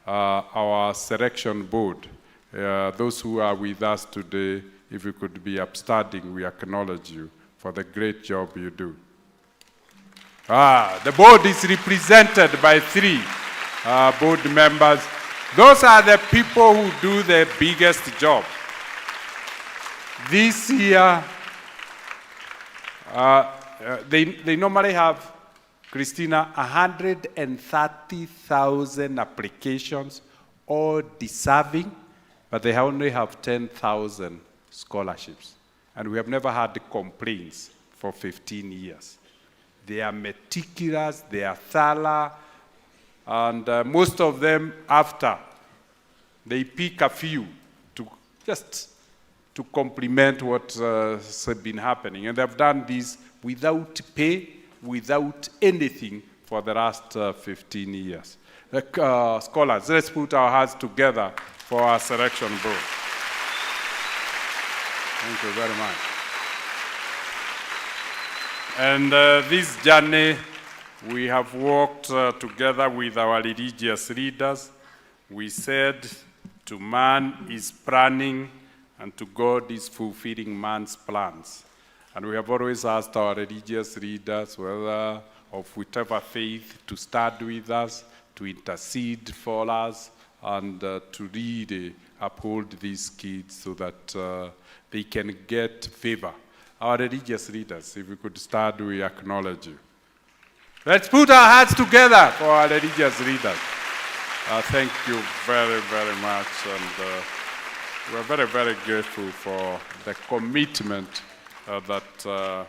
our selection board, those who are with us today, if you could be upstanding, we acknowledge you for the great job you do. The board is represented by 3 board members. Those are the people who do the biggest job. This year, they normally have, Christina, 130,000 applications, all deserving, but they only have 10,000 scholarships. And we have never had complaints for 15 years. They are meticulous, they are thorough, and most of them, after, they pick a few to just to complement what has been happening. And they've done this without pay, without anything for the last 15 years. Scholars, let's put our hands together for our selection board. Thank you very much. And this journey, we have walked together with our religious leaders. We said, to man is planning, and to God is fulfilling man's plans. And we have always asked our religious leaders, whether of whichever faith, to stand with us, to intercede for us, and to really uphold these kids so that they can get favor. Our religious leaders, if we could start, we acknowledge you. Let's put our hands together for our religious leaders. Thank you very, very much. And we're very, very grateful for the commitment that...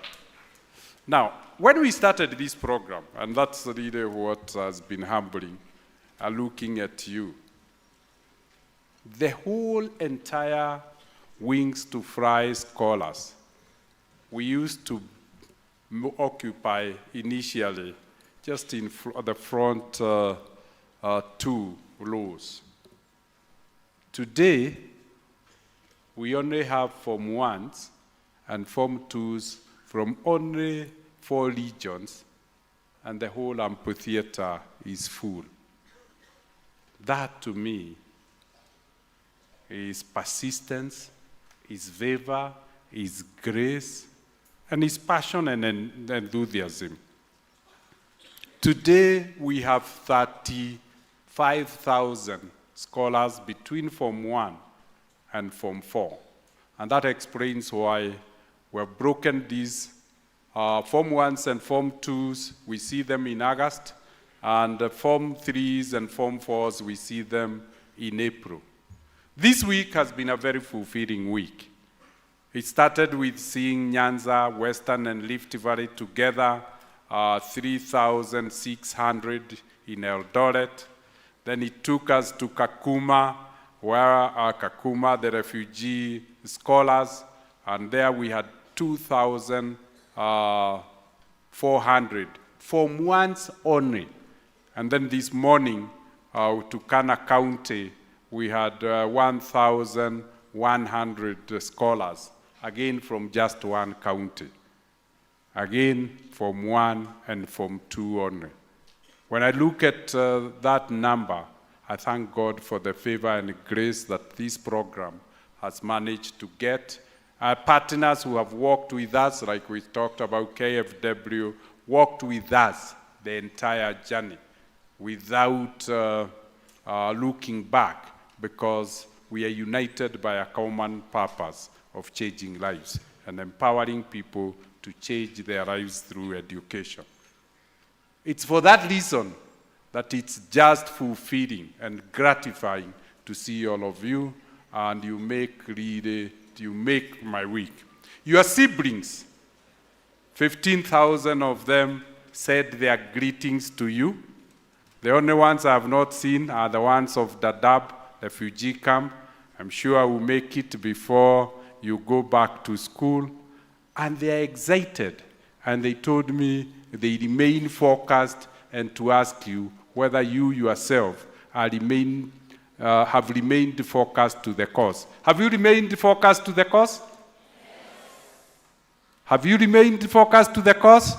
Now, when we started this program, and that's really what has been humbling, looking at you, the whole entire Wings to Fly scholars. We used to occupy initially just in the front 2 rows. Today, we only have Form 1s and Form 2s from only 4 regions, and the whole amphitheater is full. That, to me, is persistence, is favor, is grace, and is passion and enthusiasm. Today, we have 35,000 scholars between Form 1 and Form 4. And that explains why we've broken these Form 1s and Form 2s, we see them in August, and Form 3s and Form 4s, we see them in April. This week has been a very fulfilling week. It started with seeing Nyanza, Western, and Rift Valley together, 3,600 in Eldoret. Then it took us to Kakuma, where Kakuma, the refugee scholars, and there we had 2,400 Form 1s only. And then this morning, to Kana County, we had 1,100 scholars, again from just one county. Again, Form 1 and Form 2 only. When I look at that number, I thank God for the favor and grace that this program has managed to get. Our partners who have worked with us, like we talked about, KFW, worked with us the entire journey without looking back, because we are united by a common purpose of changing lives and empowering people to change their lives through education. It's for that reason that it's just fulfilling and gratifying to see all of you, and you make my week. Your siblings, 15,000 of them said their greetings to you. The only ones I have not seen are the ones of Dadaab refugee camp. I'm sure I will make it before you go back to school. And they are excited. And they told me they remain focused, and to ask you whether you yourself have remained focused to the cause. Have you remained focused to the cause? Yes. Have you remained focused to the cause?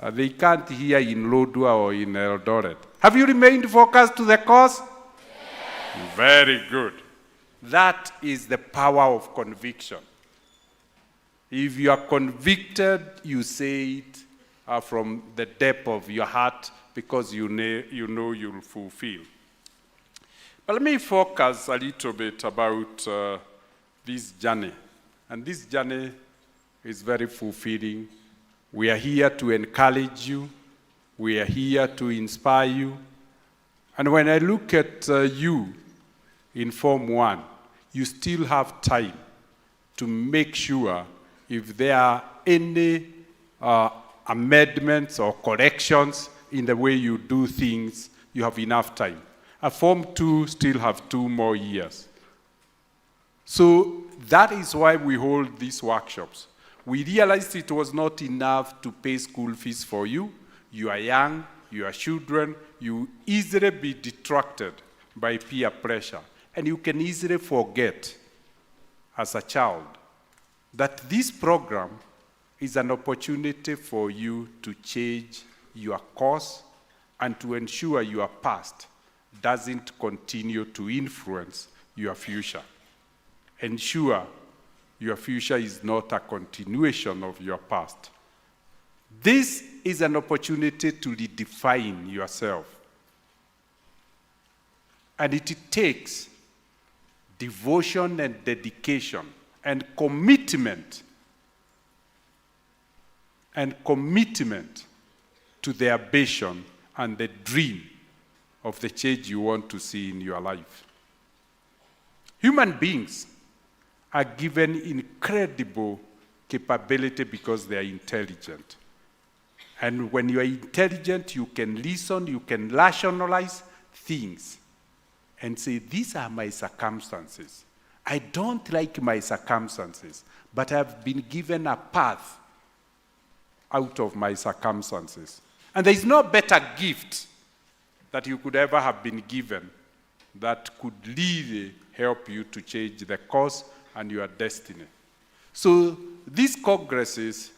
Yes. They can't hear in Lodwar or in Eldoret. Have you remained focused to the cause? Yes. Very good. That is the power of conviction. If you are convicted, you say it from the depth of your heart, because you know you'll fulfill. But let me focus a little bit about this journey. And this journey is very fulfilling. We are here to encourage you. We are here to inspire you. And when I look at you in Form 1, you still have time to make sure if there are any amendments or corrections in the way you do things, you have enough time. A Form 2 still have 2 more years. So that is why we hold these workshops. We realized it was not enough to pay school fees for you. You are young, you are children, you easily be distracted by peer pressure. And you can easily forget as a child that this program is an opportunity for you to change your course and to ensure your past doesn't continue to influence your future. Ensure your future is not a continuation of your past. This is an opportunity to redefine yourself. And it takes devotion and dedication and commitment to the ambition and the dream of the change you want to see in your life. Human beings are given incredible capability because they are intelligent. And when you are intelligent, you can listen, you can rationalize things and say, these are my circumstances. I don't like my circumstances, but I've been given a path out of my circumstances. And there is no better gift that you could ever have been given that could really help you to change the course and your destiny. So these congresses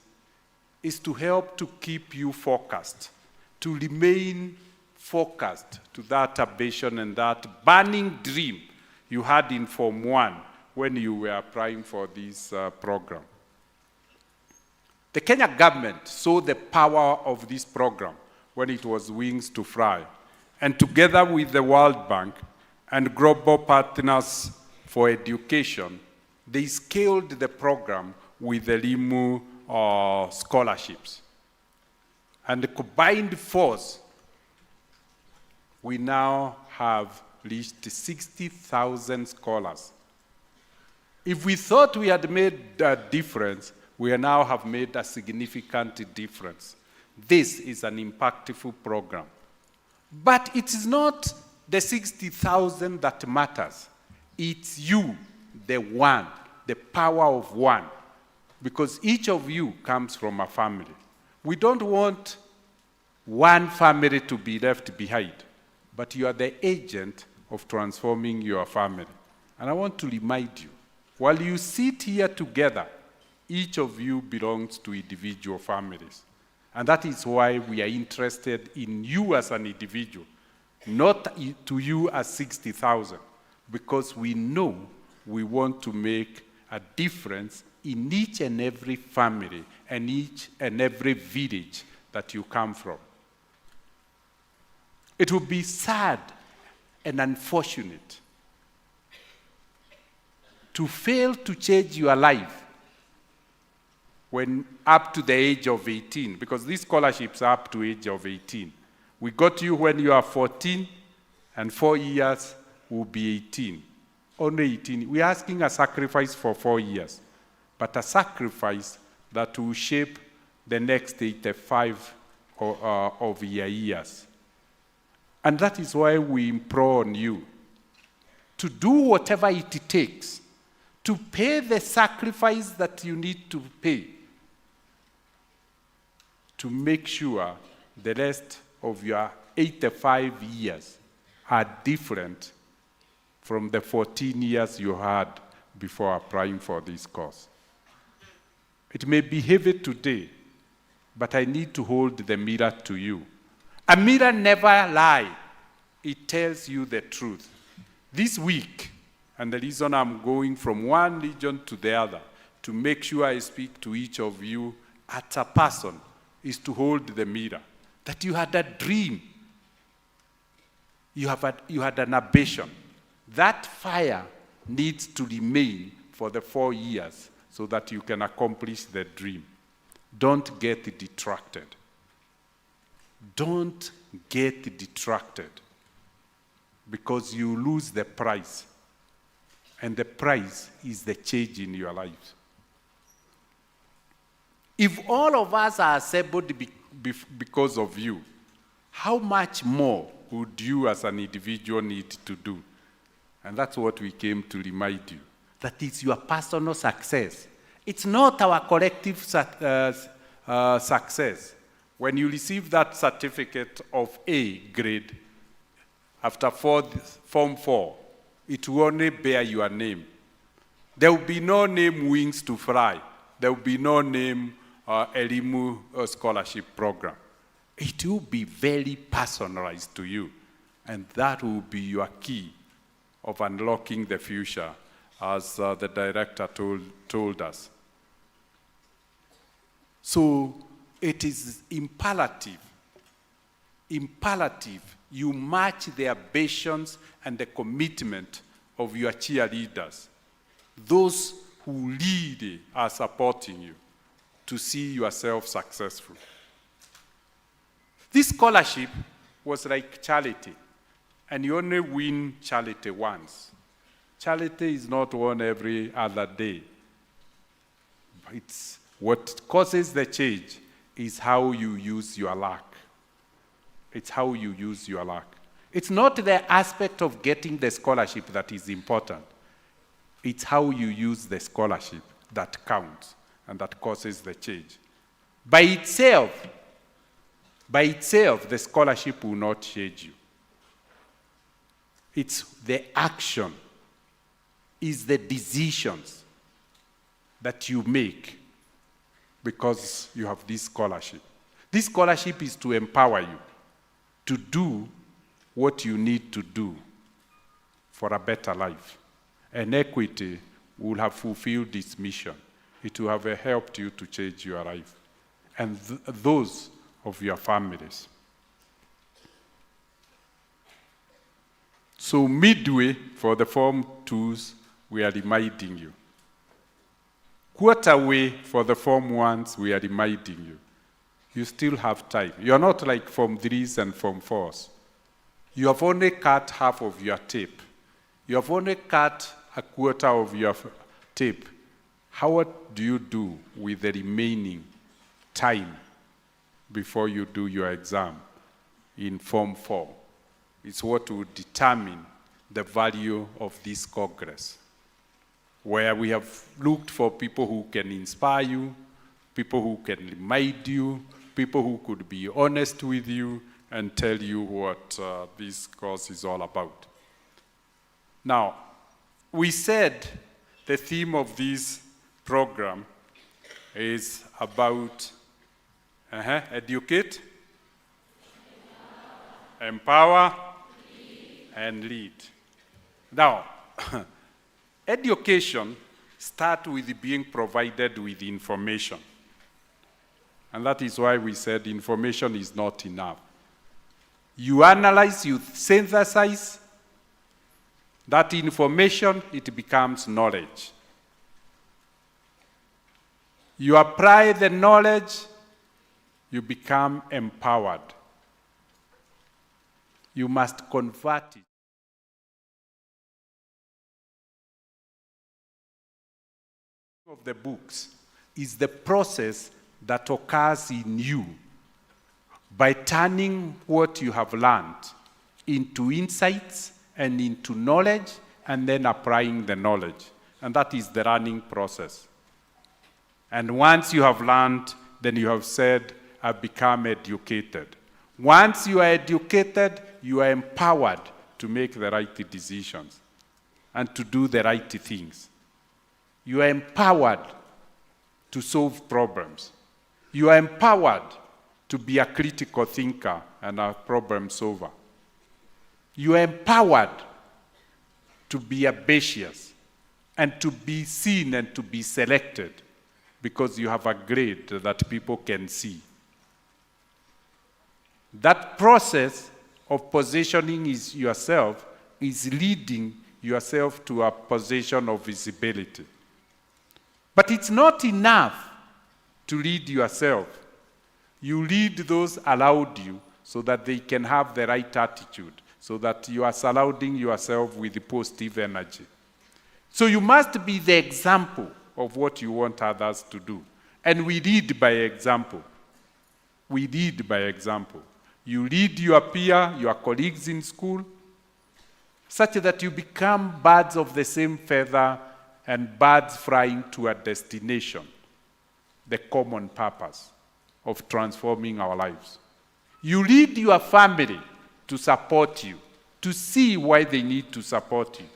is to help to keep you focused, to remain focused to that ambition and that burning dream you had in Form 1 when you were applying for this program. The Kenya government saw the power of this program when it was Wings to Fly, and together with the World Bank and global partners for education, they scaled the program with Elimu scholarships. And the combined force, we now have reached 60,000 scholars. If we thought we had made a difference, we now have made a significant difference. This is an impactful program. But it is not the 60,000 that matters. It's you, the one, the power of one. Because each of you comes from a family. We don't want one family to be left behind, but you are the agent of transforming your family. And I want to remind you, while you sit here together, each of you belongs to individual families. And that is why we are interested in you as an individual, not to you as 60,000, because we know we want to make a difference in each and every family and each and every village that you come from. It would be sad and unfortunate to fail to change your life when up to the age of 18, because these scholarships are up to age of 18. We got you when you are 14, and 4 years will be 18. Only 18. We're asking a sacrifice for 4 years, but a sacrifice that will shape the next 85 of your years. And that is why we implore on you to do whatever it takes to pay the sacrifice that you need to pay to make sure the rest of your 85 years are different from the 14 years you had before applying for this course. It may be heavy today, but I need to hold the mirror to you. A mirror never lies. It tells you the truth. This week, and the reason I'm going from one region to the other, to make sure I speak to each of you as a person, is to hold the mirror. That you had a dream. You had an ambition. That fire needs to remain for the 4 years so that you can accomplish the dream. Don't get detracted. Don't get detracted, because you lose the prize. And the prize is the change in your lives. If all of us are assembled because of you, how much more would you as an individual need to do? And that's what we came to remind you. That it's your personal success. It's not our collective success. When you receive that certificate of A grade after Form 4, it will only bear your name. There will be no name Wings to Fly. There will be no name Elimu scholarship program. It will be very personalized to you, and that will be your key of unlocking the future, as the director told us. So it is imperative you match the ambitions and the commitment of your cheerleaders, those who really are supporting you, to see yourself successful. This scholarship was like charity, and you only win charity once. Charity is not won every other day. It's what causes the change is how you use your luck. It's how you use your luck. It's not the aspect of getting the scholarship that is important. It's how you use the scholarship that counts and that causes the change. By itself, the scholarship will not change you. It's the action, it's the decisions that you make because you have this scholarship. This scholarship is to empower you to do what you need to do for a better life. And equity will have fulfilled its mission. It will have helped you to change your life and those of your families. So midway for the Form 2s, we are reminding you. Quarterway for the Form 1s, we are reminding you. You still have time. You're not like Form 3s and Form 4s. You have only cut half of your tape. You have only cut a quarter of your tape. What do you do with the remaining time before you do your exam in Form 4? It's what will determine the value of this Congress, where we have looked for people who can inspire you, people who can remind you, people who could be honest with you and tell you what this course is all about. Now, we said the theme of this program is about educate, empower, and lead. Now, education starts with being provided with information. And that is why we said information is not enough. You analyze, you synthesize that information, it becomes knowledge. You apply the knowledge, you become empowered. You must convert it. Of the books is the process that occurs in you by turning what you have learned into insights and into knowledge and then applying the knowledge. And that is the learning process. And once you have learned, then you have said, I've become educated. Once you are educated, you are empowered to make the right decisions and to do the right things. You are empowered to solve problems. You are empowered to be a critical thinker and a problem solver. You are empowered to be ambitious and to be seen and to be selected because you have a grade that people can see. That process of positioning yourself is leading yourself to a position of visibility. But it's not enough to lead yourself. You lead those around you so that they can have the right attitude, so that you are surrounding yourself with positive energy. So you must be the example of what you want others to do. And we lead by example. We lead by example. You lead your peer, your colleagues in school, such that you become birds of the same feather and birds flying to a destination, the common purpose of transforming our lives. You lead your family to support you, to see why they need to support you,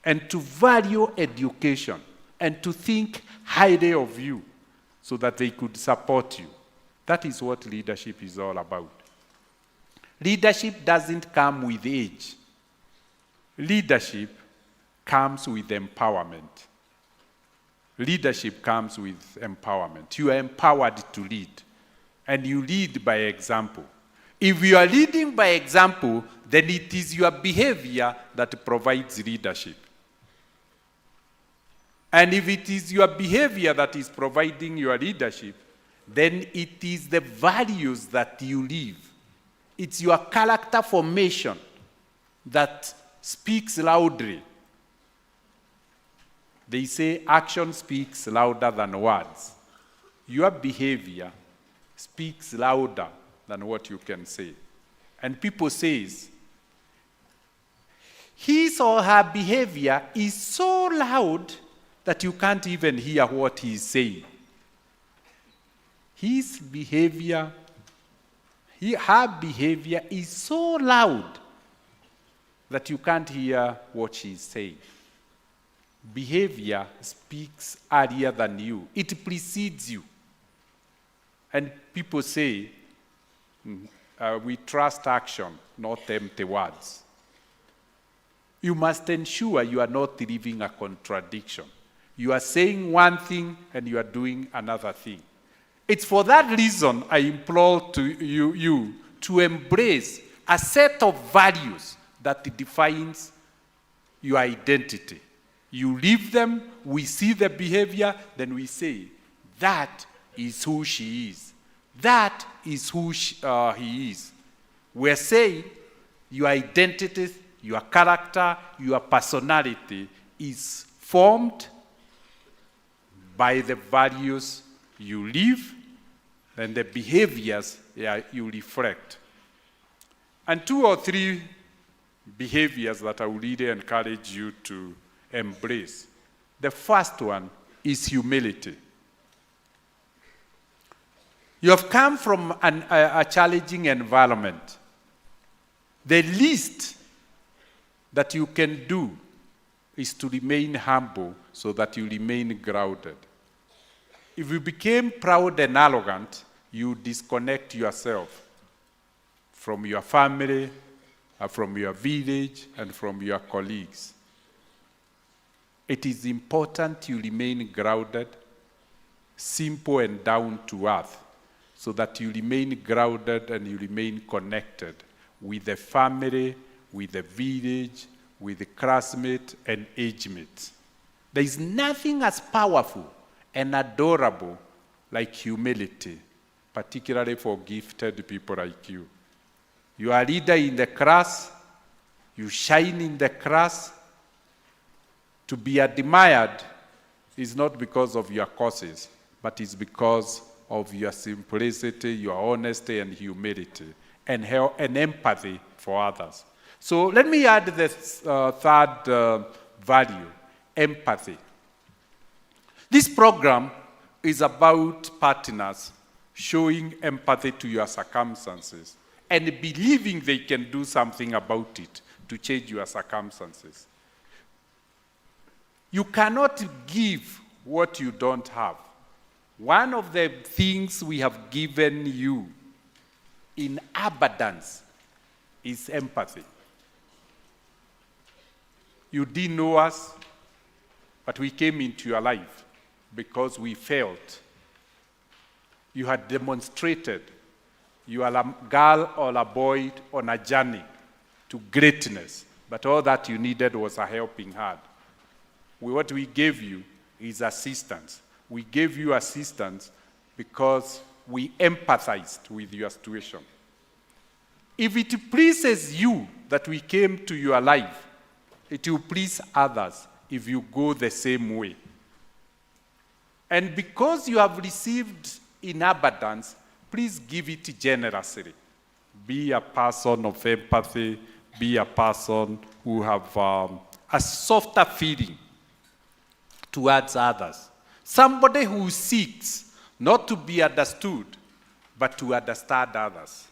and to value education, and to think highly of you so that they could support you. That is what leadership is all about. Leadership doesn't come with age. Leadership comes with empowerment. Leadership comes with empowerment. You are empowered to lead, and you lead by example. If you are leading by example, then it is your behavior that provides leadership. And if it is your behavior that is providing your leadership, then it is the values that you live. It's your character formation that speaks loudly. They say action speaks louder than words. Your behavior speaks louder than what you can say. And people say, his or her behavior is so loud that you can't even hear what he is saying. His behavior, her behavior is so loud that you can't hear what she is saying. Behavior speaks earlier than you. It precedes you. And people say, we trust action, not empty words. You must ensure you are not living a contradiction. You are saying one thing and you are doing another thing. It's for that reason I implore to you to embrace a set of values that defines your identity. You live them, we see the behavior, then we say, that is who she is. That is who he is. We're saying your identity, your character, your personality is formed by the values you live and the behaviors you reflect. And 2 or 3 behaviors that I would really encourage you to embrace. The first one is humility. You have come from a challenging environment. The least that you can do is to remain humble so that you remain grounded. If you became proud and arrogant, you disconnect yourself from your family, from your village, and from your colleagues. It is important you remain grounded, simple and down to earth, so that you remain grounded and you remain connected with the family, with the village, with the classmates and age mates. There is nothing as powerful and adorable like humility, particularly for gifted people like you. You are a leader in the class, you shine in the class. To be admired is not because of your causes, but it's because of your simplicity, your honesty and humility, and empathy for others. So let me add the third value, empathy. This program is about partners showing empathy to your circumstances and believing they can do something about it to change your circumstances. You cannot give what you don't have. One of the things we have given you in abundance is empathy. You didn't know us, but we came into your life because we felt you had demonstrated you are a girl or a boy on a journey to greatness, but all that you needed was a helping hand. What we gave you is assistance. We gave you assistance because we empathized with your situation. If it pleases you that we came to your life, it will please others if you go the same way. And because you have received in abundance, please give it generously. Be a person of empathy. Be a person who have a softer feeling towards others. Somebody who seeks not to be understood, but to understand others.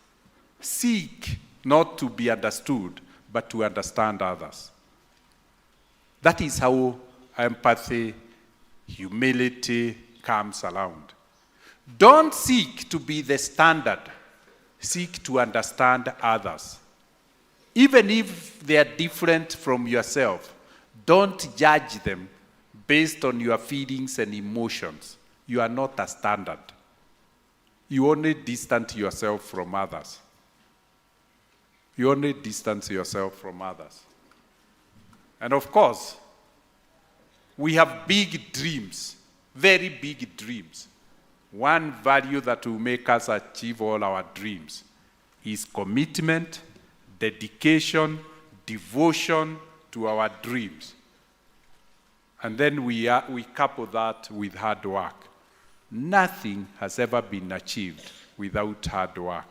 Seek not to be understood, but to understand others. That is how empathy, humility comes around. Don't seek to be the standard. Seek to understand others. Even if they are different from yourself, don't judge them based on your feelings and emotions. You are not a standard. You only distance yourself from others. You only distance yourself from others. And of course, we have big dreams, very big dreams. One value that will make us achieve all our dreams is commitment, dedication, devotion to our dreams. And then we couple that with hard work. Nothing has ever been achieved without hard work.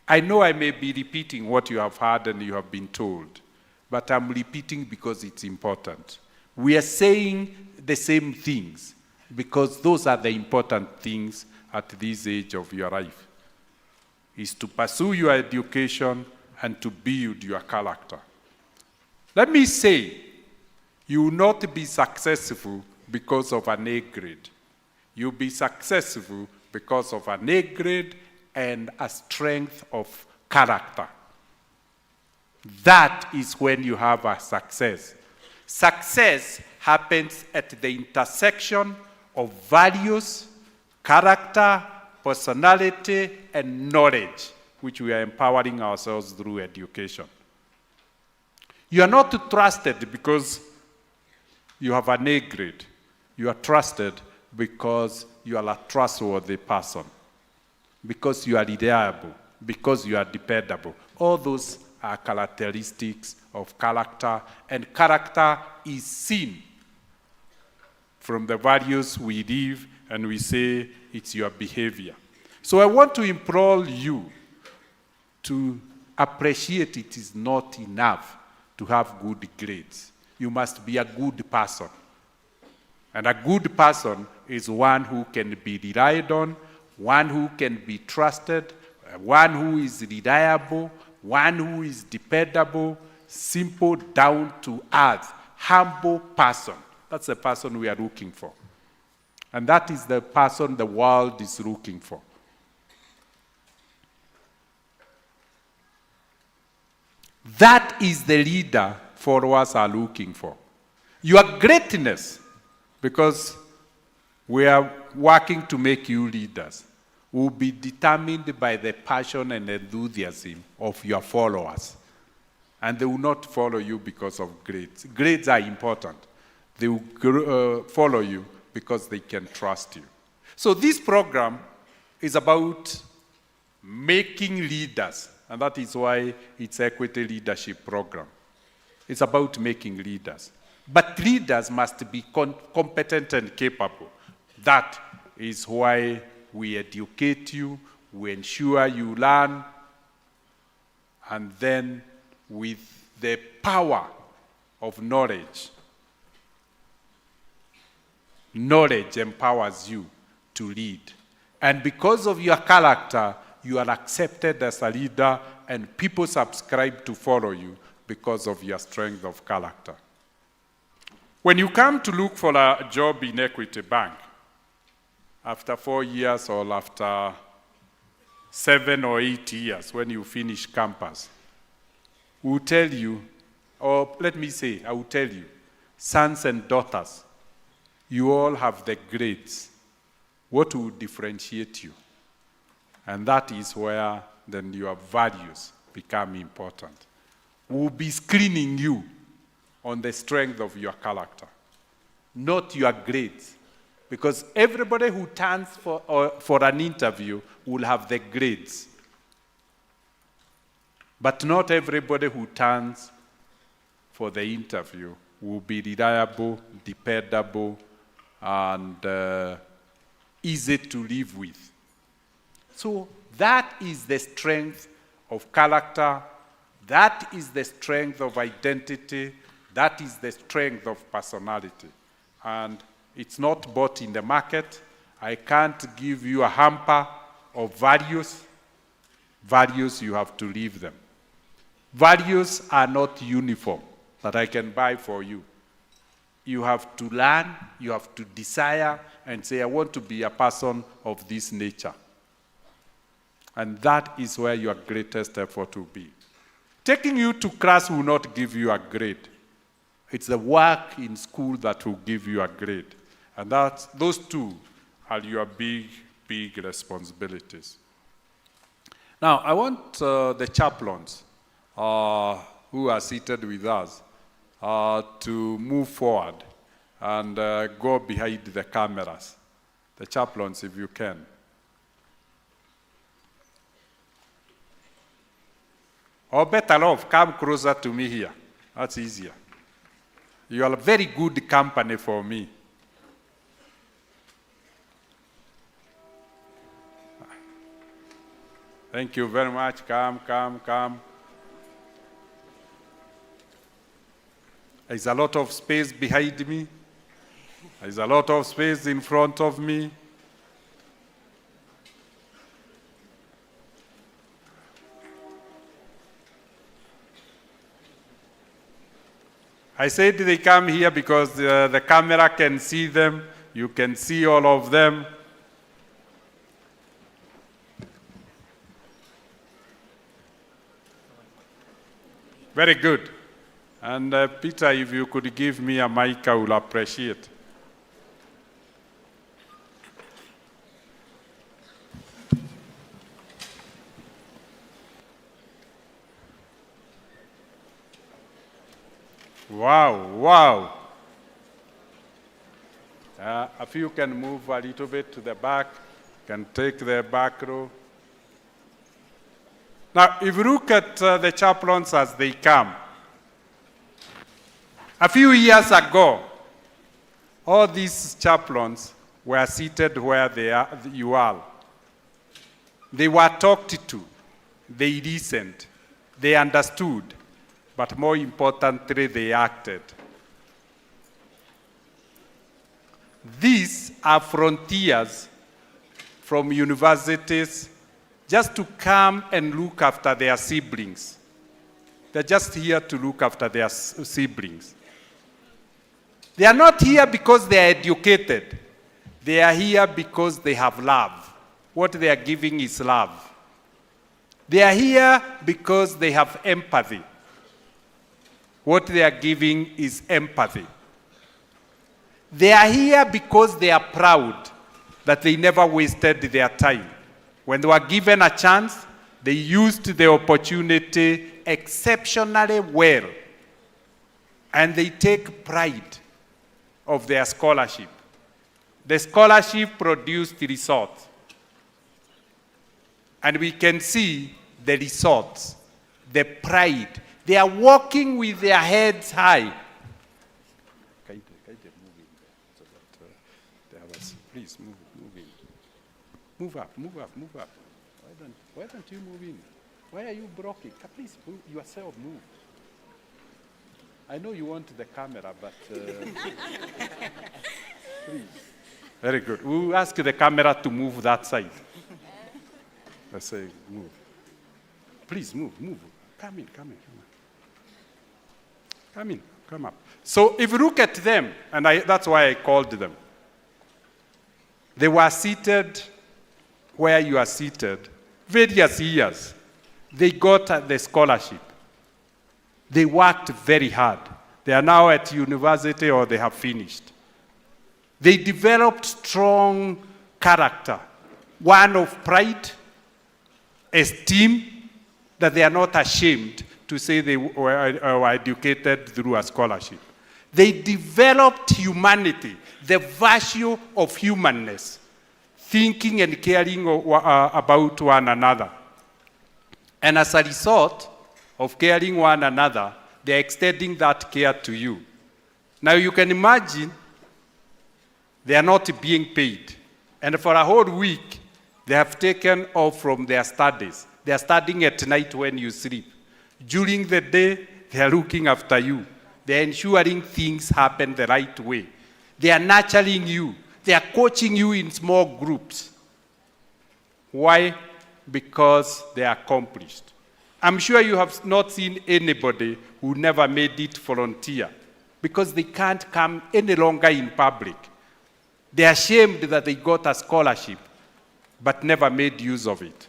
I know I may be repeating what you have heard and you have been told, but I'm repeating because it's important. We are saying the same things because those are the important things at this age of your life, is to pursue your education and to build your character. Let me say, you will not be successful because of an A grade. You'll be successful because of an A grade and a strength of character. That is when you have a success. Success happens at the intersection of values, character, personality, and knowledge, which we are empowering ourselves through education. You are not trusted because you have an A grade. You are trusted because you are a trustworthy person, because you are reliable, because you are dependable. All those are characteristics of character, and character is seen from the values we live, and we say it's your behavior. So I want to implore you to appreciate it is not enough to have good grades. You must be a good person. And a good person is one who can be relied on, one who can be trusted, one who is reliable, one who is dependable, simple, down to earth, humble person. That's the person we are looking for. And that is the person the world is looking for. That is the leader followers are looking for. Your greatness, because we are working to make you leaders, will be determined by the passion and enthusiasm of your followers. And they will not follow you because of grades. Grades are important. They will follow you because they can trust you. So this program is about making leaders, and that is why it's Equity Leadership Program. It's about making leaders. But leaders must be competent and capable. That is why we educate you, we ensure you learn, and then with the power of knowledge, knowledge empowers you to lead. And because of your character, you are accepted as a leader, and people subscribe to follow you because of your strength of character. When you come to look for a job in Equity Bank, after 4 years or after 7 or 8 years, when you finish campus, we'll tell you, or let me say, I will tell you, sons and daughters, you all have the grades. What will differentiate you? And that is where then your values become important. We'll be screening you on the strength of your character, not your grades. Because everybody who turns for an interview will have the grades. But not everybody who turns for the interview will be reliable, dependable, and easy to live with. So that is the strength of character, that is the strength of identity, that is the strength of personality. And it's not bought in the market. I can't give you a hamper of values. Values, you have to live them. Values are not uniform that I can buy for you. You have to learn, you have to desire, and say, I want to be a person of this nature. And that is where your greatest effort will be. Taking you to class will not give you a grade. It's the work in school that will give you a grade. And those two are your big, big responsibilities. Now, I want the chaplains who are seated with us to move forward and go behind the cameras. The chaplains, if you can. Or better off, come closer to me here. That's easier. You are a very good company for me. Thank you very much. Come, come, come. There's a lot of space behind me. There's a lot of space in front of me. I said they come here because the camera can see them. You can see all of them. Very good. And Peter, if you could give me a mic, I will appreciate. Wow, wow. If you can move a little bit to the back, can take the back row. Now, if you look at the chaplains as they come, a few years ago, all these chaplains were seated where you are. They were talked to, they listened, they understood, but more importantly, they acted. These are frontiers from universities just to come and look after their siblings. They're just here to look after their siblings. They are not here because they are educated. They are here because they have love. What they are giving is love. They are here because they have empathy. What they are giving is empathy. They are here because they are proud that they never wasted their time. When they were given a chance, they used the opportunity exceptionally well. And they take pride of their scholarship. The scholarship produced results. And we can see the results, the pride. They are walking with their heads high. Please move in. Move up. Why don't you move in? Why are you blocking? Please move yourself, move. I know you want the camera, but please. Very good. We'll ask the camera to move that side. Let's say move. Please move. Come in. Come up. So if you look at them, and that's why I called them. They were seated where you are seated various years. They got the scholarship. They worked very hard. They are now at university or they have finished. They developed strong character, one of pride, esteem, that they are not ashamed to say they were educated through a scholarship. They developed humanity, the virtue of humanness, thinking and caring about one another. And as a result of caring one another, they're extending that care to you. Now you can imagine they are not being paid. And for a whole week, they have taken off from their studies. They are studying at night when you sleep. During the day, they are looking after you. They are ensuring things happen the right way. They are nurturing you. They are coaching you in small groups. Why? Because they are accomplished. I'm sure you have not seen anybody who never made it volunteer because they can't come any longer in public. They are ashamed that they got a scholarship but never made use of it.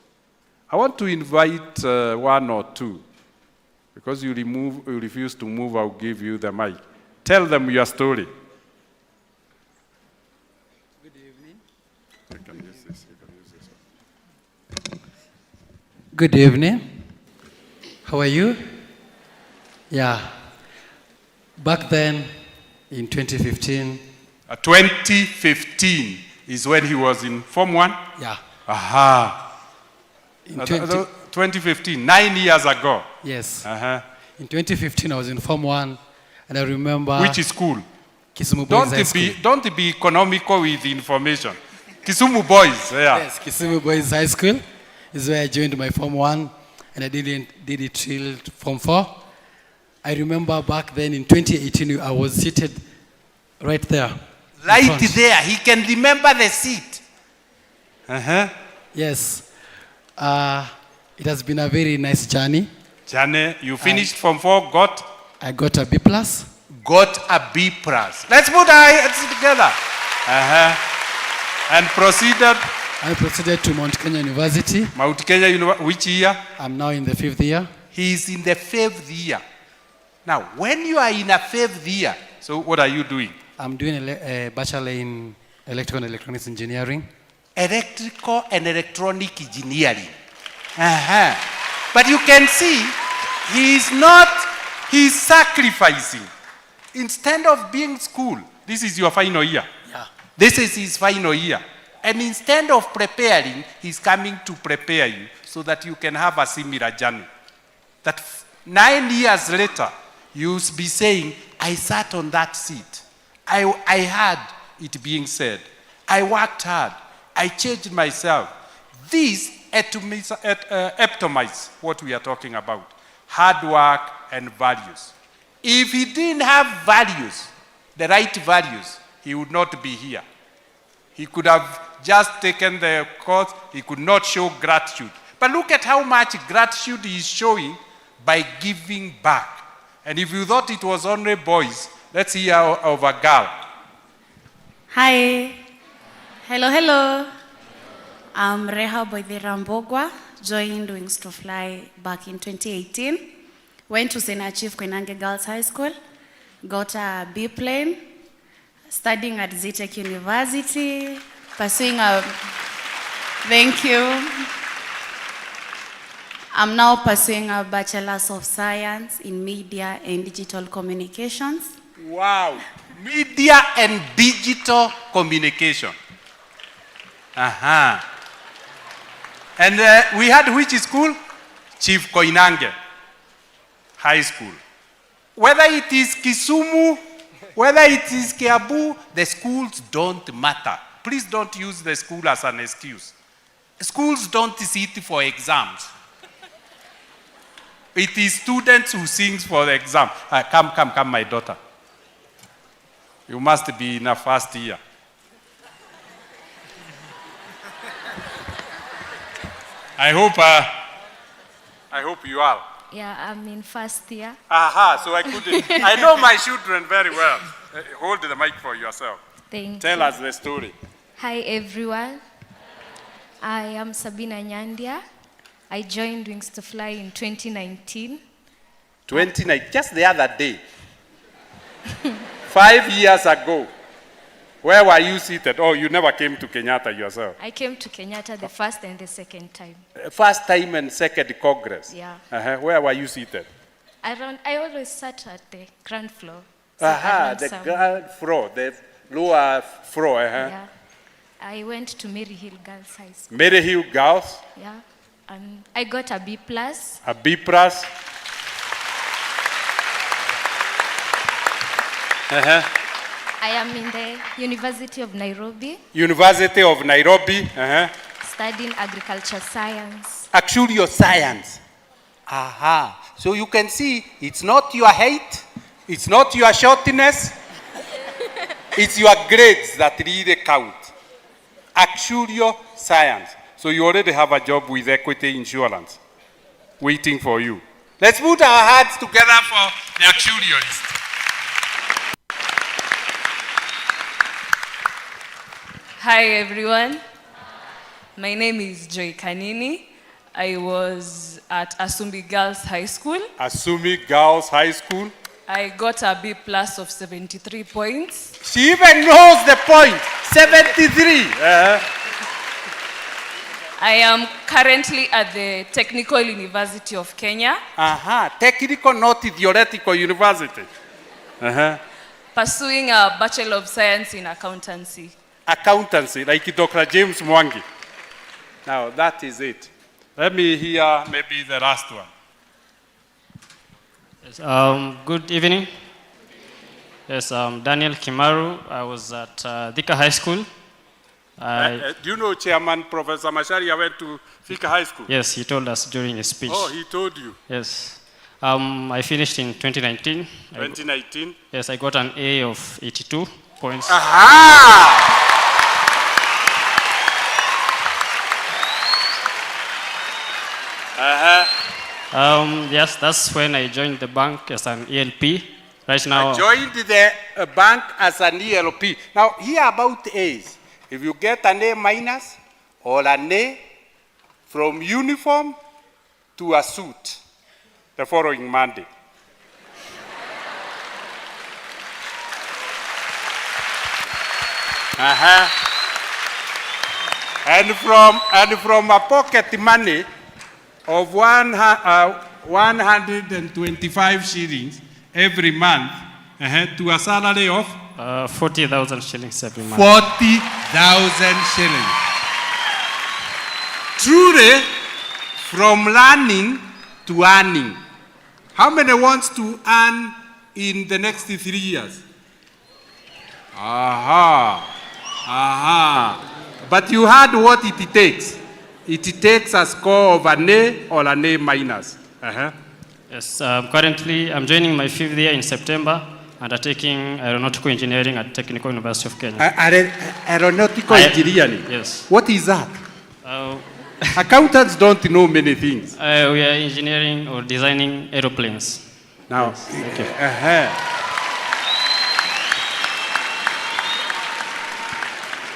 I want to invite one or two. Because you refuse to move, I'll give you the mic. Tell them your story. Good evening. You can use this. Good evening. How are you? Yeah. Back then, in 2015. 2015 is when he was in Form 1? Yeah. Aha. In 2015, 9 years ago. Yes. In 2015, I was in Form 1, and I remember... Which school? Kisumu Boys High School. Don't be economical with the information. Kisumu Boys, yeah. Yes, Kisumu Boys High School is where I joined my Form 1, and I did it till Form 4. I remember back then in 2018, I was seated right there. Right there. He can remember the seat. Yes. It has been a very nice journey. Journey, you finished Form 4, got? I got a B+. Got a B+. Let's put our hands together. And proceeded? I proceeded to Mount Kenya University. Mount Kenya University, which year? I'm now in the 5th year. He is in the 5th year. Now, when you are in a 5th year, so what are you doing? I'm doing a bachelor in electrical and electronics engineering. Electrical and electronic engineering. But you can see, he's sacrificing. Instead of being school, this is your final year. Yeah. This is his final year. And instead of preparing, he's coming to prepare you so that you can have a similar journey. That 9 years later, you'll be saying, I sat on that seat. I heard it being said. I worked hard. I changed myself. This epitomize what we are talking about. Hard work and values. If he didn't have values, the right values, he would not be here. He could have just taken the course. He could not show gratitude. But look at how much gratitude he is showing by giving back. And if you thought it was only boys, let's hear of a girl. Hi. Hello. I'm Reha Boydhe-Rambogwa, joined Wings to Fly back in 2018. Went to St. Chief Koinange Girls High School, got a B plane, studying at Zitech University, pursuing a... Thank you. I'm now pursuing a Bachelor's of Science in Media and Digital Communications. Wow. Media and Digital Communication. And we had which school? Chief Koinange High School. Whether it is Kisumu, whether it is Kiambu, the schools don't matter. Please don't use the school as an excuse. Schools don't sit for exams. It is students who sing for the exam. Come, my daughter. You must be in a first year. I hope you are. Yeah, I'm in first year. So I couldn't. I know my children very well. Hold the mic for yourself. Tell us the story. Hi, everyone. I am Sabina Nyandia. I joined Wings to Fly in 2019. 2019, just the other day. 5 years ago. Where were you seated? Oh, you never came to Kenyatta yourself. I came to Kenyatta the first and the second time. First time and second Congress? Yeah. Where were you seated? I always sat at the ground floor. The ground floor, the lower floor. Yeah. I went to Mary Hill Girls High School. Mary Hill Girls? Yeah. And I got a B+. A B+. I am in the University of Nairobi. University of Nairobi. Studying agriculture science. Actuarial science. So you can see, it's not your height, it's not your shortness, it's your grades that really count. Actuarial science. So you already have a job with Equity Insurance waiting for you. Let's put our hearts together for the actuarialist. Hi everyone, my name is Joy Kanini. I was at Asumbi Girls High School. Asumbi Girls High School. I got a B+ of 73 points. She even knows the point, 73. I am currently at the Technical University of Kenya. Technical, not theoretical university. Pursuing a Bachelor of Science in Accountancy. Accountancy, like Dr. James Mwangi. Now, that is it. Let me hear maybe the last one. Yes, good evening. Yes, Daniel Kimaru. I was at Thika High School. Do you know Chairman Professor Macharia went to Thika High School? Yes, he told us during his speech. Oh, he told you? Yes. I finished in 2019. 2019? Yes, I got an A of 82 points. Aha! Yes, that's when I joined the bank as an ELP. Right now, I joined the bank as an ELP. Now, here about A's. If you get an A minus or an A from uniform to a suit the following Monday. And from a pocket money of 125 shillings every month to a salary of 40,000 shillings every month. 40,000 shillings. Truly, from learning to earning. How many wants to earn in the next 3 years? But you heard what it takes. It takes a score of an A or an A minus. Yes, currently I'm joining my 5th year in September, undertaking aeronautical engineering at Technical University of Kenya. Aeronautical engineering? Yes. What is that? Accountants don't know many things. We are engineering or designing aeroplanes. Now, yes. Okay.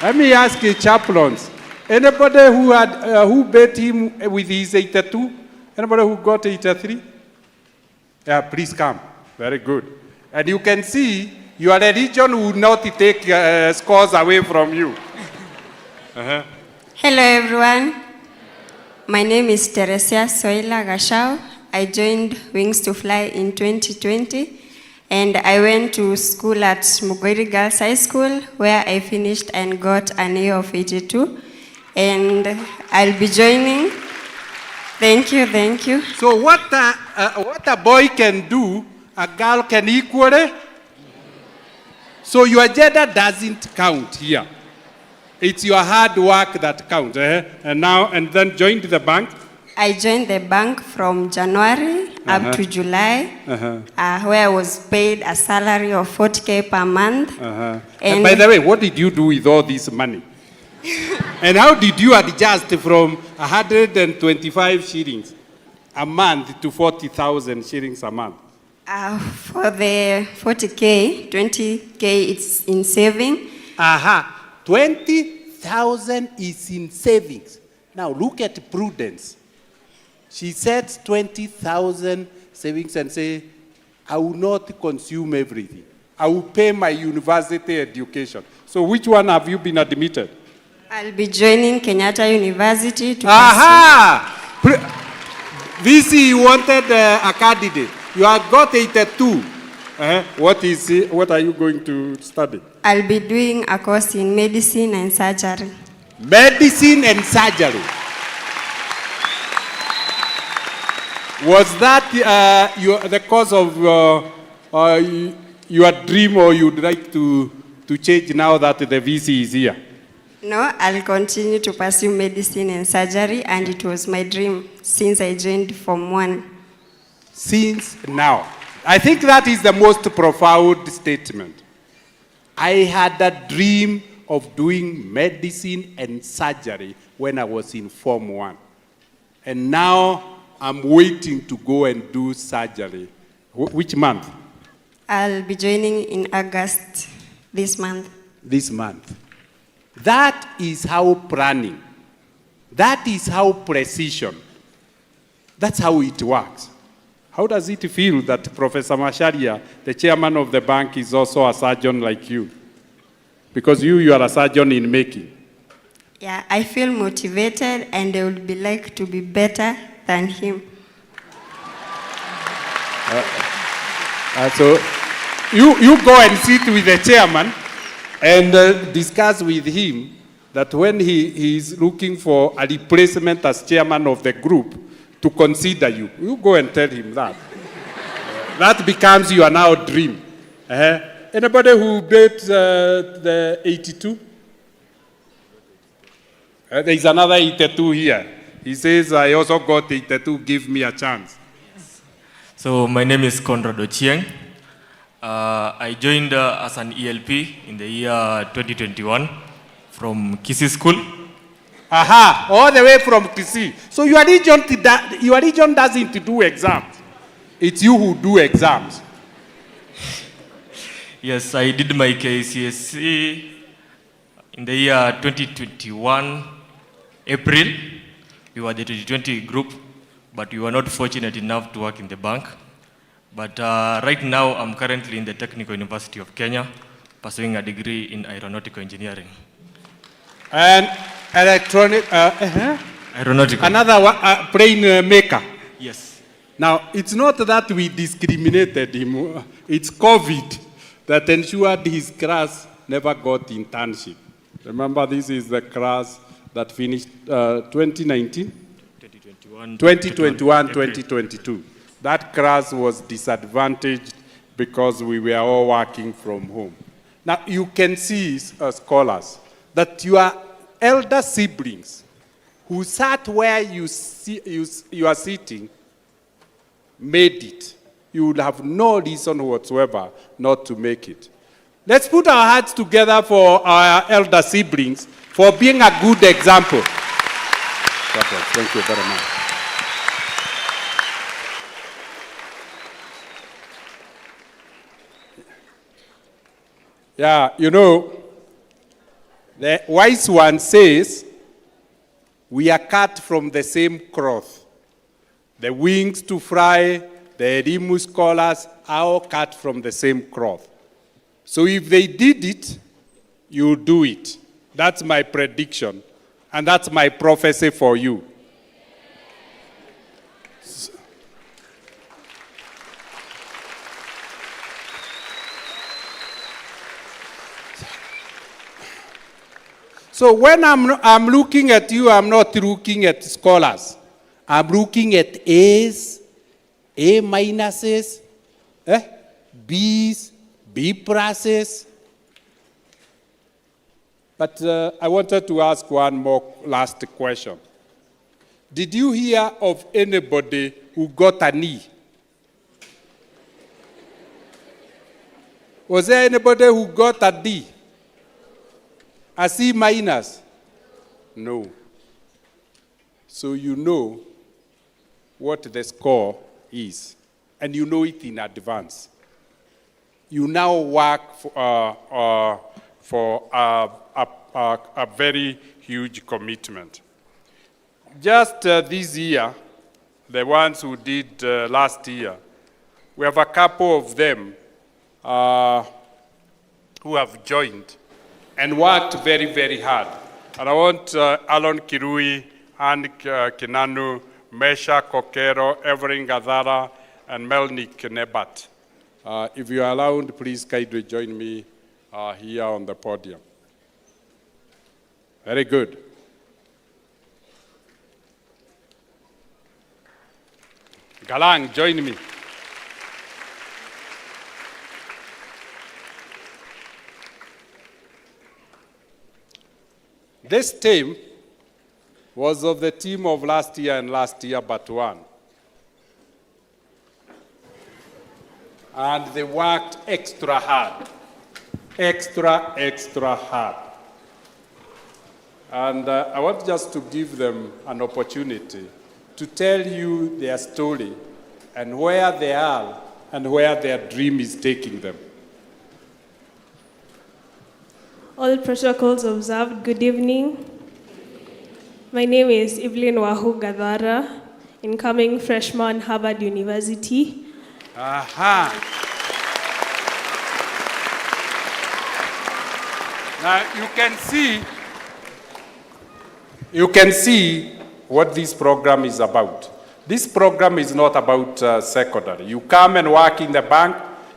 Let me ask you, chaplains. Anybody who bet him with his 82? Anybody who got 83? Yeah, please come. Very good. And you can see your religion will not take scores away from you. Hello, everyone. My name is Teresia Soila Gashao. I joined Wings to Fly in 2020, and I went to school at Mugwiri Girls High School, where I finished and got an A of 82. And I'll be joining. Thank you, thank you. So what a boy can do, a girl can equally. So your gender doesn't count here. It's your hard work that counts. And then joined the bank. I joined the bank from January up to July, where I was paid a salary of 40K per month. And by the way, what did you do with all this money? And how did you adjust from 125 shillings a month to 40,000 shillings a month? For the 40K, 20K it's in saving. 20,000 is in savings. Now look at Prudence. She sets 20,000 savings and say, I will not consume everything. I will pay my university education. So which one have you been admitted? I'll be joining Kenyatta University to VC wanted a candidate. You have got 82. What are you going to study? I'll be doing a course in medicine and surgery. Medicine and surgery. Was that the cause of your dream, or you'd like to change now that the VC is here? No, I'll continue to pursue medicine and surgery, and it was my dream since I joined Form 1. Since now. I think that is the most profound statement. I had a dream of doing medicine and surgery when I was in Form 1. And now I'm waiting to go and do surgery. Which month? I'll be joining in August this month. This month. That is how planning. That is how precision. That's how it works. How does it feel that Professor Masharia, the chairman of the bank, is also a surgeon like you? Because you are a surgeon in making. Yeah, I feel motivated, and I would be like to be better than him. So you go and sit with the chairman and discuss with him that when he is looking for a replacement as chairman of the group to consider you. You go and tell him that. That becomes your now dream. Anybody who bet the 82? There is another 82 here. He says, I also got 82, give me a chance. So my name is Conrad Ochieng. I joined as an ELP in the year 2021 from Kisii School. Aha, all the way from Kisii. So your region doesn't do exams. It's you who do exams. Yes, I did my KCSE in the year 2021, April. We were the 2020 group, but we were not fortunate enough to work in the bank. But right now, I'm currently in the Technical University of Kenya, pursuing a degree in aeronautical engineering. And aeronautical. Another one, plane maker. Yes. Now, it's not that we discriminated him. It's COVID that ensured his class never got internship. Remember, this is the class that finished 2019? 2021, 2022. That class was disadvantaged because we were all working from home. Now, you can see, scholars, that your elder siblings who sat where you are sitting made it. You would have no reason whatsoever not to make it. Let's put our hearts together for our elder siblings for being a good example. Thank you very much. Yeah, you know, the wise one says, we are cut from the same cloth. The wings to fly, the Elimu scholars are all cut from the same cloth. So if they did it, you do it. That's my prediction. And that's my prophecy for you. So when I'm looking at you, I'm not looking at scholars. I'm looking at A's, A minuses, B's, B pluses. But I wanted to ask one more last question. Did you hear of anybody who got an E? Was there anybody who got a D? A C minus? No. So you know what the score is, and you know it in advance. You now work for a very huge commitment. Just this year, the ones who did last year, we have a couple of them who have joined and worked very, very hard. And I want Alon Kirui, Anne Kinanu, Mesha Kokero, Evelyn Gadara, and Melnik Nebat. If you are allowed, please kindly join me here on the podium. Very good. Galang, join me. This team was of the team of last year and last year but one. And they worked extra hard. Extra hard. And I want just to give them an opportunity to tell you their story and where they are and where their dream is taking them. All protocols observed, good evening. My name is Evelyn Wahu Gadara, incoming freshman, Harvard University. Aha. Now you can see what this program is about. This program is not about secondary. You come and work in the bank.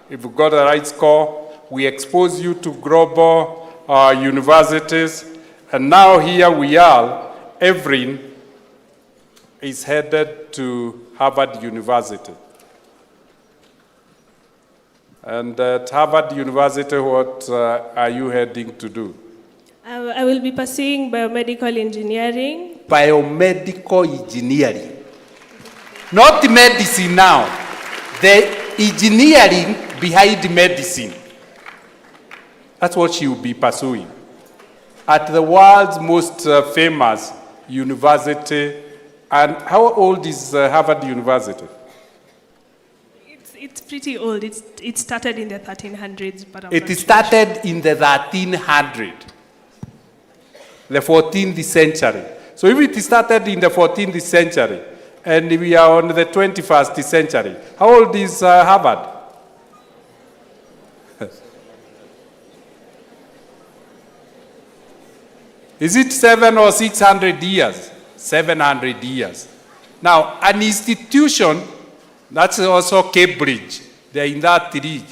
If you got the right score, we expose you to global universities. And now here we are, Evelyn is headed to Harvard University. And at Harvard University, what are you heading to do? I will be pursuing biomedical engineering. Biomedical engineering. Not medicine now. the engineering behind medicine. That's what she will be pursuing at the world's most famous university. And how old is Harvard University? It's pretty old. It started in the 1300s, but It started in the 1300s, the 14th century. So if it started in the 14th century, and we are on the 21st century, how old is Harvard? Is it 700 or 600 years? 700 years. Now, an institution, that's also Cambridge. They're in that region.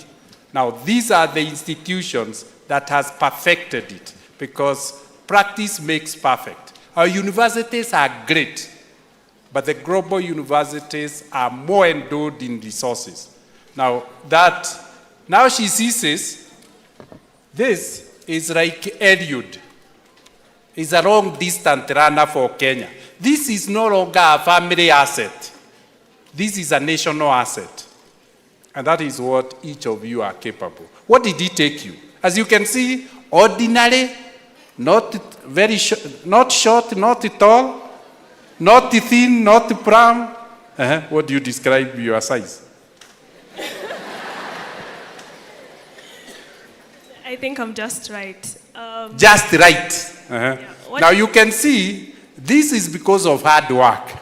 Now, these are the institutions that has perfected it, because practice makes perfect. Our universities are great, but the global universities are more endowed in resources. Now she sees this is like Eliud. It's a long distance runner for Kenya. This is no longer a family asset. This is a national asset. And that is what each of you are capable. What did it take you? As you can see, ordinary, not very not short, not tall, not thin, not brown. What do you describe your size? I think I'm just right. Just right. Now you can see, this is because of hard work.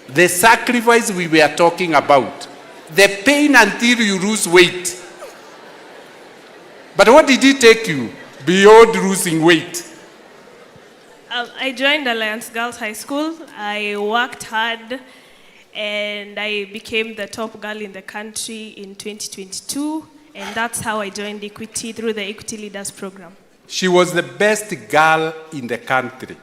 The sacrifice we were talking about. The pain until you lose weight. But what did it take you beyond losing weight? I joined Alliance Girls High School. I worked hard and I became the top girl in the country in 2022. And that's how I joined Equity through the Equity Leaders Program. She was the best girl in the country.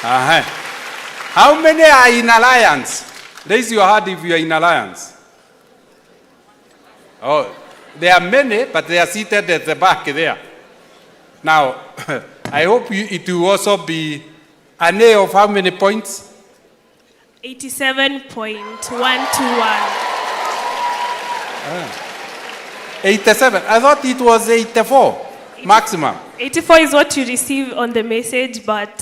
How many are in Alliance? Raise your hand if you are in Alliance. Oh, there are many, but they are seated at the back there. Now, I hope it will also be an A of how many points? 87.121. 87. I thought it was 84 maximum. 84 is what you receive on the message, but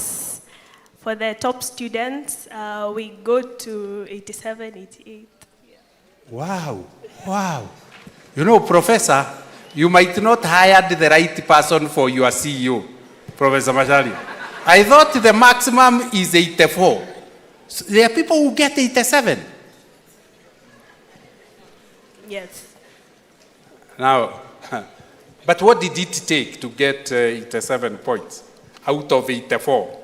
for the top students, we go to 87, 88. Wow. Wow. You know, Professor, you might not hire the right person for your CEO, Professor Mashali. I thought the maximum is 84. So there are people who get 87. Yes. Now, but what did it take to get 87 points out of 84?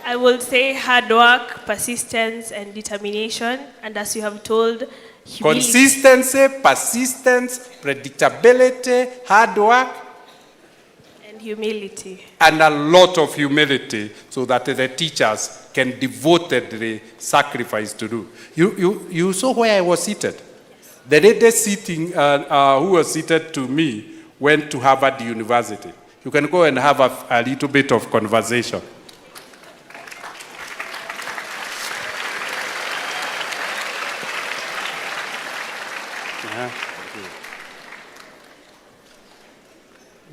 I will say hard work, persistence, and determination. And as you have told, humility. Consistency, persistence, predictability, hard work. And humility. And a lot of humility so that the teachers can devotedly sacrifice to do. You saw where I was seated? Yes. The lady sitting, who was seated to me went to Harvard University. You can go and have a little bit of conversation.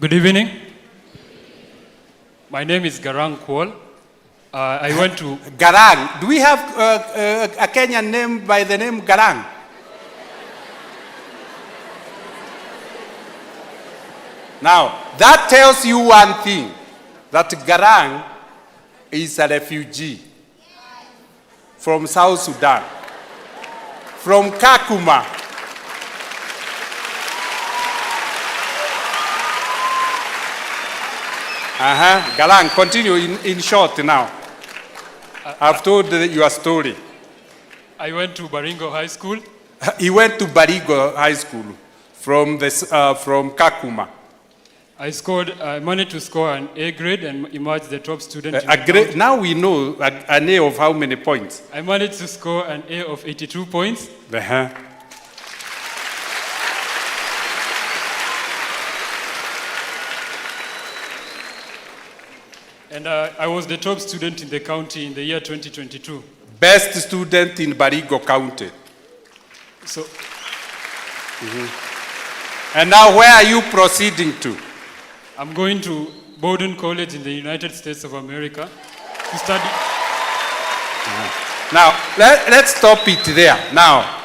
Good evening. My name is Garang Kwol. I went to... Garang. Do we have a Kenyan name by the name Garang? Now, that tells you one thing, that Garang is a refugee from South Sudan, from Kakuma. Galang, continue in short now. I've told your story. I went to Baringo High School. He went to Baringo High School from Kakuma. I managed to score an A grade and emerged the top student. Now we know an A of how many points? I managed to score an A of 82 points. And I was the top student in the county in the year 2022. Best student in Baringo County. So, And now where are you proceeding to? I'm going to Bowdoin College in the United States of America to study. Now, let's stop it there. Now,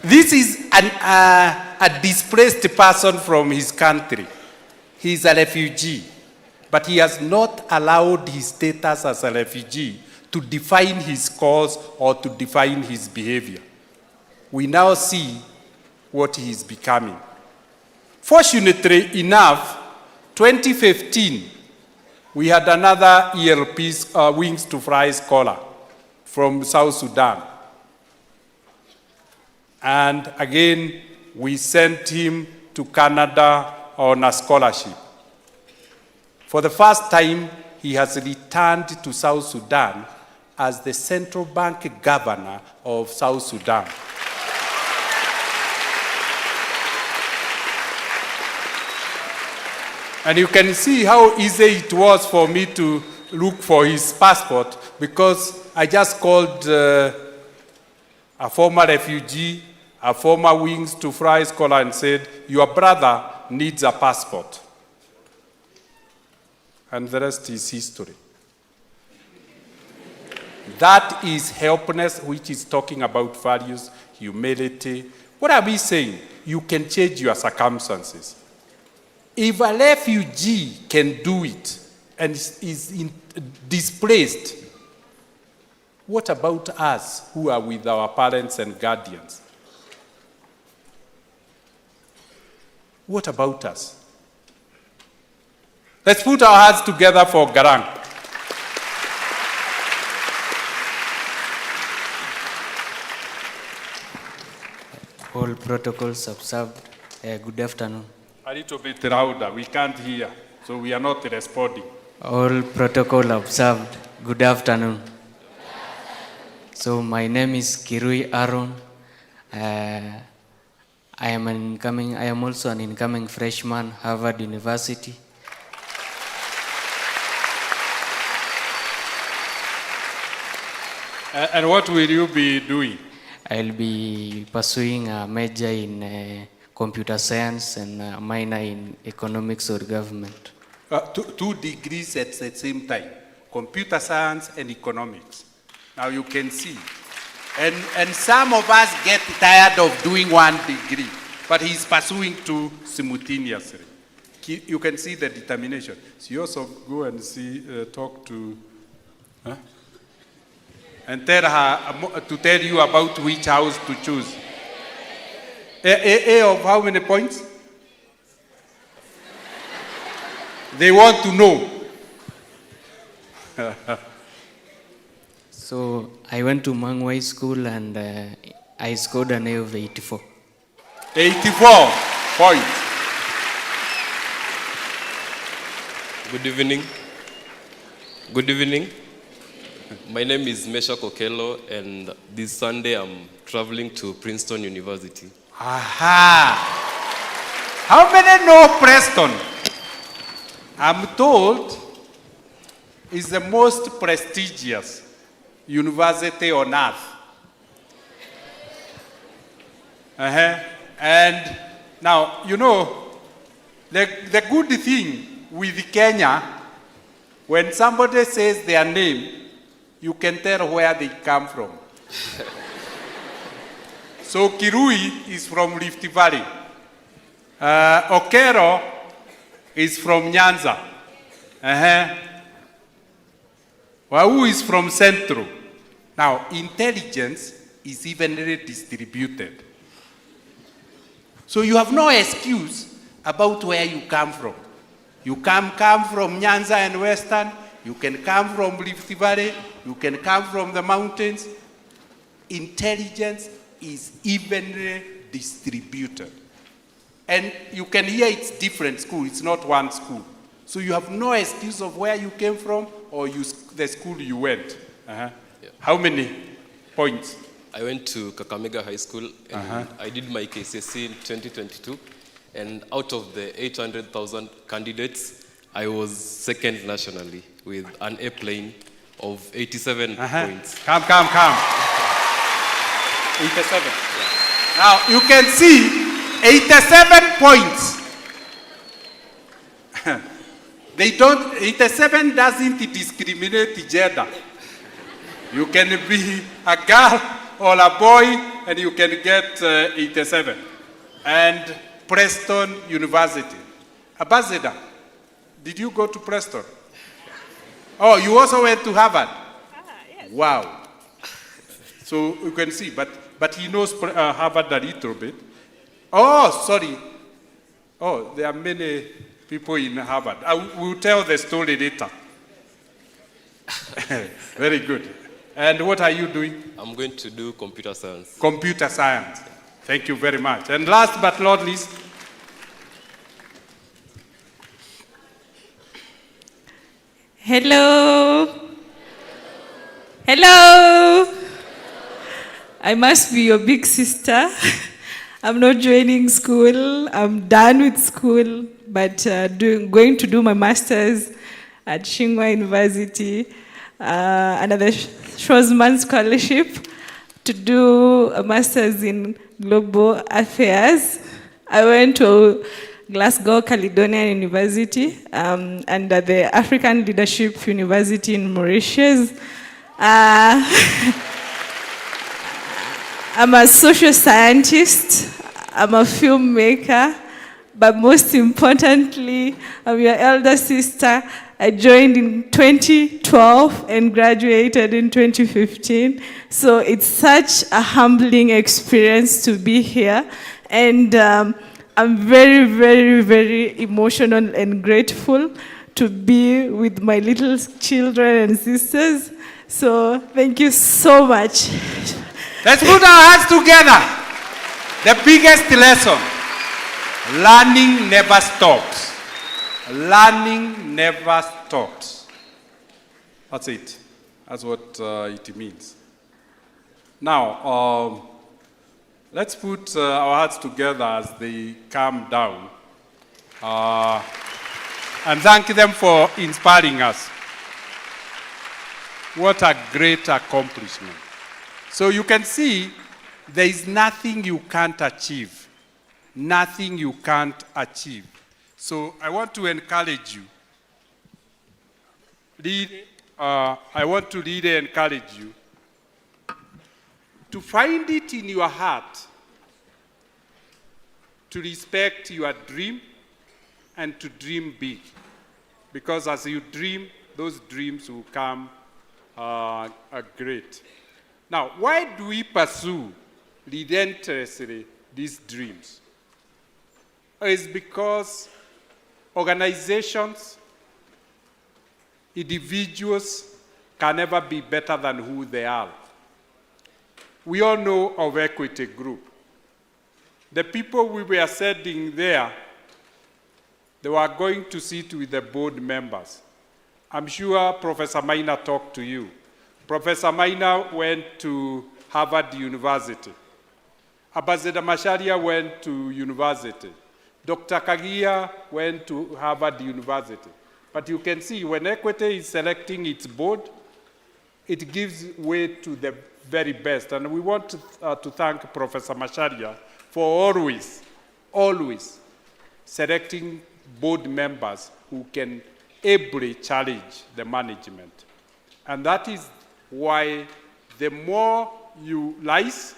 this is a displaced person from his country. He's a refugee, but he has not allowed his status as a refugee to define his cause or to define his behavior. We now see what he is becoming. Fortunately enough, 2015, we had another ELP's Wings to Fly scholar from South Sudan. And again, we sent him to Canada on a scholarship. For the first time, he has returned to South Sudan as the central bank governor of South Sudan. And you can see how easy it was for me to look for his passport, because I just called a former refugee, a former Wings to Fly scholar, and said, your brother needs a passport. And the rest is history. That is helpness, which is talking about values, humility. What are we saying? You can change your circumstances. If a refugee can do it and is displaced, what about us who are with our parents and guardians? What about us? Let's put our hearts together for Garang. All protocols observed. Good afternoon. A little bit louder, we can't hear, so we are not responding. All protocol observed. Good afternoon. So my name is Kirui Aaron. I am also an incoming freshman, Harvard University. And what will you be doing? I'll be pursuing a major in computer science and a minor in economics or government. 2 degrees at the same time, computer science and economics. Now you can see. And some of us get tired of doing 1 degree, but he's pursuing 2 simultaneously. You can see the determination. So you also go and see, talk to, and tell her to tell you about which house to choose. A of how many points? They want to know. So I went to Mangwai School and I scored an A of 84. 84 points. Good evening. Good evening. My name is Mesha Kokelo, and this Sunday I'm traveling to Princeton University. Aha! How many know Preston? I'm told it's the most prestigious university on earth. And now, you know, the good thing with Kenya, when somebody says their name, you can tell where they come from. So Kirui is from Rift Valley. Okero is from Nyanza. Wau is from Central. Now, intelligence is evenly distributed. So you have no excuse about where you come from. You can come from Nyanza and Western. You can come from Rift Valley. You can come from the mountains. Intelligence is evenly distributed. And you can hear it's different school. It's not one school. So you have no excuse of where you came from or the school you went. Yeah. How many points? I went to Kakamega High School and I did my KCSE in 2022. And out of the 800,000 candidates, I was second nationally with an airplane of 87 points. Come. 87. Yeah. Now, you can see 87 points. 87 doesn't discriminate gender. You can be a girl or a boy and you can get 87. And Preston University. Ambassador, did you go to Preston? Oh, you also went to Harvard? Yes. Wow. So you can see, but he knows Harvard a little bit. Oh, sorry. Oh, there are many people in Harvard. I will tell the story later. Very good. And what are you doing? I'm going to do computer science. Computer science. Thank you very much. And last but not least, hello. Hello. I must be your big sister. I'm not joining school. I'm done with school, but going to do my master's at Tsinghua University, another Schwarzman scholarship to do a master's in global affairs. I went to Glasgow Caledonian University and the African Leadership University in Mauritius. I'm a social scientist, I'm a filmmaker, but most importantly, I'm your elder sister. I joined in 2012 and graduated in 2015. So it's such a humbling experience to be here. And I'm very, very, very emotional and grateful to be with my little children and sisters. So thank you so much. Let's put our hands together. The biggest lesson, learning never stops. Learning never stops. That's it. That's what it means. Now, let's put our hearts together as they come down and thank them for inspiring us. What a great accomplishment. So you can see there is nothing you can't achieve. Nothing you can't achieve. So I want to encourage you. I want to really encourage you to find it in your heart to respect your dream and to dream big. Because as you dream, those dreams will come great. Now, why do we pursue relentlessly these dreams? It's because organizations, individuals can never be better than who they are. We all know of Equity Group. The people we were sending there, they were going to sit with the board members. I'm sure Professor Maina talked to you. Professor Maina went to Harvard University. Ambassador Macharia went to university. Dr. Kagia went to Harvard University. But you can see when Equity is selecting its board, it gives way to the very best. And we want to thank Professor Macharia for always selecting board members who can ably challenge the management. And that is why the more you rise,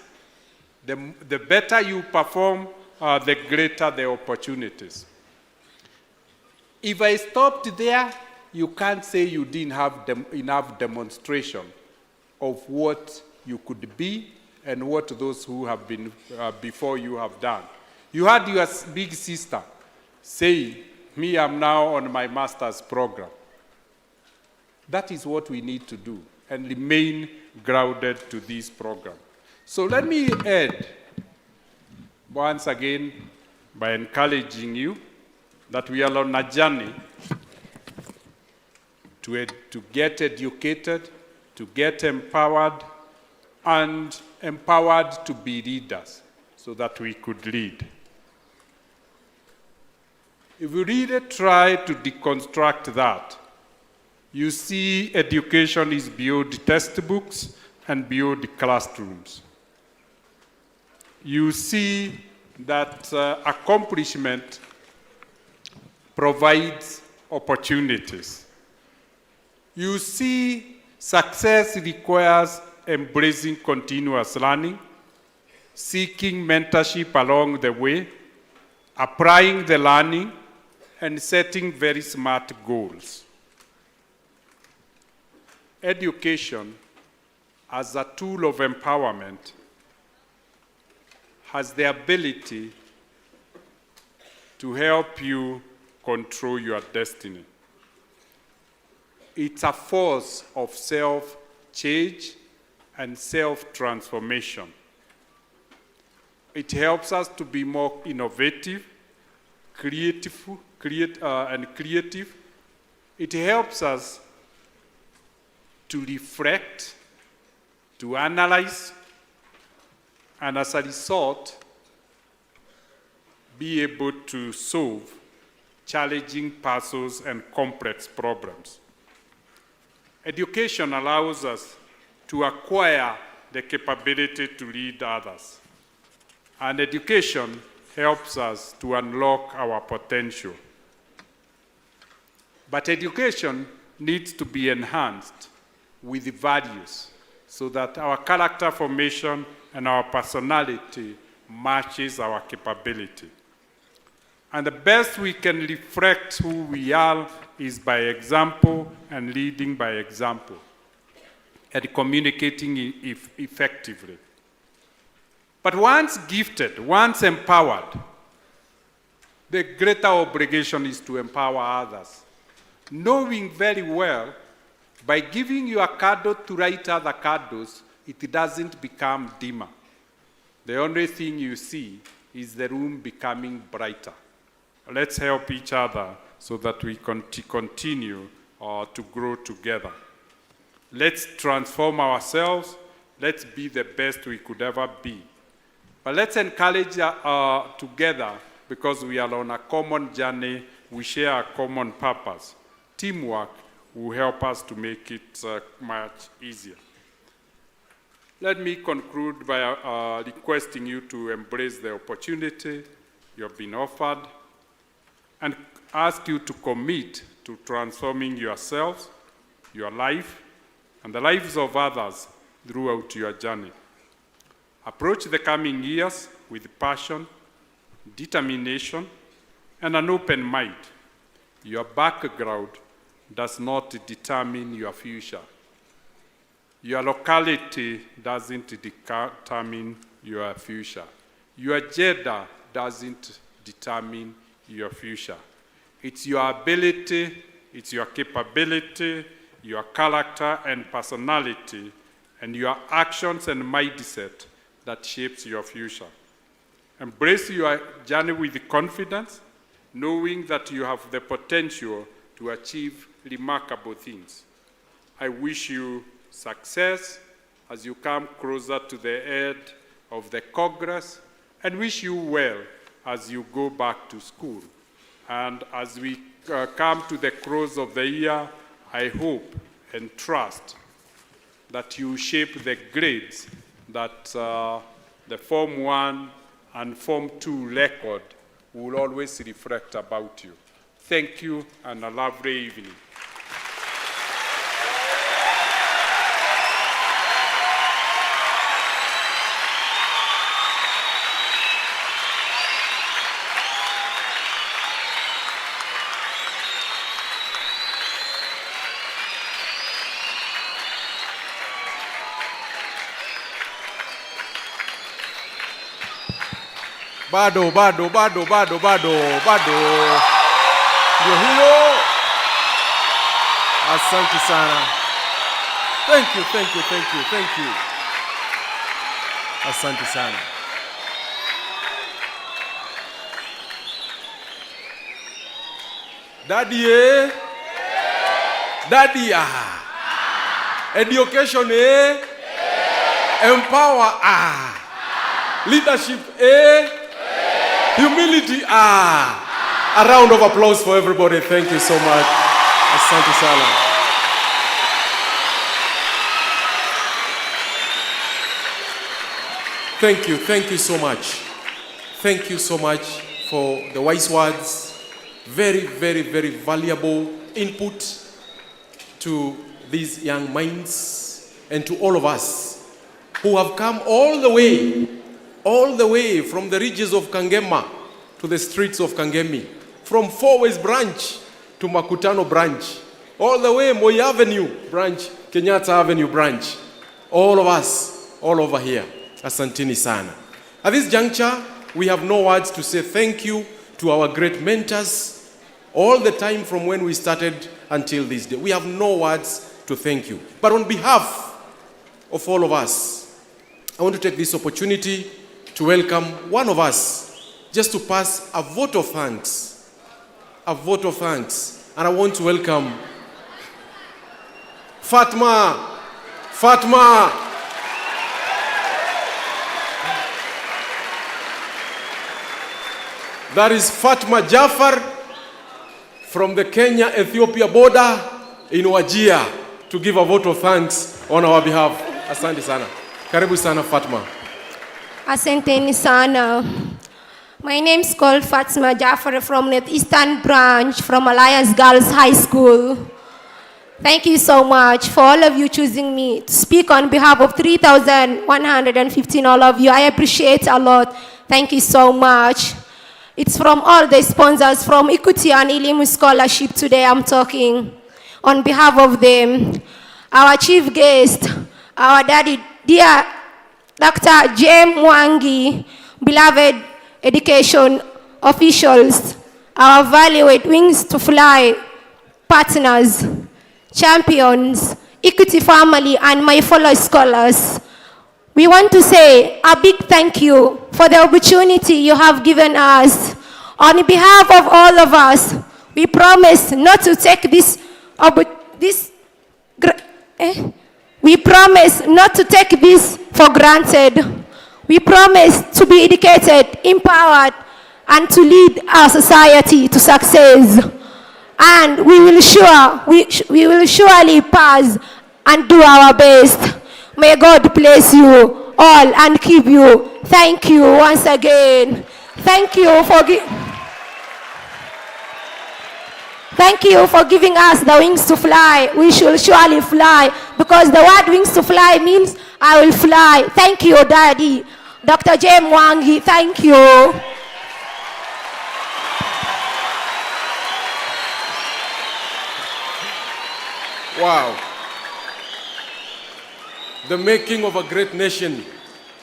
the better you perform, the greater the opportunities. If I stopped there, you can't say you didn't have enough demonstration of what you could be and what those who have been before you have done. You had your big sister say, me, I'm now on my master's program. That is what we need to do and remain grounded to this program. So let me end once again by encouraging you that we are on a journey to get educated, to get empowered, and empowered to be leaders so that we could lead. If we really try to deconstruct that, you see education is beyond textbooks and beyond classrooms. You see that accomplishment provides opportunities. You see success requires embracing continuous learning, seeking mentorship along the way, applying the learning, and setting very smart goals. Education, as a tool of empowerment, has the ability to help you control your destiny. It's a force of self-change and self-transformation. It helps us to be more innovative, creative. It helps us to reflect, to analyze, and as a result, be able to solve challenging puzzles and complex problems. Education allows us to acquire the capability to lead others. And education helps us to unlock our potential. But education needs to be enhanced with values so that our character formation and our personality matches our capability. And the best we can reflect who we are is by example and leading by example and communicating effectively. But once gifted, once empowered, the greater obligation is to empower others, knowing very well by giving you a candle to light other candles, it doesn't become dimmer. The only thing you see is the room becoming brighter. Let's help each other so that we continue to grow together. Let's transform ourselves. Let's be the best we could ever be. But let's encourage together, because we are on a common journey, we share a common purpose. Teamwork will help us to make it much easier. Let me conclude by requesting you to embrace the opportunity you have been offered and ask you to commit to transforming yourselves, your life, and the lives of others throughout your journey. Approach the coming years with passion, determination, and an open mind. Your background does not determine your future. Your locality doesn't determine your future. Your gender doesn't determine your future. It's your ability, it's your capability, your character and personality, and your actions and mindset that shapes your future. Embrace your journey with confidence, knowing that you have the potential to achieve remarkable things. I wish you success as you come closer to the end of the Congress, and wish you well as you go back to school. And as we come to the close of the year, I hope and trust that you shape the grades that the Form 1 and Form 2 record will always reflect about you. Thank you, and a lovely evening. Bado. Ndio hiyo. Asante sana. Thank you. Asante sana. Daddy, Education, Empower, Leadership, Humility, A round of applause for everybody. Thank you so much. Asante sana. Thank you so much. Thank you so much for the wise words. Very, very, very valuable input to these young minds and to all of us who have come all the way from the ridges of Kangema to the streets of Kangemi, from Fourways branch to Makutano branch, all the way Moi Avenue branch, Kenyatta Avenue branch, all of us, all over here. Asanteni sana. At this juncture, we have no words to say thank you to our great mentors all the time from when we started until this day. We have no words to thank you. But on behalf of all of us, I want to take this opportunity to welcome one of us just to pass a vote of thanks. A vote of thanks. And I want to welcome Fatma. That is Fatma Jafar from the Kenya-Ethiopia border in Wajir to give a vote of thanks on our behalf. Asante sana. Karibu sana Fatma. Asanteni sana. My name is called Fatma Jafar from the Eastern Branch from Alliance Girls High School. Thank you so much for all of you choosing me to speak on behalf of 3,115 all of you. I appreciate a lot. Thank you so much. It's from all the sponsors from Equity and Elimu Scholarship today I'm talking on behalf of them. Our chief guest, our daddy, dear Dr. James Mwangi, beloved education officials, our valued Wings to Fly partners, champions, Equity family, and my fellow scholars. We want to say a big thank you for the opportunity you have given us. On behalf of all of us, we promise not to take we promise not to take this for granted. We promise to be educated, empowered, and to lead our society to success. And we will surely pass and do our best. May God bless you all and keep you. Thank you once again. Thank you for giving us the wings to fly. We shall surely fly because the word wings to fly means I will fly. Thank you, Daddy. Dr. James Mwangi, thank you. Wow. The making of a great nation,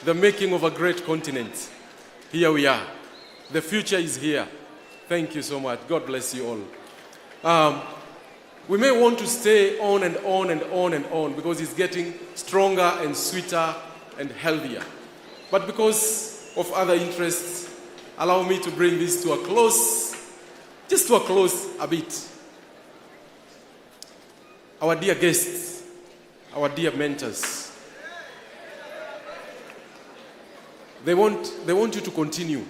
the making of a great continent. Here we are. The future is here. Thank you so much. God bless you all. We may want to stay on and on and on and on because it's getting stronger and sweeter and healthier. But because of other interests, allow me to bring this to a close, just to a close a bit. Our dear guests, our dear mentors, they want you to continue.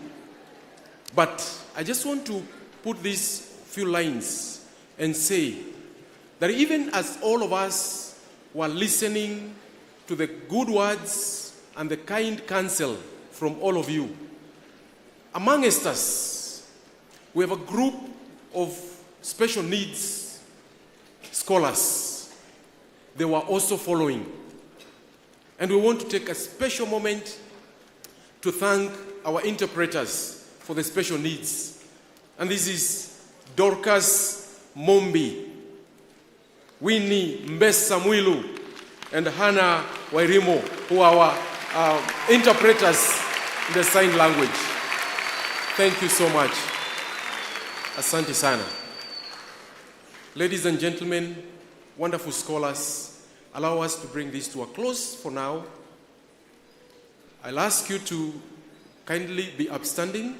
But I just want to put these few lines and say that even as all of us were listening to the good words and the kind counsel from all of you, amongst us, we have a group of special needs scholars. They were also following. And we want to take a special moment to thank our interpreters for the special needs. And this is Dorcas Mombi, Winnie Mbesa Mwilu, and Hannah Wairimo, who are our interpreters in the sign language. Thank you so much. Asante sana. Ladies and gentlemen, wonderful scholars, allow us to bring this to a close for now. I'll ask you to kindly be upstanding.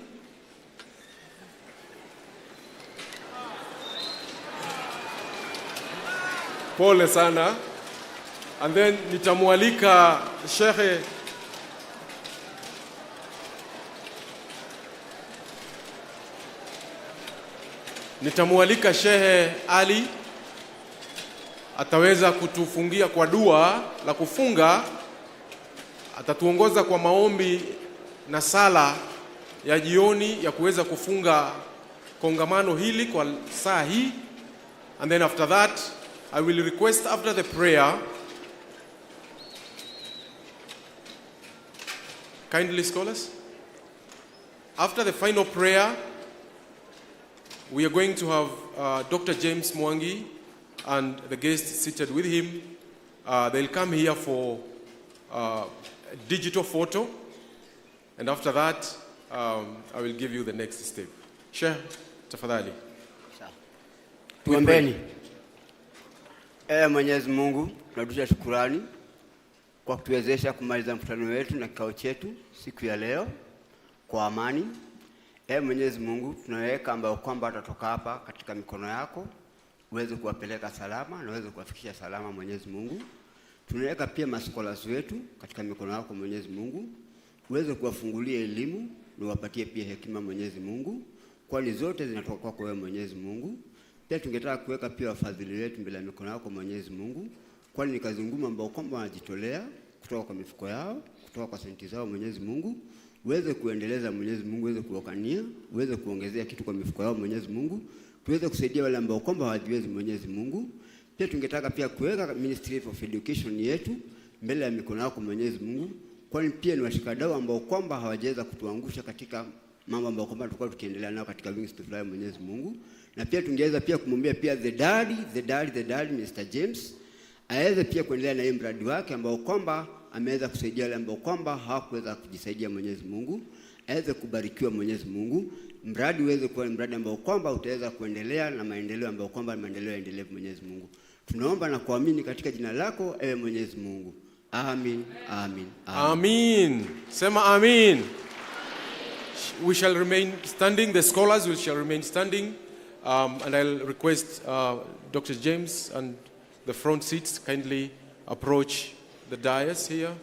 Pole sana. And then nitamwalika Sheikh Nitamualika Shehe Ali, ataweza kutufungia kwa dua la kufunga, atatuongoza kwa maombi na sala ya jioni ya kuweza kufunga kongamano hili kwa saa hii. And then after that, I will request after the prayer, kindly scholars, after the final prayer, we are going to have Dr. James Mwangi and the guests seated with him. They'll come here for a digital photo. And after that, I will give you the next step. Sheikh, tafadhali. Tuombeni. Mwenyezi Mungu, tunarudisha shukrani kwa kutuwezesha kumaliza mkutano wetu na kikao chetu siku ya leo kwa amani. Mwenyezi Mungu, tunaweka ambao kwamba tutatoka hapa katika mikono yako, uweze kuwapeleka salama na uweze kuwafikisha salama Mwenyezi Mungu. Tunaweka pia maskolas wetu katika mikono yako Mwenyezi Mungu, uweze kuwafungulia elimu na uwapatie pia hekima Mwenyezi Mungu, kwani zote zinatoka kwako wewe Mwenyezi Mungu. Pia tungetaka kuweka pia wafadhili wetu mbele ya mikono yako Mwenyezi Mungu, kwani ni kazi ngumu ambao kwamba wanajitolea kutoka kwa mifuko yao, kutoka kwa senti zao Mwenyezi Mungu. Uweze kuendeleza Mwenyezi Mungu, uweze kuwakania, uweze kuongezea kitu kwa mifuko yao Mwenyezi Mungu. Tuweze kusaidia wale ambao kwamba hawajiwezi Mwenyezi Mungu. Pia tungetaka pia kuweka Ministry of Education yetu mbele ya mikono yako Mwenyezi Mungu, kwani pia ni washikadau ambao kwamba hawajaweza kutuangusha katika mambo ambayo kwamba tulikuwa tukiendelea nao katika Wings to Fly Mwenyezi Mungu. Na pia tungeweza pia kumwambia pia the daddy Mr. James aweze pia kuendelea na mradi wake ambao kwamba ameweza kusaidia wale ambao kwamba hawakuweza kujisaidia Mwenyezi Mungu. Aweze kubarikiwa Mwenyezi Mungu. Mradi uweze kuwa mradi ambao kwamba utaweza kuendelea na maendeleo ambao kwamba maendeleo endelevu Mwenyezi Mungu. Tunaomba na kuamini katika jina lako ewe Mwenyezi Mungu. Amin, amin, amin. Amin. Sema amin. We shall remain standing. The scholars shall remain standing. And I'll request Dr. James and the front seats kindly approach the dais here.